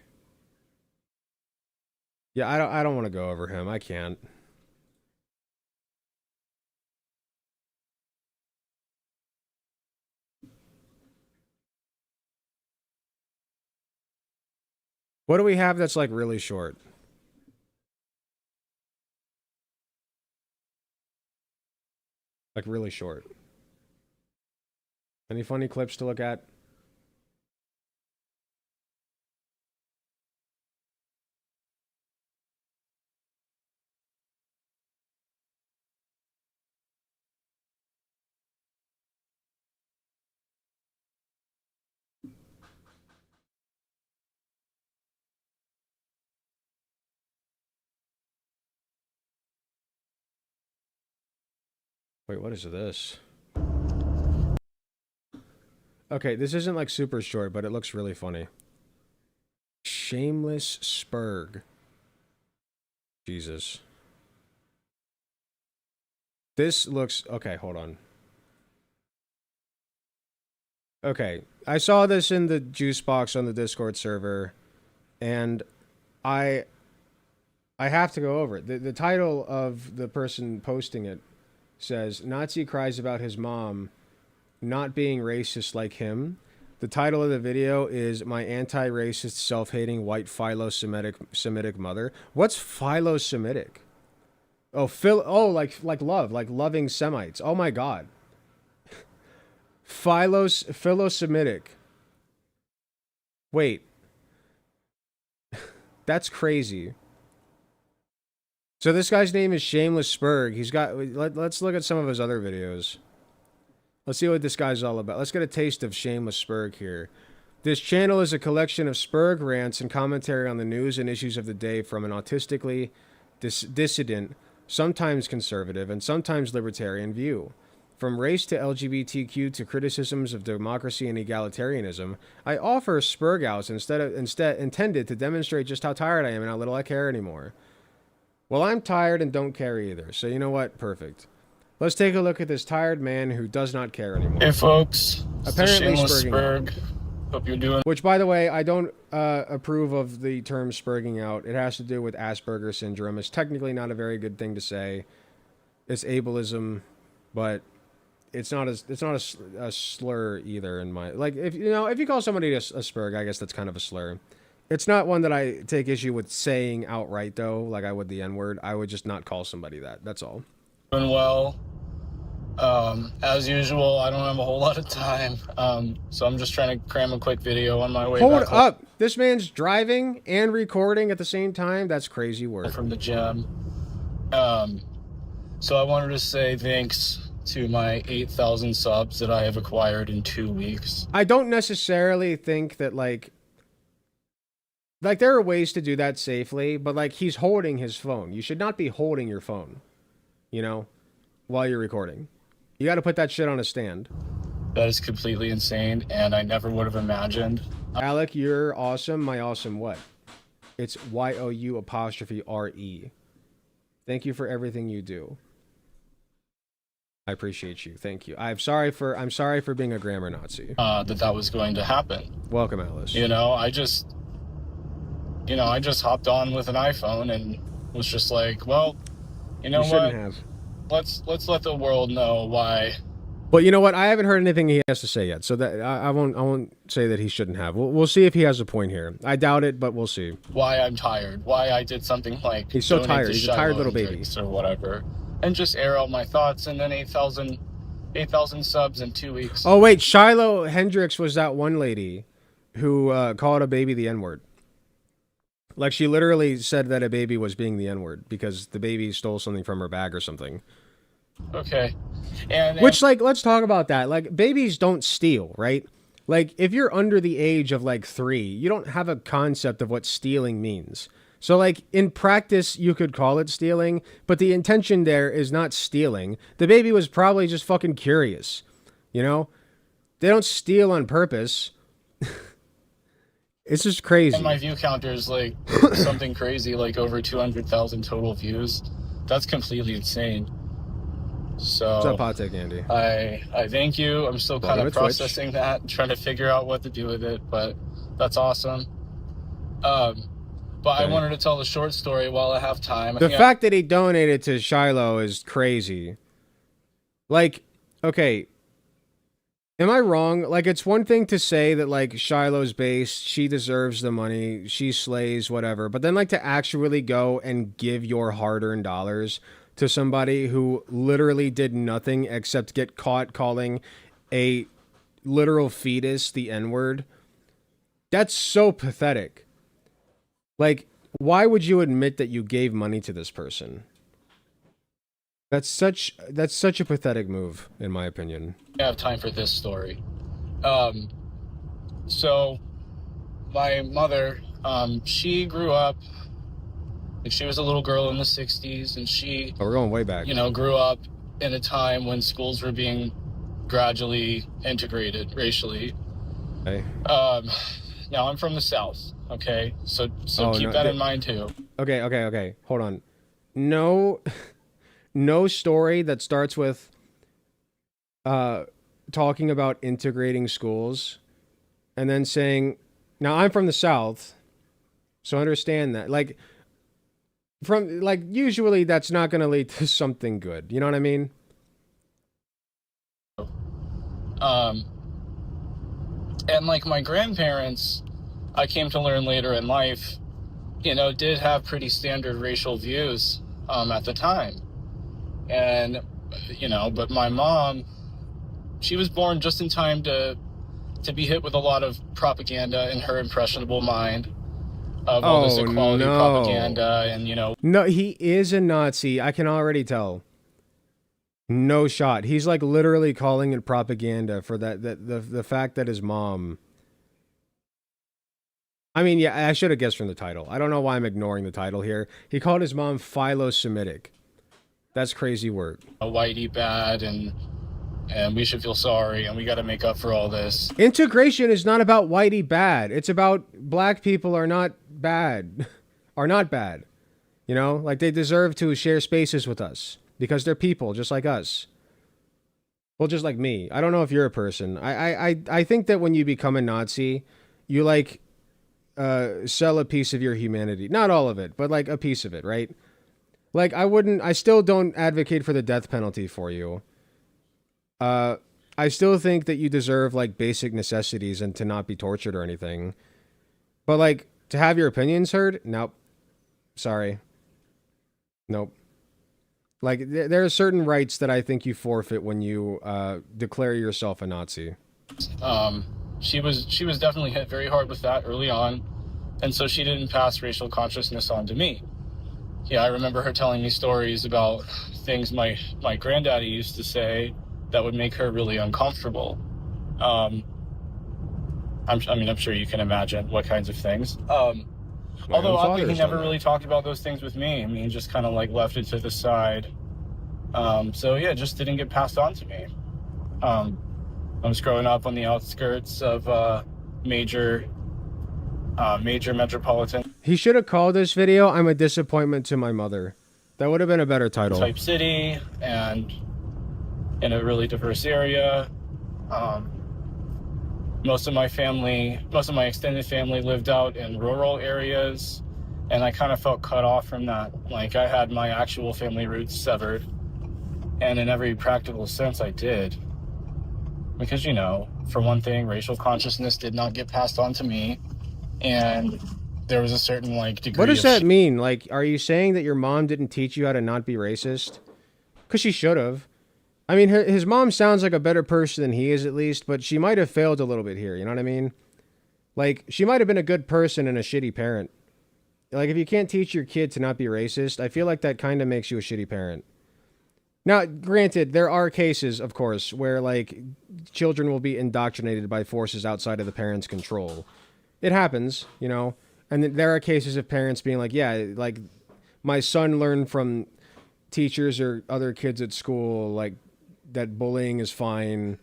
Yeah, I don't want to go over him. I can't. What do we have that's, like, really short? Like, really short. Any funny clips to look at? Wait, what is this? Okay, this isn't like super short, but it looks really funny. Shameless Spurg. Jesus. This looks... Okay, hold on. Okay, I saw this in the juice box on the Discord server, and I have to go over it. The title of the person posting it says, Nazi cries about his mom not being racist like him. The title of the video is My Anti-Racist Self-Hating White Philo-Semitic Mother. What's Philo-Semitic? Oh, like love, like loving Semites. Oh my god. Philo-Semitic. Wait. That's crazy. So this guy's name is Shameless Spurg. He's got... Let's look at some of his other videos. Let's see what this guy's all about. Let's get a taste of Shameless Spurg here. This channel is a collection of Spurg rants and commentary on the news and issues of the day from an autistically dissident, sometimes conservative, and sometimes libertarian view. From race to LGBTQ to criticisms of democracy and egalitarianism, I offer Spurgouts intended to demonstrate just how tired I am and how little I care anymore. Well, I'm tired and don't care either, so you know what? Perfect. Let's take a look at this tired man who does not care anymore. Hey folks, apparently Spurg. Hope you're doing. Which, by the way, I don't approve of the term spurging out. It has to do with Asperger's syndrome. It's technically not a very good thing to say. It's ableism, but it's not a slur either in my... Like, if you call somebody a spurg, I guess that's kind of a slur. It's not one that I take issue with saying outright, though, like I would the N-word. I would just not call somebody that. That's all. Doing well. As usual, I don't have a whole lot of time, so I'm just trying to cram a quick video on my way back. Hold up. This man's driving and recording at the same time? That's crazy work. From the gym. So I wanted to say thanks to my 8,000 subs that I have acquired in 2 weeks. I don't necessarily think that, like there are ways to do that safely, but, like, he's holding his phone. You should not be holding your phone, you know, while you're recording. You got to put that shit on a stand. That is completely insane, and I never would have imagined. Alec, you're awesome. My awesome what? It's YOU''RE. Thank you for everything you do. I appreciate you. Thank you. I'm sorry for being a grammar Nazi. That was going to happen. Welcome, Alice. You know, I just hopped on with an iPhone and was just like, well, you know what? Let's let the world know why. But you know what? I haven't heard anything he has to say yet, so that I won't say that he shouldn't have. We'll see if he has a point here. I doubt it, but we'll see. Why I'm tired. Why I did something like he's so tired. He's a tired little baby or whatever, and just air out my thoughts. And then 8,000 subs in 2 weeks. Oh wait, Shiloh Hendricks was that one lady who called a baby the N-word. Like, she literally said that a baby was being the N-word because the baby stole something from her bag or something. Okay. And which, like, let's talk about that. Like, babies don't steal, right? Like, if you're under the age of, like, 3, you don't have a concept of what stealing means. So, like, in practice, you could call it stealing, but the intention there is not stealing. The baby was probably just fucking curious, you know? They don't steal on purpose. It's just crazy. And my view counter is like something crazy, like over 200,000 total views. That's completely insane. So what's up, Hot Take Andy? I thank you. I'm still kind of processing that, trying to figure out what to do with it, but that's awesome. But I wanted to tell the short story while I have time. The fact that he donated to Shiloh is crazy. Like, okay, am I wrong? Like, it's one thing to say that, like, Shiloh's based, she deserves the money, she slays, whatever. But then, like, to actually go and give your hard-earned dollars to somebody who literally did nothing except get caught calling a literal fetus the N-word, that's so pathetic. Like, why would you admit that you gave money to this person? That's such a pathetic move, in my opinion. I have time for this story. So my mother, she grew up, like, she was a little girl in the 60s, and she... Oh, we're going way back. You know, grew up in a time when schools were being gradually integrated racially. Okay. Now, I'm from the South, okay? So keep that in mind, too. Okay. Hold on. No story that starts with talking about integrating schools and then saying, now I'm from the South, so understand that. Like, usually that's not going to lead to something good. You know what I mean? And like my grandparents, I came to learn later in life, you know, did have pretty standard racial views at the time. And, you know, but my mom, she was born just in time to be hit with a lot of propaganda in her impressionable mind of all this equality propaganda and, you know. No, he is a Nazi. I can already tell. No shot. He's like literally calling it propaganda for the fact that his mom... I mean, yeah, I should have guessed from the title. I don't know why I'm ignoring the title here. He called his mom philo-Semitic. That's crazy work. A whitey bad and we should feel sorry and we got to make up for all this. Integration is not about whitey bad. It's about black people are not bad. Are not bad. You know, like they deserve to share spaces with us because they're people just like us. Well, just like me. I don't know if you're a person. I think that when you become a Nazi, you like sell a piece of your humanity. Not all of it, but like a piece of it, right? Like, I still don't advocate for the death penalty for you. I still think that you deserve, like, basic necessities and to not be tortured or anything. But, like, To have your opinions heard? Nope. Sorry. Nope. Like, there are certain rights that I think you forfeit when you declare yourself a Nazi. She was definitely hit very hard with that early on, and so she didn't pass racial consciousness on to me. Yeah, I remember her telling me stories about things my granddaddy used to say that would make her really uncomfortable. I'm sure you can imagine what kinds of things. Although oddly, he never really talked about those things with me. I mean, just kind of like left it to the side. So yeah, it just didn't get passed on to me. I was growing up on the outskirts of major metropolitan. He should have called this video "I'm a Disappointment to My Mother." That would have been a better title. Type city, and in a really diverse area. Most of my extended family lived out in rural areas, and I kind of felt cut off from that. Like, I had my actual family roots severed, and in every practical sense I did. Because, you know, for one thing, racial consciousness did not get passed on to me, and there was a certain, like, degree. What does that mean? Like, are you saying that your mom didn't teach you how to not be racist? Because she should have. I mean, his mom sounds like a better person than he is, at least, but she might have failed a little bit here, you know what I mean? Like, she might have been a good person and a shitty parent. Like, if you can't teach your kid to not be racist, I feel like that kind of makes you a shitty parent. Now, granted, there are cases, of course, where, like, children will be indoctrinated by forces outside of the parents' control. It happens, you know? And there are cases of parents being like, yeah, like, my son learned from teachers or other kids at school, like, that bullying is fine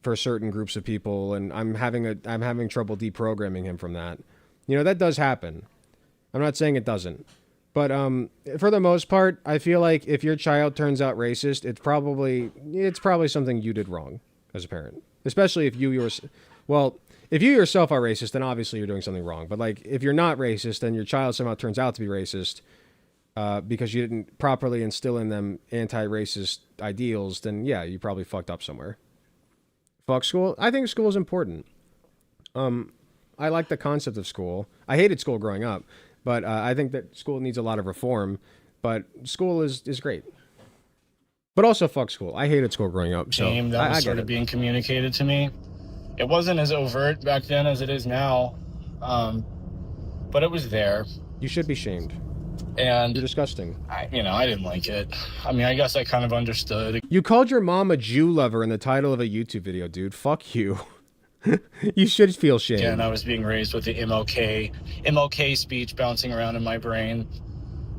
for certain groups of people, and I'm having trouble deprogramming him from that. You know, that does happen. I'm not saying it doesn't. But for the most part, I feel like if your child turns out racist, it's probably something you did wrong as a parent. Especially if you yourself are racist, then obviously you're doing something wrong. But like, if you're not racist and your child somehow turns out to be racist, because you didn't properly instill in them anti-racist ideals, then yeah, you probably fucked up somewhere. Fuck school. I think school is important. I like the concept of school. I hated school growing up, but I think that school needs a lot of reform. But school is great. But also fuck school. I hated school growing up. So shame that was sort of being communicated to me. It wasn't as overt back then as it is now, but it was there. You should be shamed. And you're disgusting. I didn't like it. I mean, I guess I kind of understood. You called your mom a Jew lover in the title of a YouTube video, dude. Fuck you. You should feel shame. Yeah, and I was being raised with the MLK speech bouncing around in my brain.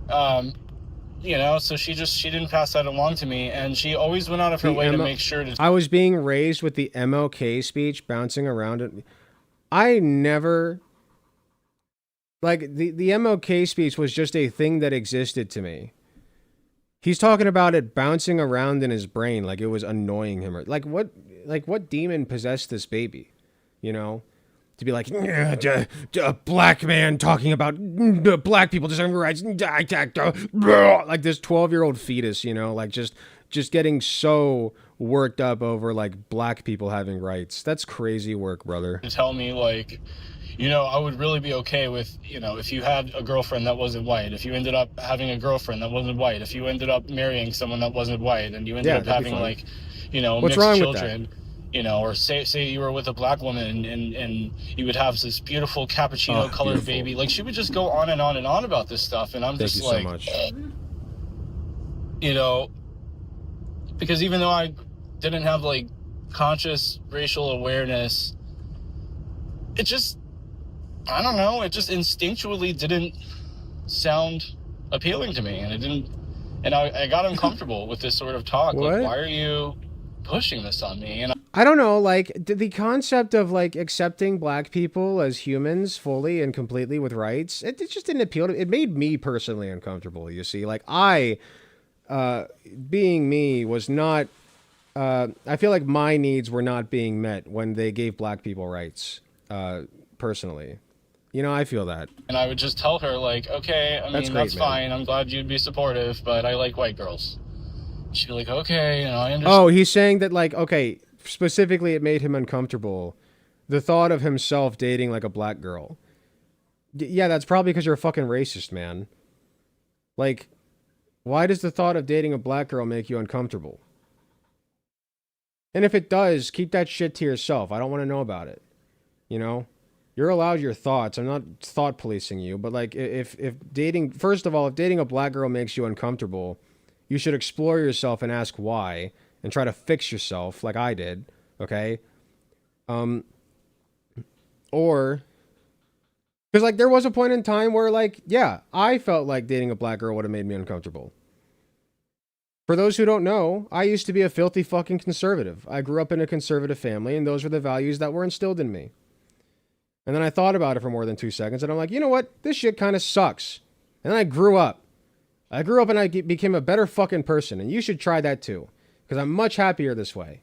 So she didn't pass that along to me, and she always went out of her way to make sure to. I was being raised with the MLK speech bouncing around. I never. Like, the MLK speech was just a thing that existed to me. He's talking about it bouncing around in his brain like it was annoying him. Like what demon possessed this baby? You know? To be like, a black man talking about black people deserving rights. Like this 12-year-old fetus, you know? Like, just getting so worked up over, like, black people having rights. That's crazy work, brother. To tell me, like, I would really be okay with, if you had a girlfriend that wasn't white, if you ended up having a girlfriend that wasn't white, if you ended up marrying someone that wasn't white, and you ended up having, like, What's mixed wrong children, with or say you were with a black woman and you would have this beautiful cappuccino colored baby. Like, she would just go on and on and on about this stuff. And I'm Thank just you like, so much. Because even though I didn't have, like, conscious racial awareness, it just, I don't know, it just instinctually didn't sound appealing to me, and it didn't, and I got uncomfortable with this sort of talk. What? Like, why are you pushing this on me? And I don't know, like, the concept of, like, accepting black people as humans fully and completely with rights, it just didn't appeal to me. It made me personally uncomfortable, you see. Like, being me was not, I feel like my needs were not being met when they gave black people rights, personally. I feel that. And I would just tell her, like, okay, that's fine. I'm glad you'd be supportive, but I like white girls. She'd be like, okay, I understand. Oh, he's saying that, like, okay, specifically it made him uncomfortable. The thought of himself dating, like, a black girl. Yeah, that's probably because you're a fucking racist, man. Like, why does the thought of dating a black girl make you uncomfortable? And if it does, keep that shit to yourself. I don't want to know about it. You know? You're allowed your thoughts. I'm not thought policing you, but like if dating, first of all, if dating a black girl makes you uncomfortable, you should explore yourself and ask why and try to fix yourself like I did, okay? Or because like there was a point in time where like, yeah, I felt like dating a black girl would have made me uncomfortable. For those who don't know, I used to be a filthy fucking conservative. I grew up in a conservative family, and those were the values that were instilled in me. And then I thought about it for more than 2 seconds, and I'm like, you know what? This shit kind of sucks. And then I grew up. I grew up and I became a better fucking person, and you should try that too, because I'm much happier this way.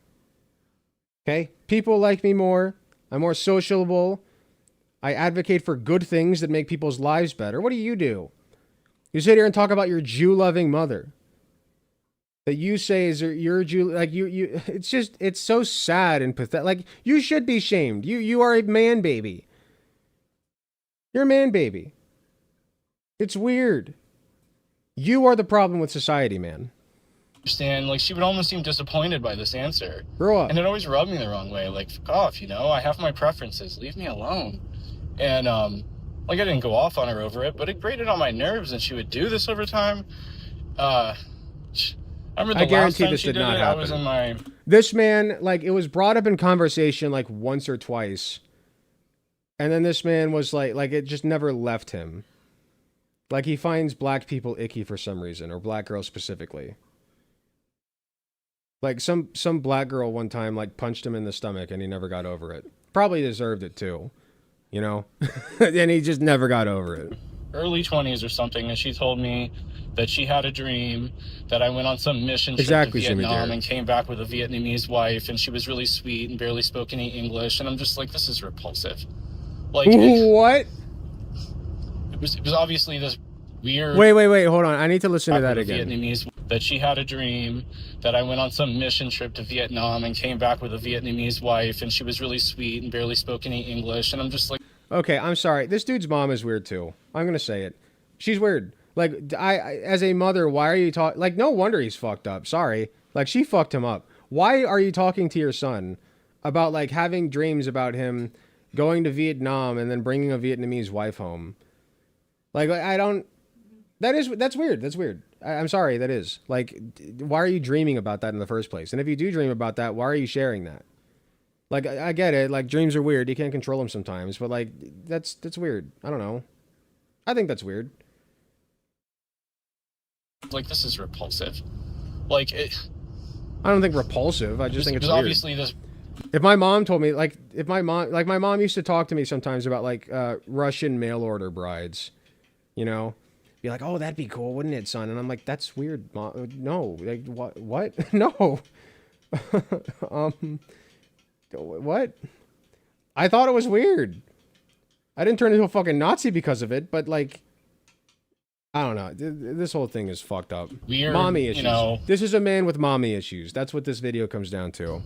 Okay? People like me more. I'm more sociable. I advocate for good things that make people's lives better. What do? You sit here and talk about your Jew-loving mother. That you say is your Jew, like you, it's just, it's so sad and pathetic. Like, you should be shamed. You are a man baby. You're a man baby. It's weird. You are the problem with society, man. Understand, like, she would almost seem disappointed by this answer. Grow up. And it always rubbed me the wrong way. Like, fuck off, you know? I have my preferences. Leave me alone. And, like, I didn't go off on her over it, but it grated on my nerves, and she would do this over time. I remember the last time she did it, I was in my... This man, like, it was brought up in conversation, like, once or twice. And then this man was like, it just never left him. Like, he finds black people icky for some reason, or black girls specifically. Like, some black girl one time, like, punched him in the stomach, and he never got over it. Probably deserved it, too. You know? And he just never got over it. Early 20s or something, and she told me that she had a dream that I went on some mission trip to Vietnam and came back with a Vietnamese wife, and she was really sweet and barely spoke any English, and I'm just like, this is repulsive. Like, what? It was obviously this weird... Wait, hold on. I need to listen to that again. Vietnamese, that she had a dream that I went on some mission trip to Vietnam and came back with a Vietnamese wife, and she was really sweet and barely spoke any English, and I'm just like... Okay, I'm sorry. This dude's mom is weird, too. I'm gonna say it. She's weird. Like, I as a mother, why are you talking... Like, no wonder he's fucked up. Sorry. Like, she fucked him up. Why are you talking to your son about, like, having dreams about him going to Vietnam and then bringing a Vietnamese wife home? Like, I don't... That's weird. That's weird. I'm sorry, that is. Like, why are you dreaming about that in the first place? And if you do dream about that, why are you sharing that? Like, I get it. Like, dreams are weird. You can't control them sometimes. But, like, that's weird. I don't know. I think that's weird. Like, this is repulsive. Like, it... I don't think repulsive. I just think it's weird. Obviously this... If my mom told me, like, my mom used to talk to me sometimes about, like, Russian mail order brides, you know? Be like, oh, that'd be cool, wouldn't it, son? And I'm like, that's weird, Mom. No, like, what? No. What? I thought it was weird. I didn't turn into a fucking Nazi because of it, but, like, I don't know. This whole thing is fucked up. Weird, mommy issues. You know, this is a man with mommy issues. That's what this video comes down to.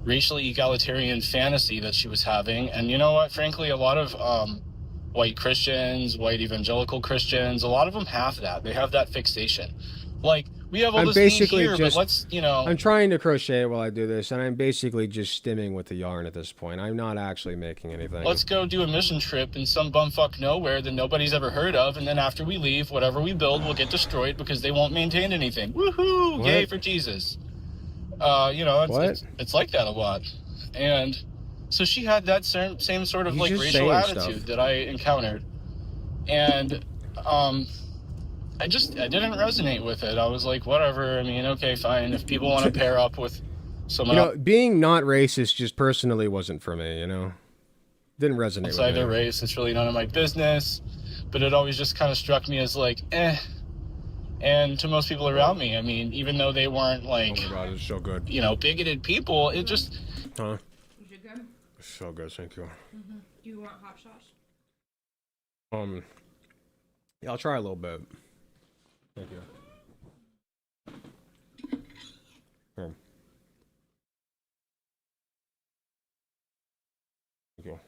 Racially egalitarian fantasy that she was having. And you know what? Frankly, a lot of white Christians, white evangelical Christians, a lot of them have that. They have that fixation. Like, we have all this need here, but let's, you know... I'm trying to crochet while I do this, and I'm basically just stimming with the yarn at this point. I'm not actually making anything. Let's go do a mission trip in some bumfuck nowhere that nobody's ever heard of, and then after we leave, whatever we build will get destroyed because they won't maintain anything. Woohoo! What? Yay for Jesus. You know, it's like that a lot. And so she had that same sort of, like, racial attitude that I encountered. And, I didn't resonate with it. I was like, whatever. I mean, okay, fine. If people want to pair up with someone else. Being not racist just personally wasn't for me, you know? Didn't resonate with me. Outside their race, it's really none of my business. But it always just kind of struck me as like, eh. And to most people around me, I mean, even though they weren't like... Oh my God, it's so good. You know, bigoted people, it just... Huh? Is it good? It's so good, thank you. Mm-hmm. Do you want hot sauce? Yeah, I'll try a little bit. Thank you. Here. Thank you.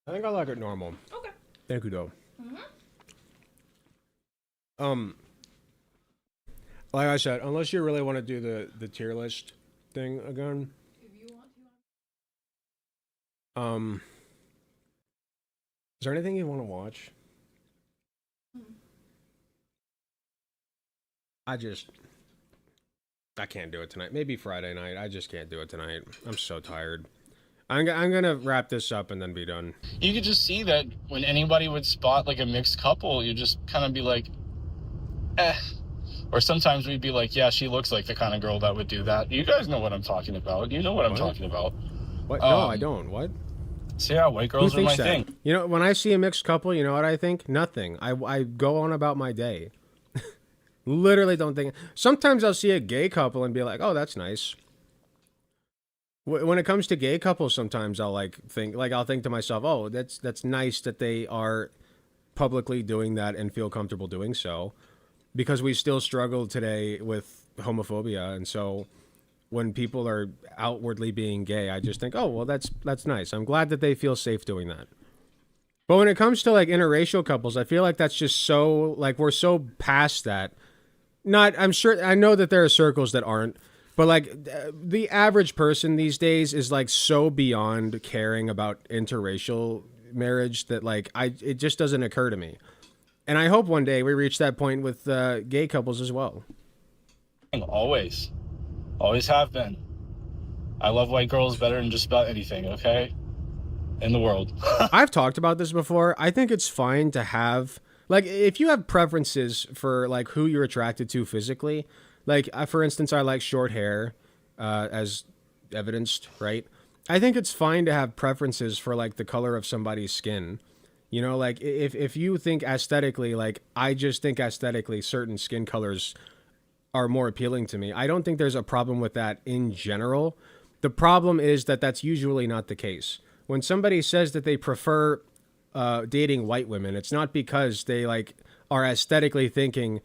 I think I like it normal. Okay. Thank you, though. Like I said, unless you really want to do the tier list thing again. If you want to. Is there anything you want to watch? I can't do it tonight. Maybe Friday night. I just can't do it tonight. I'm so tired. I'm gonna wrap this up and then be done. You could just see that when anybody would spot like a mixed couple, you just kind of be like, eh. Or sometimes we'd be like, yeah, she looks like the kind of girl that would do that. You guys know what I'm talking about. You know what I'm talking about. What? No, I don't. What? So yeah, white girls are my thing. You know, when I see a mixed couple, you know what I think? Nothing. I go on about my day. Literally don't think. Sometimes I'll see a gay couple and be like, oh, that's nice. When it comes to gay couples, sometimes I'll I'll think to myself, oh, that's nice that they are publicly doing that and feel comfortable doing so, because we still struggle today with homophobia. And so when people are outwardly being gay, I just think, oh, well, that's nice. I'm glad that they feel safe doing that. But when it comes to like interracial couples, I feel like that's just so, like, we're so past that. I know that there are circles that aren't, but like the average person these days is like so beyond caring about interracial marriage that like it just doesn't occur to me. And I hope one day we reach that point with gay couples as well. Always have been. I love white girls better than just about anything, okay? In the world. I've talked about this before. I think it's fine to have, like, if you have preferences for like who you're attracted to physically, like for instance, I like short hair, as evidenced, right? I think it's fine to have preferences for like the color of somebody's skin. You know, like if you think aesthetically, like I just think aesthetically certain skin colors are more appealing to me. I don't think there's a problem with that in general. The problem is that that's usually not the case. When somebody says that they prefer dating white women, it's not because they like are aesthetically thinking,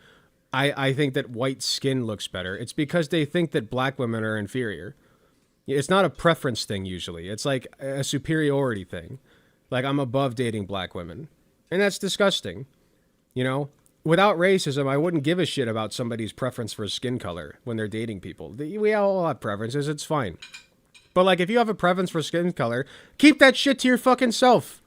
I think that white skin looks better. It's because they think that black women are inferior. It's not a preference thing usually. It's like a superiority thing. Like, I'm above dating black women. And that's disgusting. You know? Without racism, I wouldn't give a shit about somebody's preference for skin color when they're dating people. We all have preferences. It's fine. But, like, if you have a preference for skin color, keep that shit to your fucking self.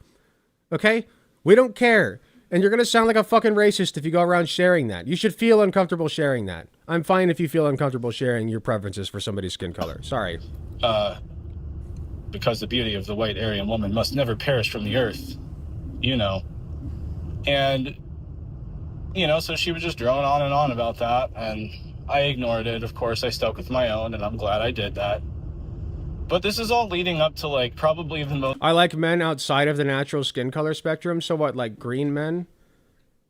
Okay? We don't care. And you're going to sound like a fucking racist if you go around sharing that. You should feel uncomfortable sharing that. I'm fine if you feel uncomfortable sharing your preferences for somebody's skin color. Sorry. Because the beauty of the white Aryan woman must never perish from the earth. You know. And, you know, so she was just droning on and on about that. And I ignored it. Of course, I stuck with my own, and I'm glad I did that. But this is all leading up to, like, probably the most... I like men outside of the natural skin color spectrum. So what, like green men?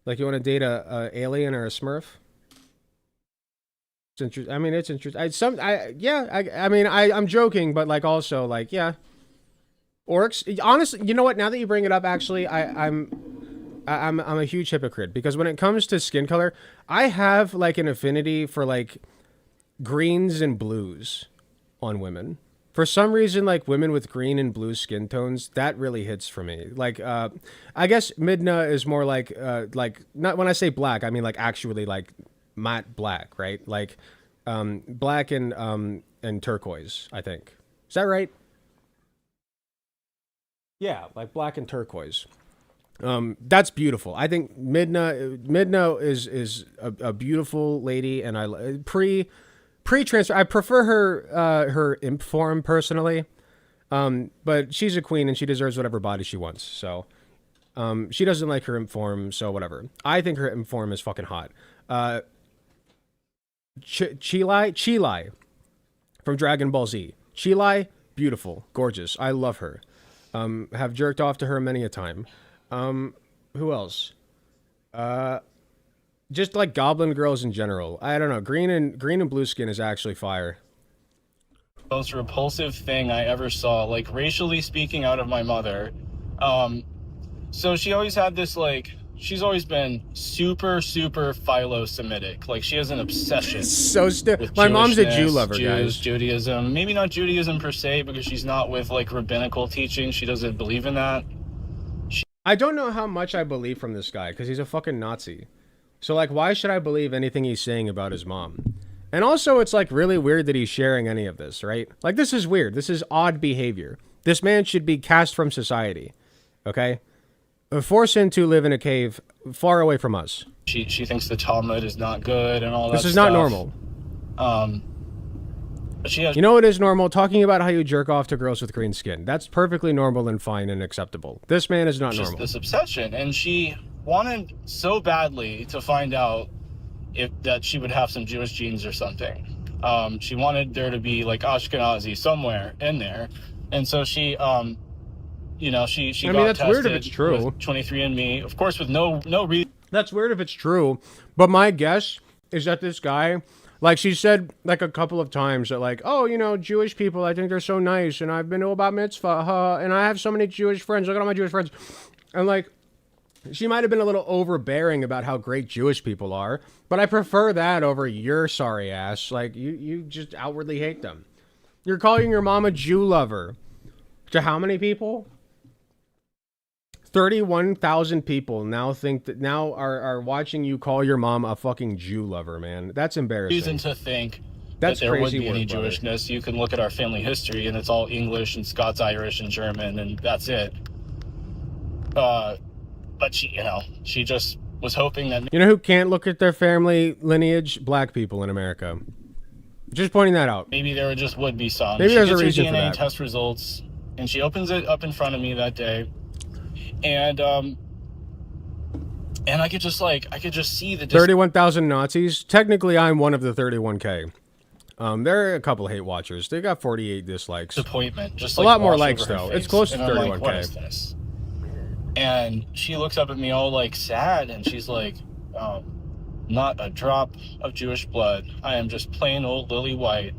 Like, you want to date a alien or a Smurf? It's interesting. I mean, it's interesting. I'm joking, but, like, also, like, yeah. Orcs. Honestly, you know what? Now that you bring it up, actually, I'm a huge hypocrite. Because when it comes to skin color, I have, like, an affinity for, like, greens and blues on women. For some reason, like, women with green and blue skin tones, that really hits for me. Like, I guess Midna is more like, not when I say black, I mean, like, actually, like, matte black, right? Like, black and turquoise, I think. Is that right? Yeah, like black and turquoise. That's beautiful. I think Midna is a beautiful lady, and I pre-transfer, I prefer her imp form personally, but she's a queen and she deserves whatever body she wants. So, she doesn't like her imp form, so whatever. I think her imp form is fucking hot. Chilai from Dragon Ball Z. Chilai, beautiful, gorgeous. I love her. Have jerked off to her many a time. Who else? Just like goblin girls in general. I don't know. Green and blue skin is actually fire. Most repulsive thing I ever saw, like racially speaking, out of my mother. So she always had this, like, she's always been super philo-Semitic. Like, she has an obsession. So my mom's a Jew lover, guys. Judaism. Maybe not Judaism per se, because she's not with like rabbinical teaching. She doesn't believe in that. I don't know how much I believe from this guy because he's a fucking Nazi. So like, why should I believe anything he's saying about his mom? And also, it's like really weird that he's sharing any of this, right? Like, this is weird. This is odd behavior. This man should be cast from society, okay? Forced him to live in a cave far away from us. She thinks the Talmud is not good and all that. This is not normal. But she has. You know what is normal? Talking about how you jerk off to girls with green skin. That's perfectly normal and fine and acceptable. This man is not normal. This obsession, and she wanted so badly to find out that she would have some Jewish genes or something. She wanted there to be like Ashkenazi somewhere in there, and so she, you know, she I got mean, that's weird if tested it's true. with 23andMe, of course, with no reason. That's weird if it's true, but my guess is that this guy, like she said like a couple of times that like, oh, you know, Jewish people, I think they're so nice, and I've been to a bat mitzvah, and I have so many Jewish friends, look at all my Jewish friends, and like, she might have been a little overbearing about how great Jewish people are, but I prefer that over your sorry ass. Like, you just outwardly hate them. You're calling your mom a Jew lover. To how many people? 31,000 people now think that now are watching you call your mom a fucking Jew lover, man. That's embarrassing. Reason to think That's that there would crazy be any word, brother. Jewishness. You can look at our family history, and it's all English and Scots, Irish, and German, and that's it. But she, you know, she just was hoping that. You know who can't look at their family lineage? Black people in America. Just pointing that out. Maybe there just would be some. Maybe She there's a gets her reason for DNA that. test results, and she opens it up in front of me that day, and I could just see the 31,000 Nazis. Technically, I'm one of the 31K. There are a couple hate watchers. They got 48 dislikes. disappointment. Just a like lot more wash likes over her though. face. It's close to And I'm like, what is 31K. this? And she looks up at me all like sad, and she's like, not a drop of Jewish blood. I am just plain old Lily White.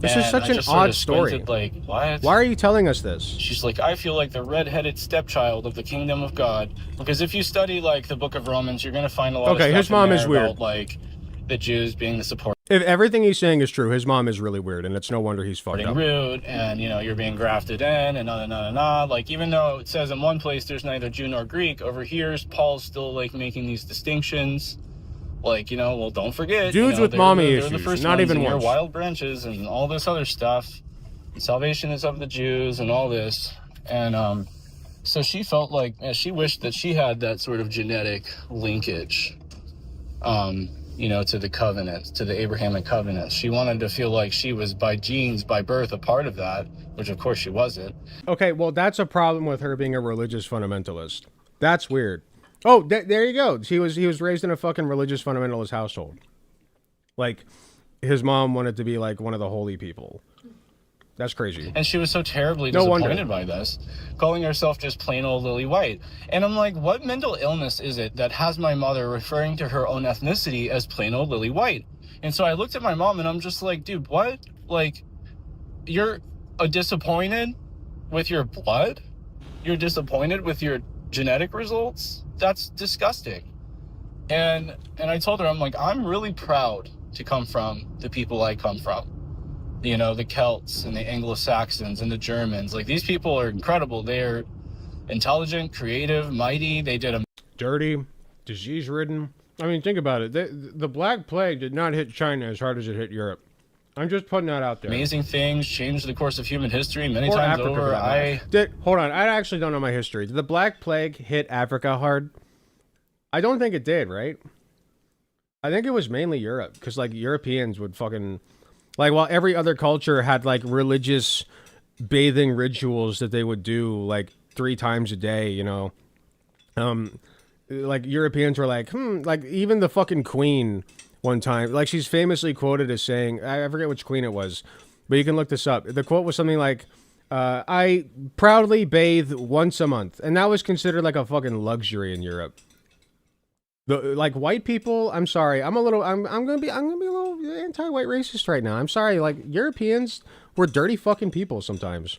This is And such I an just sort odd of story. squinted, like, what? Why are you telling us this? She's like, I feel like the red-headed stepchild of the kingdom of God. Because if you study, like, the book of Romans, you're going to find a lot of stuff his mom in is there weird. about, like, the Jews being the support. If everything he's saying is true, his mom is really weird, and it's no wonder he's fucked up. Rude, and you know, you're being grafted in, and like, even though it says in one place there's neither Jew nor Greek, over here Paul's still like making these distinctions, like, you know, well, don't forget, Dudes you know, with mommy they're the issues, first not ones, even and you're once. wild branches and all this other stuff. Salvation is of the Jews and all this, and so she felt like she wished that she had that sort of genetic linkage. You know, to the covenant, to the Abrahamic covenant. She wanted to feel like she was by genes, by birth, a part of that, which of course she wasn't. Okay, well, that's a problem with her being a religious fundamentalist. That's weird. Oh, there you go. He was raised in a fucking religious fundamentalist household. Like, his mom wanted to be like one of the holy people. That's crazy. And she was so terribly No wonder. disappointed by this, calling herself just plain old Lily White. And I'm like, what mental illness is it that has my mother referring to her own ethnicity as plain old Lily White? And so I looked at my mom and I'm just like, dude, what? Like, you're disappointed with your blood? You're disappointed with your genetic results? That's disgusting. And I told her, I'm like, I'm really proud to come from the people I come from. You know, the Celts and the Anglo-Saxons and the Germans. Like, these people are incredible. They're intelligent, creative, mighty. They did a Dirty, disease-ridden. I mean, think about it. The Black Plague did not hit China as hard as it hit Europe. I'm just putting that out there. amazing things, changed the course of human history many Or times Africa, for over. that matter. Hold on, I actually don't know my history. Did the Black Plague hit Africa hard? I don't think it did, right? I think it was mainly Europe, because, like, Europeans would fucking... Like, while every other culture had, like, religious bathing rituals that they would do, like, 3 times a day, you know? Like, Europeans were like, like, even the fucking queen one time, like, she's famously quoted as saying, I forget which queen it was, but you can look this up. The quote was something like, I proudly bathe once a month. And that was considered, like, a fucking luxury in Europe. Like, white people, I'm sorry, I'm gonna be a little anti-white racist right now. I'm sorry, like, Europeans were dirty fucking people sometimes.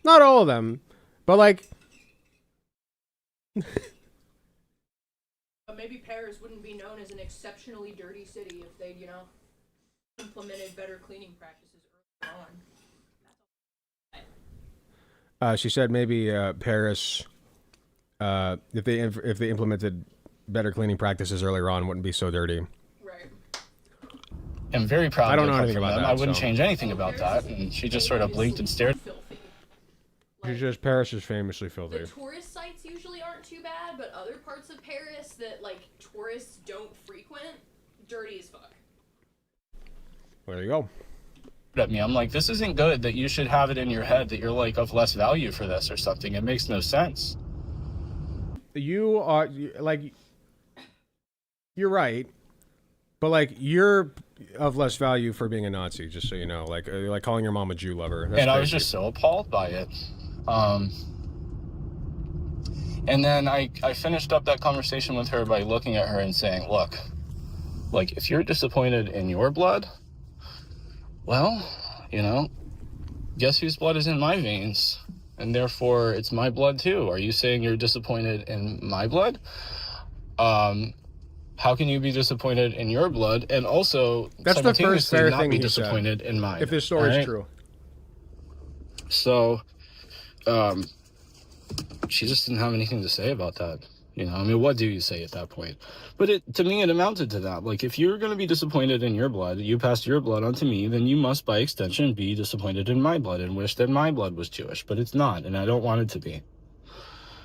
Not all of them, but like. But maybe Paris wouldn't be known as an exceptionally dirty city if they'd, you know, implemented better cleaning practices early on. She said maybe Paris if they implemented better cleaning practices earlier on, wouldn't be so dirty. I'm very proud. I don't to know come anything from about them. that, I wouldn't so. change anything about that. And she just sort of blinked and stared. She's just Paris is famously filthy. The tourist sites usually aren't too bad, but other parts of Paris that like tourists don't frequent, dirty as fuck. There you go. At me, I'm like, this isn't good. That you should have it in your head that you're like of less value for this or something. It makes no sense. You are like, you're right, but like you're of less value for being a Nazi. Just so you know, like calling your mom a Jew lover. That's And I was crazy. just so appalled by it. And then I finished up that conversation with her by looking at her and saying, look, like if you're disappointed in your blood, well, you know, guess whose blood is in my veins? And therefore it's my blood too. Are you saying you're disappointed in my blood? How can you be disappointed in your blood and also That's the first fair not thing be he disappointed said, in mine? if this story is Alright? true. So, she just didn't have anything to say about that. You know, I mean, what do you say at that point? But to me, it amounted to that. Like, if you're going to be disappointed in your blood, you passed your blood on to me, then you must, by extension, be disappointed in my blood and wish that my blood was Jewish. But it's not, and I don't want it to be.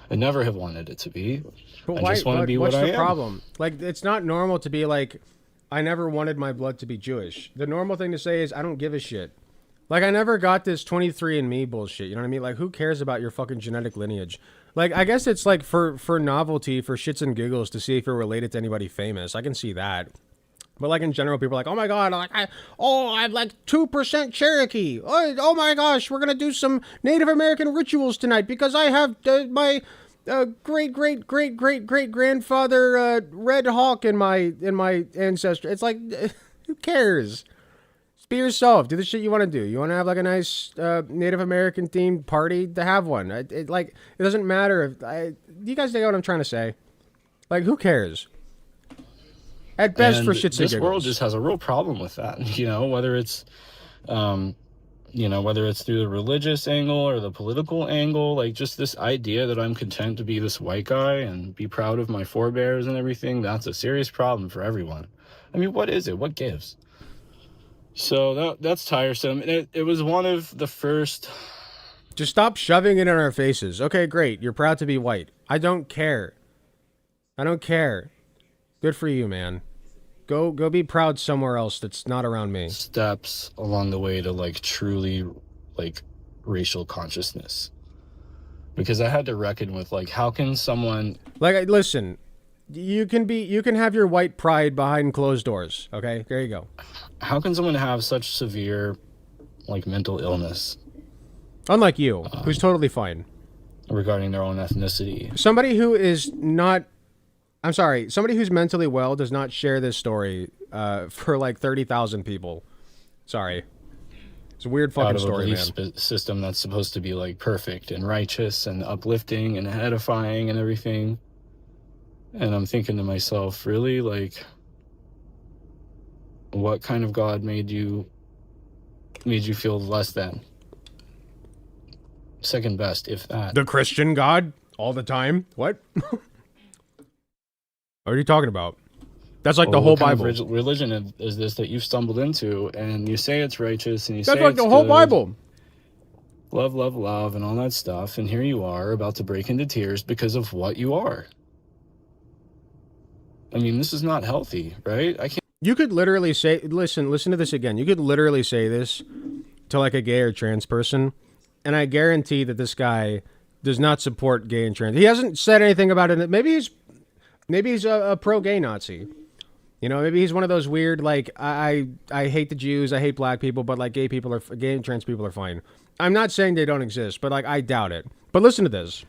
I never have wanted it to be. But I just want to be what I am. What's the problem? Like, it's not normal to be like, I never wanted my blood to be Jewish. The normal thing to say is, I don't give a shit. Like, I never got this 23andMe bullshit. You know what I mean? Like, who cares about your fucking genetic lineage? Like, I guess it's like for novelty, for shits and giggles, to see if you're related to anybody famous. I can see that. But like in general, people are like, oh my god, like I'm like 2% Cherokee. Oh my gosh, we're gonna do some Native American rituals tonight because I have my great grandfather Red Hawk in my ancestry. It's like, who cares? Just be yourself. Do the shit you want to do. You want to have like a nice Native American themed party? To have one. It doesn't matter if you guys know what I'm trying to say. Like, who cares? At best, And for shits and this giggles. world just has a real problem with that. You know, whether it's through the religious angle or the political angle, like just this idea that I'm content to be this white guy and be proud of my forebears and everything, that's a serious problem for everyone. I mean, what is it? What gives? So that's tiresome. And it was one of the first... Just stop shoving it in our faces. Okay, great. You're proud to be white. I don't care. I don't care. Good for you, man. Go be proud somewhere else that's not around me. Steps along the way to like truly like racial consciousness. Because I had to reckon with like, how can someone... Like, listen, you can have your white pride behind closed doors. Okay, there you go. How can someone have such severe like mental illness? Unlike you, who's totally fine. Regarding their own ethnicity. Somebody who is not... I'm sorry, somebody who's mentally well does not share this story for like 30,000 people. Sorry. It's a weird fucking story, man. Out of a belief system that's supposed to be like perfect and righteous and uplifting and edifying and everything. And I'm thinking to myself, really? Like, what kind of God made you feel less than? Second best, if that. The Christian God? All the time? What? What are you talking about? That's like the whole what kind Bible. of religion is this that you've stumbled into, and you say it's righteous, and you That's say like it's the whole good. Bible. Love, love, love, and all that stuff, and here you are about to break into tears because of what you are. I mean, this is not healthy, right? I can't. You could literally say, listen to this again. You could literally say this to like a gay or trans person, and I guarantee that this guy does not support gay and trans. He hasn't said anything about it. Maybe he's a pro-gay Nazi. You know, maybe he's one of those weird, like, I hate the Jews, I hate black people, but like gay and trans people are fine. I'm not saying they don't exist, but like I doubt it. But listen to this.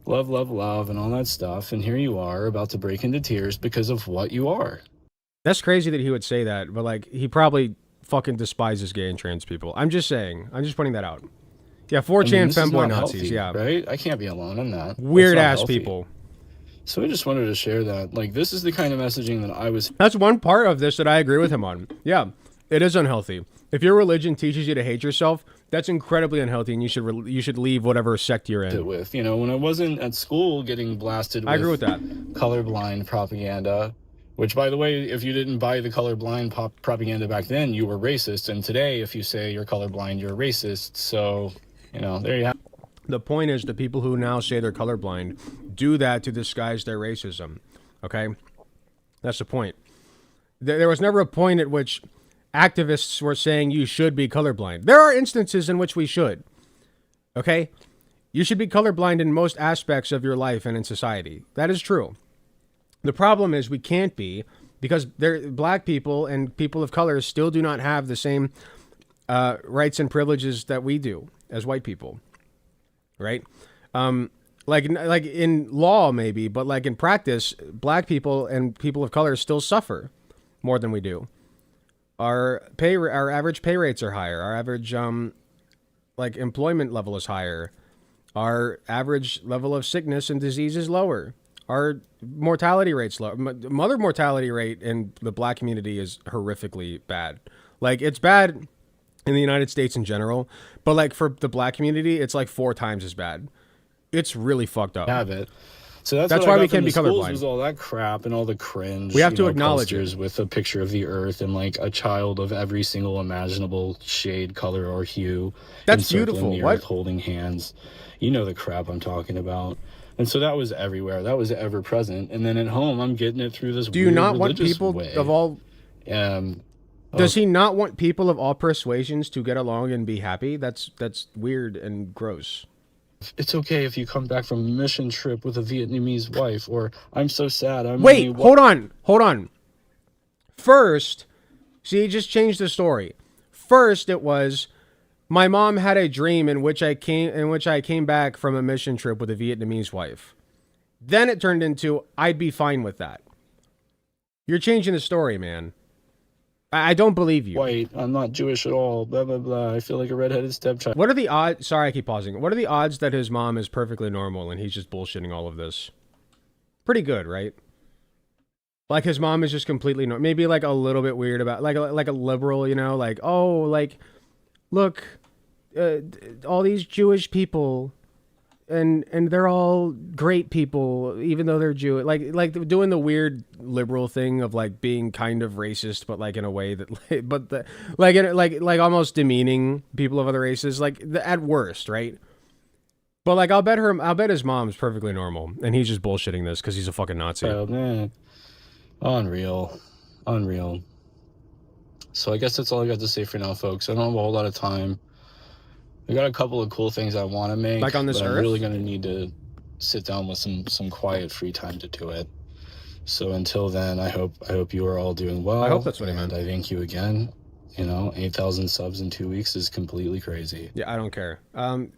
Love, love, love, and all that stuff, and here you are about to break into tears because of what you are. That's crazy that he would say that, but like he probably fucking despises gay and trans people. I'm just saying. I'm just pointing that out. Yeah, 4chan femboy Nazis, healthy, yeah. Right? I can't be alone in that. Weird That's not ass healthy. people. So I just wanted to share that. Like, this is the kind of messaging that I was... That's one part of this that I agree with him on. Yeah. It is unhealthy. If your religion teaches you to hate yourself, that's incredibly unhealthy, and you should leave whatever sect you're in. With when I wasn't at school getting blasted with, I agree with that, colorblind propaganda. Which, by the way, if you didn't buy the colorblind propaganda back then, you were racist. And today, if you say you're colorblind, you're racist. So, there you have it. The point is, the people who now say they're colorblind do that to disguise their racism. Okay? That's the point. There was never a point at which activists were saying you should be colorblind. There are instances in which we should. Okay? You should be colorblind in most aspects of your life and in society. That is true. The problem is we can't be, because black people and people of color still do not have the same rights and privileges that we do as white people, right? Like in law maybe, but like in practice, black people and people of color still suffer more than we do. Our average pay rates are higher. Our average employment level is higher. Our average level of sickness and disease is lower. Our mortality rate's low. Mother mortality rate in the black community is horrifically bad. Like, it's bad in the United States in general, but like for the black community, it's like 4 times as bad. It's really fucked up. Have it. So that's why we can't be colorblind. Was all that crap and all the cringe. We have to acknowledge it. Posters with a picture of the earth and like a child of every single imaginable shade, color, or hue. That's beautiful. The What? earth holding hands. You know the crap I'm talking about. And so that was everywhere. That was ever present. And then at home, I'm getting it through this. Do you not want people of all? Does he not want people of all persuasions to get along and be happy? That's weird and gross. It's okay if you come back from a mission trip with a Vietnamese wife, or I'm so sad. Wait, hold on. First, see, he just changed the story. First, it was my mom had a dream in which I came back from a mission trip with a Vietnamese wife. Then it turned into I'd be fine with that. You're changing the story, man. I don't believe you. White, I'm not Jewish at all, blah, blah, blah. I feel like a redheaded stepchild. What are the odds? Sorry, I keep pausing. What are the odds that his mom is perfectly normal and he's just bullshitting all of this? Pretty good, right? Like his mom is just completely normal. Maybe like a little bit weird about, like a liberal, like, oh, like, look, all these Jewish people, and they're all great people, even though they're Jewish. Like doing the weird liberal thing of like being kind of racist, but like in a way that, like almost demeaning people of other races, like at worst, right? But like I'll bet his mom's perfectly normal, and he's just bullshitting this because he's a fucking Nazi. Oh man, unreal. So I guess that's all I got to say for now, folks. I don't have a whole lot of time. I got a couple of cool things I want to make. Like on this but earth? I'm really going to need to sit down with some quiet free time to do it. So until then, I hope you are all doing well. I hope that's what I meant. I thank you again. 8,000 subs in 2 weeks is completely crazy. Yeah, I don't care.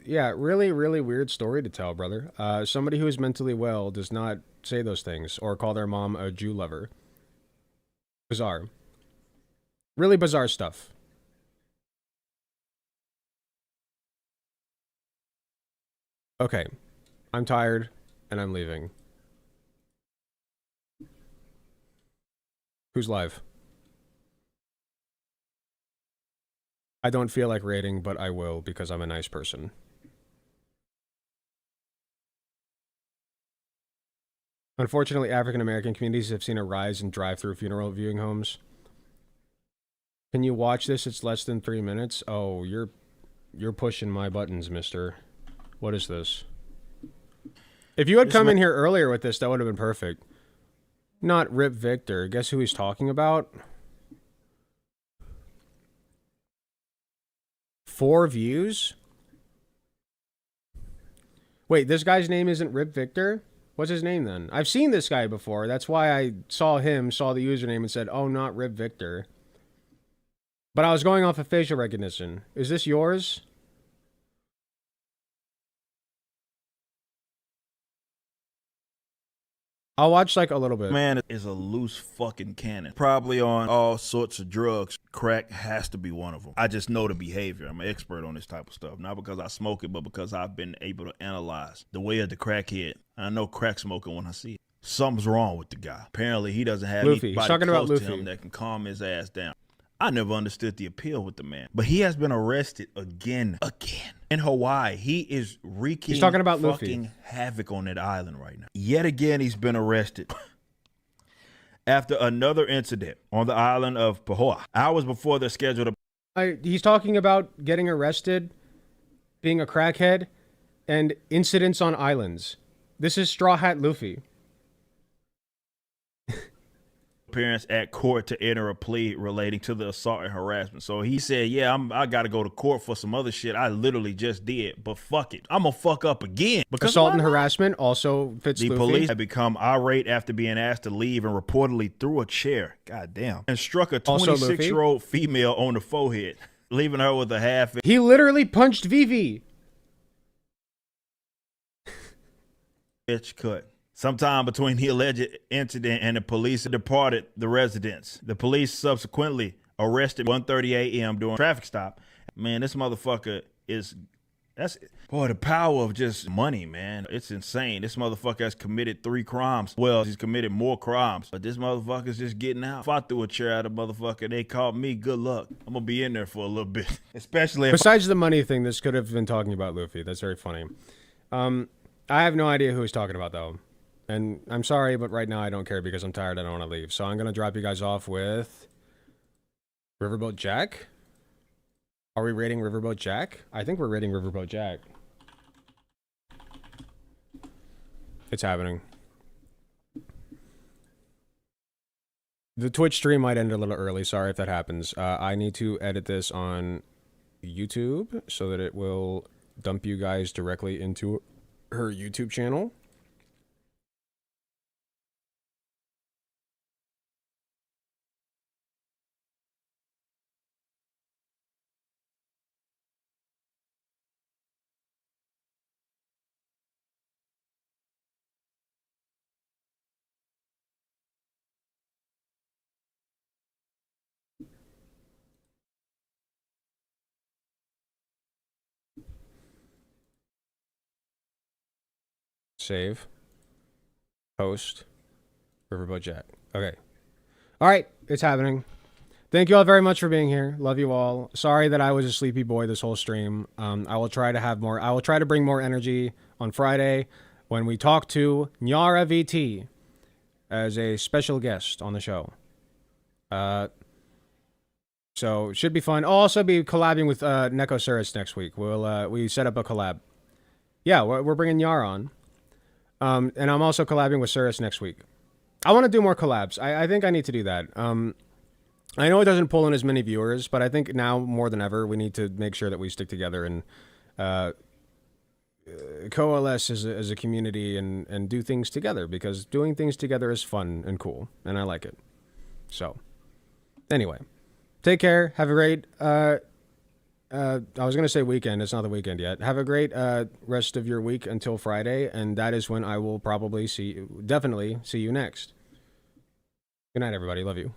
Yeah, really, really weird story to tell, brother. Somebody who is mentally well does not say those things or call their mom a Jew lover. Bizarre. Really bizarre stuff. Okay, I'm tired, and I'm leaving. Who's live? I don't feel like raiding, but I will because I'm a nice person. Unfortunately, African American communities have seen a rise in drive-through funeral viewing homes. Can you watch this? It's less than 3 minutes. Oh, you're pushing my buttons, mister. What is this? If you had come in here earlier with this, that would have been perfect. Not Rip Victor. Guess who he's talking about? 4 views? Wait, this guy's name isn't Rip Victor? What's his name then? I've seen this guy before. That's why I saw the username and said, oh, not Rip Victor. But I was going off of facial recognition. Is this yours? I'll watch like a little bit. Man is a loose fucking cannon. Probably on all sorts of drugs. Crack has to be one of them. I just know the behavior. I'm an expert on this type of stuff. Not because I smoke it, but because I've been able to analyze the way of the crackhead. I know crack smoking when I see it. Something's wrong with the guy. Apparently he doesn't have Luffy. anybody close to him that can calm his ass down. I never understood the appeal with the man, but he has been arrested again in Hawaii. He is wreaking He's talking about fucking Luffy. havoc on that island right now. Yet again, he's been arrested after another incident on the island of Pahoa, hours before they're scheduled to. He's talking about getting arrested, being a crackhead, and incidents on islands. This is Straw Hat Luffy. Appearance at court to enter a plea relating to the assault and harassment. So he said, yeah, I gotta go to court for some other shit I literally just did, but fuck it, I'm gonna fuck up again. Because assault and harassment also fits the Luffy. police had become irate after being asked to leave and reportedly threw a chair, goddamn, and struck a 26-year-old female on the forehead, leaving her with a half. He literally punched Vivi. Bitch cut. Sometime between the alleged incident and the police departed the residence. The police subsequently arrested 1:30 a.m. during a traffic stop. Man, this motherfucker that's the power of just money, man. It's insane. This motherfucker has committed 3 crimes. Well, he's committed more crimes, but this motherfucker's just getting out. If I threw a chair at a motherfucker, they caught me, good luck. I'm gonna be in there for a little bit. Especially if besides the money thing, this could have been talking about Luffy. That's very funny. I have no idea who he's talking about though. And I'm sorry, but right now I don't care because I'm tired. I don't want to leave. So I'm going to drop you guys off with Riverboat Jack. Are we rating Riverboat Jack? I think we're rating Riverboat Jack. It's happening. The Twitch stream might end a little early. Sorry if that happens. I need to edit this on YouTube so that it will dump you guys directly into her YouTube channel. Save. Post. Riverboat Jack. Okay. All right. It's happening. Thank you all very much for being here. Love you all. Sorry that I was a sleepy boy this whole stream. I will try to have more. I will try to bring more energy on Friday when we talk to Nyara VT as a special guest on the show. So it should be fun. I'll also be collabing with Nekosaurus next week. We set up a collab. Yeah, we're bringing Nyara on. And I'm also collabing with Surus next week. I want to do more collabs. I think I need to do that. I know it doesn't pull in as many viewers, but I think now more than ever, we need to make sure that we stick together and coalesce as a community and do things together, because doing things together is fun and cool, and I like it. So, anyway, take care. Have a great... I was going to say weekend. It's not the weekend yet. Have a great rest of your week until Friday, and that is when I will probably definitely see you next. Good night, everybody. Love you.